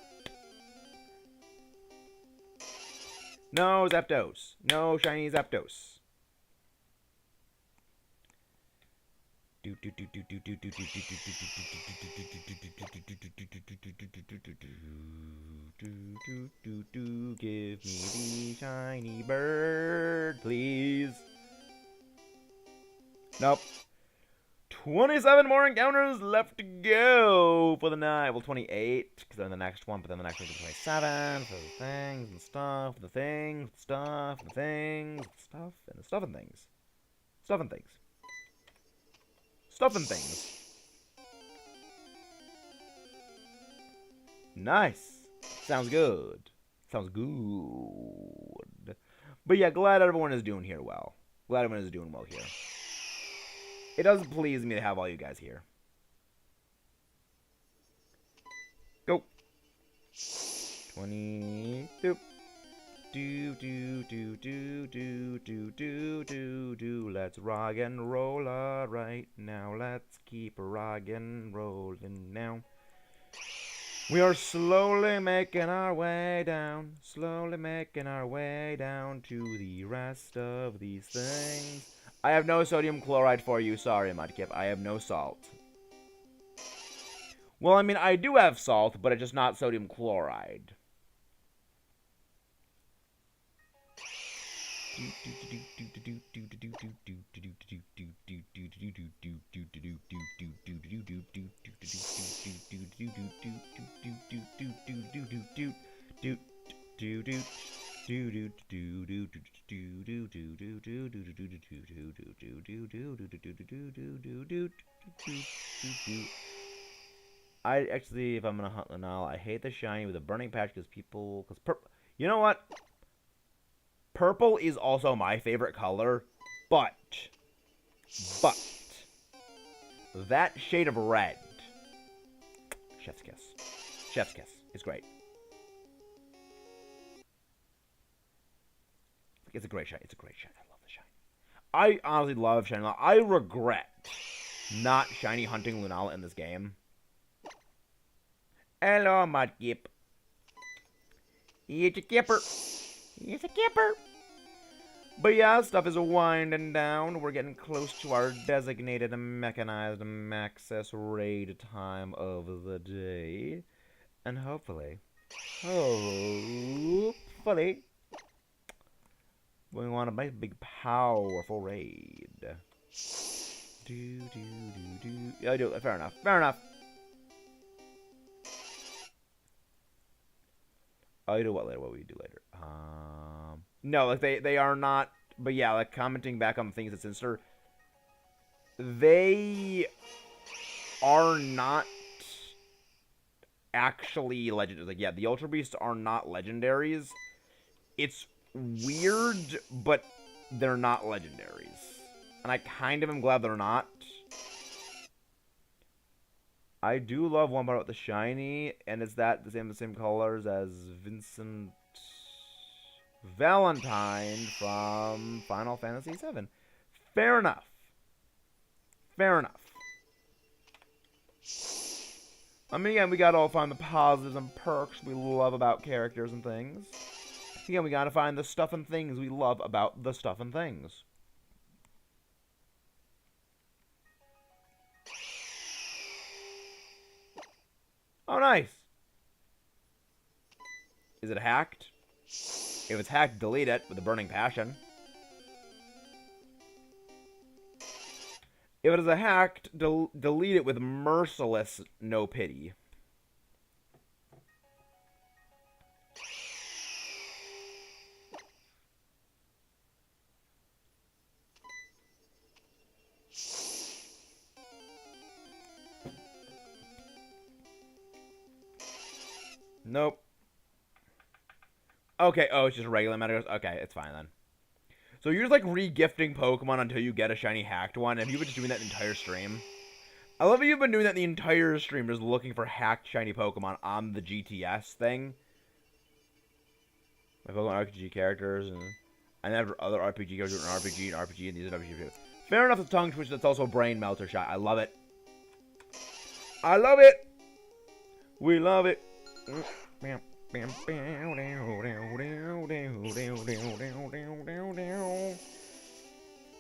No Zapdos. No shiny Zapdos. Give me the shiny bird, please. Nope. 27 more encounters left to go for the night. Well, 28, because then the next one, but then the next one's 27 for the things and stuff, the things, stuff, the things, stuff, and the stuff and things. Stuff and things. Stuff and things. Nice. Sounds good. Sounds good. But yeah, glad everyone is doing here well. Glad everyone is doing well here. It does please me to have all you guys here. Go. 22. Do. Let's rock and roll right now. Let's keep rock and rolling now. We are slowly making our way down. Slowly making our way down to the rest of these things. I have no sodium chloride for you. Sorry, Mudkip. I have no salt. Well, I mean, I do have salt, but it's just not sodium chloride. I actually, if I'm gonna hunt Lunala, I hate the shiny with a burning patch because you know what? Purple is also my favorite color, but but that shade of red, chef's kiss, chef's kiss is great. It's a great shiny. It's a great shiny. I love the shiny. I honestly love shiny Lunala. I regret not shiny hunting Lunala in this game. Hello, Mudkip. It's a kipper. It's a kipper. But yeah, stuff is winding down. We're getting close to our designated mechanized access raid time of the day. And hopefully, we want a nice, big, powerful raid. Yeah, I do. Fair enough. Fair enough. I do what later? What we do later? No, like they are not. But yeah, like commenting back on things that's Insta, they are not actually legendary. Like, yeah, the Ultra Beasts are not legendaries. It's weird, but they're not legendaries, and I kind of am glad they're not. I do love one part about the shiny, and is that the same colors as Vincent Valentine from Final Fantasy VII. Fair enough. Fair enough. I mean, again, we gotta all find the positives and perks we love about characters and things. Again, we gotta find the stuff and things we love about the stuff and things. Oh, nice. Is it hacked? If it's hacked, delete it with a burning passion. If it is a hacked, delete it with merciless no pity. Nope. Okay, oh, it's just regular Metagross? Okay, it's fine then. So you're just like re-gifting Pokemon until you get a shiny hacked one. Have you been just doing that the entire stream? I love that you've been doing that the entire stream, just looking for hacked shiny Pokemon on the GTS thing. My Pokemon RPG characters, and I never other RPG characters an RPG, and these are RPG. Fair enough, it's tongue twitch, that's also a brain melter shot. I love it. I love it! We love it.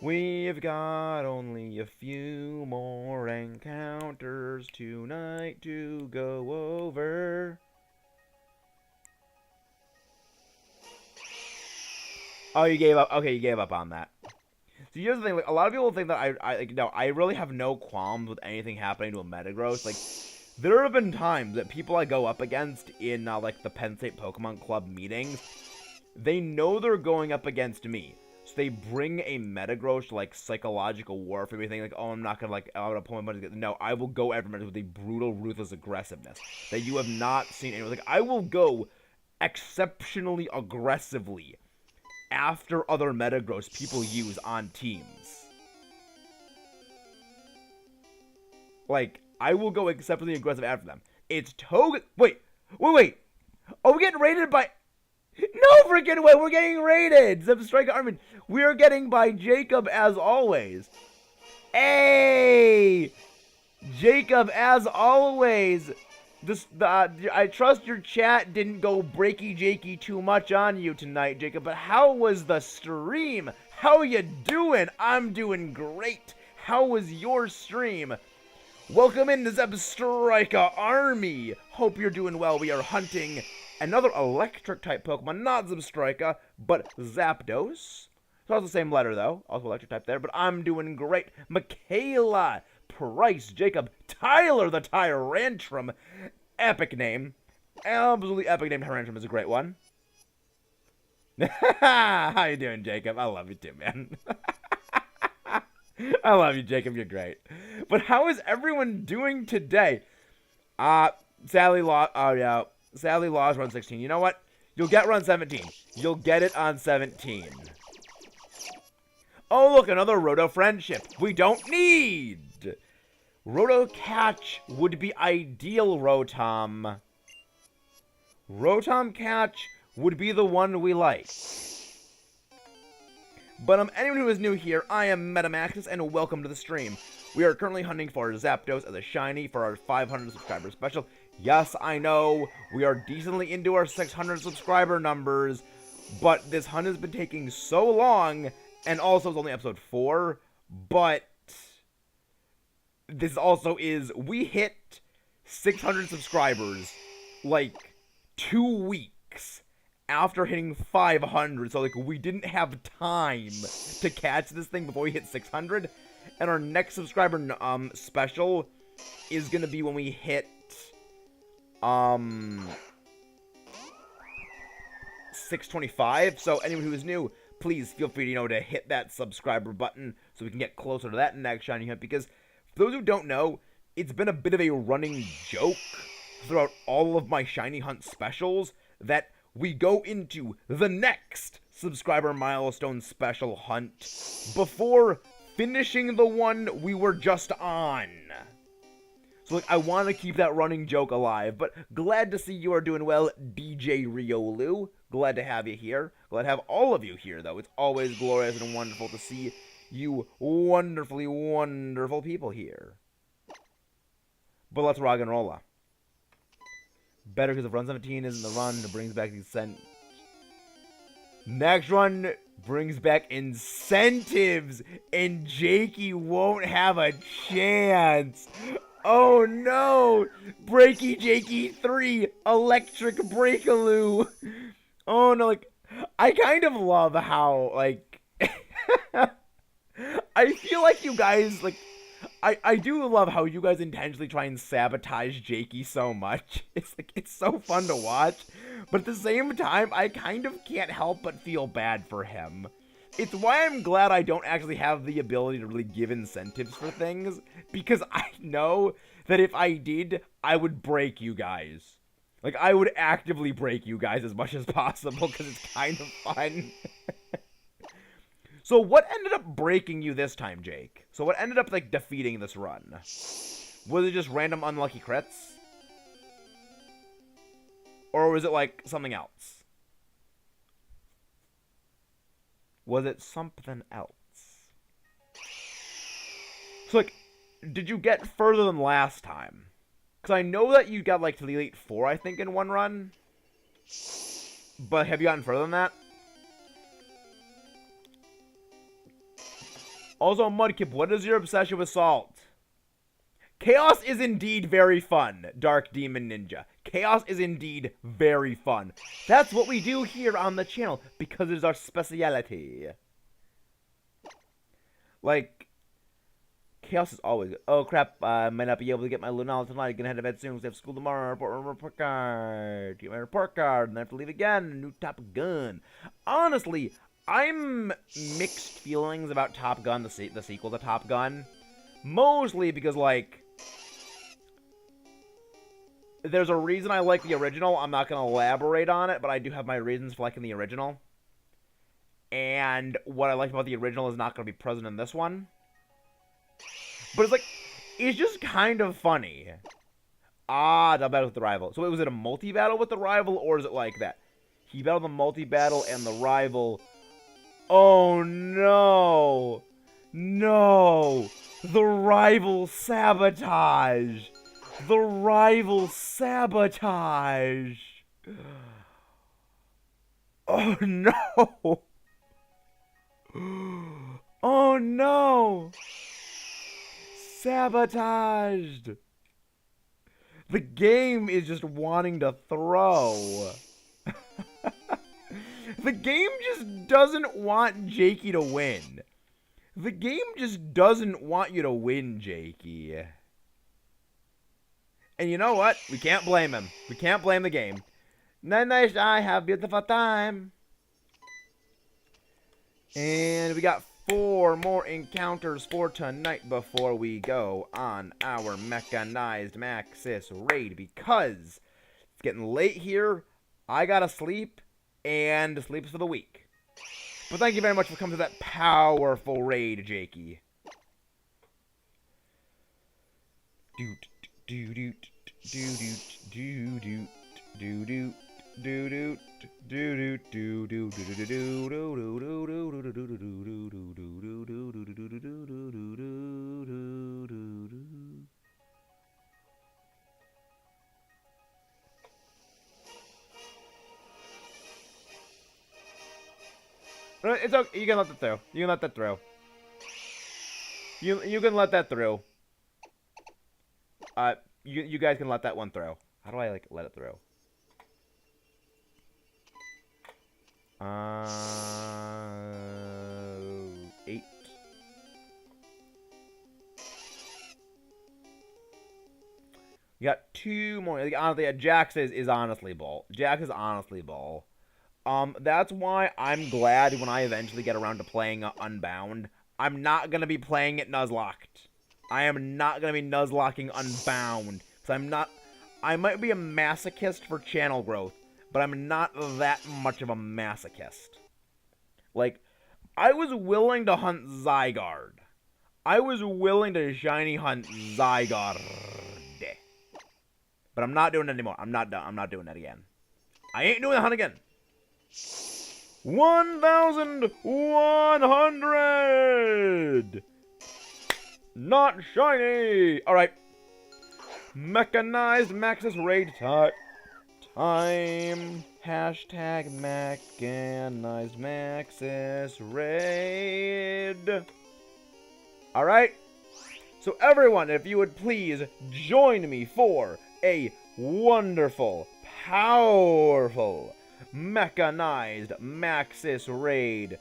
We've got only a few more encounters tonight to go over. Oh, you gave up. Okay, you gave up on that. So here's the thing. Like, a lot of people think that I really have no qualms with anything happening to a Metagross. Like, there have been times that people I go up against in, like, the Penn State Pokemon Club meetings, they know they're going up against me. So they bring a Metagross to, like, psychological warfare. They think, like, oh, I'm not going to, like, I'm going to pull my money. No, I will go every Metagross with a brutal, ruthless aggressiveness that you have not seen anywhere. Like, I will go exceptionally aggressively after other Metagross people use on teams. Like, I will go exceptionally aggressive after them. It's Toga. Wait. Are we getting raided by... No freaking way, we're getting raided! Substrike Armin. We're getting by Jacob as always. Hey! Jacob, as always. I trust your chat didn't go breaky jakey too much on you tonight, Jacob, but how was the stream? How you doing? I'm doing great. How was your stream? Welcome into Zapdos Army. Hope you're doing well. We are hunting another electric type Pokemon, not Zapdos, but Zapdos. It's all the same letter though, also electric type there, but I'm doing great. Michaela, Price, Jacob, Tyler the Tyrantrum, epic name. Absolutely epic name. Tyrantrum is a great one. How you doing, Jacob? I love you too, man. I love you, Jacob. You're great. But how is everyone doing today? Sally lost. Oh yeah, Sally lost run 16. You know what? You'll get run 17. You'll get it on 17. Oh look, another Roto friendship. We don't need. Roto catch would be ideal, Rotom. Rotom catch would be the one we like. But anyone who is new here, I am Metamaxis, and welcome to the stream. We are currently hunting for Zapdos as a shiny for our 500 subscriber special. Yes, I know, we are decently into our 600 subscriber numbers, but this hunt has been taking so long, and also it's only episode 4, but this also is, we hit 600 subscribers, like, 2 weeks after hitting 500, so like we didn't have time to catch this thing before we hit 600, and our next subscriber special is gonna be when we hit 625. So anyone who is new, please feel free to to hit that subscriber button so we can get closer to that next shiny hunt, because for those who don't know, it's been a bit of a running joke throughout all of my shiny hunt specials that we go into the next subscriber milestone special hunt before finishing the one we were just on. So, like, I want to keep that running joke alive, but glad to see you are doing well, DJ Riolu. Glad to have you here. Glad to have all of you here, though. It's always glorious and wonderful to see you wonderfully wonderful people here. But let's rock and roll. Better because if run 17 isn't the run, it brings back the next run brings back incentives, and Jakey won't have a chance. Oh no! Breaky Jakey 3, Electric Breakaloo. Oh no, like, I kind of love how, like, I feel like you guys, like, I do love how you guys intentionally try and sabotage Jakey so much. It's like, it's so fun to watch, but at the same time, I kind of can't help but feel bad for him. It's why I'm glad I don't actually have the ability to really give incentives for things, because I know that if I did, I would break you guys. Like, I would actively break you guys as much as possible, because it's kind of fun. So what ended up breaking you this time, Jake? So what ended up, like, defeating this run? Was it just random unlucky crits? Or was it, like, something else? Was it something else? So, like, did you get further than last time? Because I know that you got, like, to the Elite Four, I think, in one run. But have you gotten further than that? Also, Mudkip, what is your obsession with salt? Chaos is indeed very fun, Dark Demon Ninja. Chaos is indeed very fun. That's what we do here on the channel, because it is our speciality. Like, chaos is always good. Oh crap, I might not be able to get my Lunala tonight. I'm gonna head to bed soon because I have school tomorrow. Report card. Get my report card, and I have to leave again. New Top Gun. Honestly, I'm mixed feelings about Top Gun, the sequel to Top Gun. Mostly because, like, there's a reason I like the original. I'm not going to elaborate on it, but I do have my reasons for liking the original. And what I like about the original is not going to be present in this one. But it's like, it's just kind of funny. The battle with the rival. So was it a multi-battle with the rival, or is it like that? He battled the multi-battle and the rival. Oh no! No! The rival sabotage! The rival sabotage! Oh no! Oh no! Sabotaged! The game is just wanting to throw. The game just doesn't want Jakey to win. The game just doesn't want you to win, Jakey. And you know what? We can't blame him. We can't blame the game. Night night, I have a beautiful time. And we got 4 more encounters for tonight before we go on our Mechanized Maxis raid, because it's getting late here. I gotta sleep, and sleep's for the week. But thank you very much for coming to that powerful raid, Jakey. Doot doot doot doot doot doot doot doot It's okay. You can let that through. You can let that through. You can let that through. You guys can let that one through. How do I like let it through? 8. You got 2 more. Like, honestly, yeah, Jax is honestly ball. Jax is honestly ball. That's why I'm glad when I eventually get around to playing Unbound, I'm not gonna be playing it Nuzlocked. I am not gonna be Nuzlocking Unbound. Cause I'm not. I might be a masochist for channel growth, but I'm not that much of a masochist. Like, I was willing to hunt Zygarde. I was willing to shiny hunt Zygarde. But I'm not doing it anymore. I'm not doing that again. I ain't doing the hunt again. 1,100! Not shiny! Alright. Mechanized Maxis raid time. Hashtag Mechanized Maxis raid. Alright. So everyone, if you would please join me for a wonderful, powerful, Mechanized Maxis raid.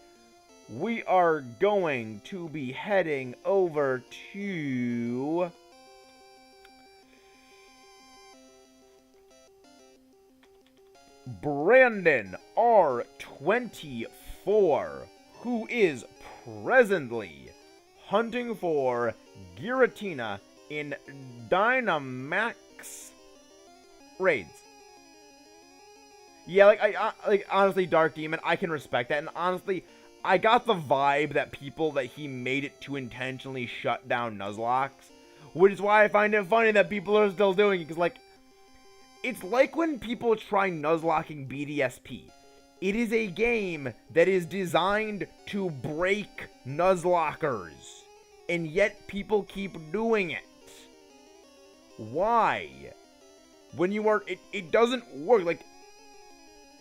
We are going to be heading over to Brandon R24, who is presently hunting for Giratina in Dynamax raids. Yeah, like honestly, Dark Demon, I can respect that, and honestly, I got the vibe that he made it to intentionally shut down Nuzlocks, which is why I find it funny that people are still doing it, because, like, it's like when people try Nuzlocking BDSP. It is a game that is designed to break Nuzlockers, and yet people keep doing it. Why? When you are, it doesn't work, like,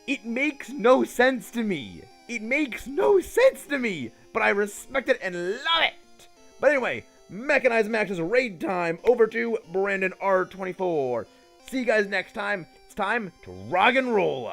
it makes no sense to me. It makes no sense to me, but I respect it and love it. But anyway, Mechanized Maxis raid time over to Brandon R24. See you guys next time. It's time to rock and roll.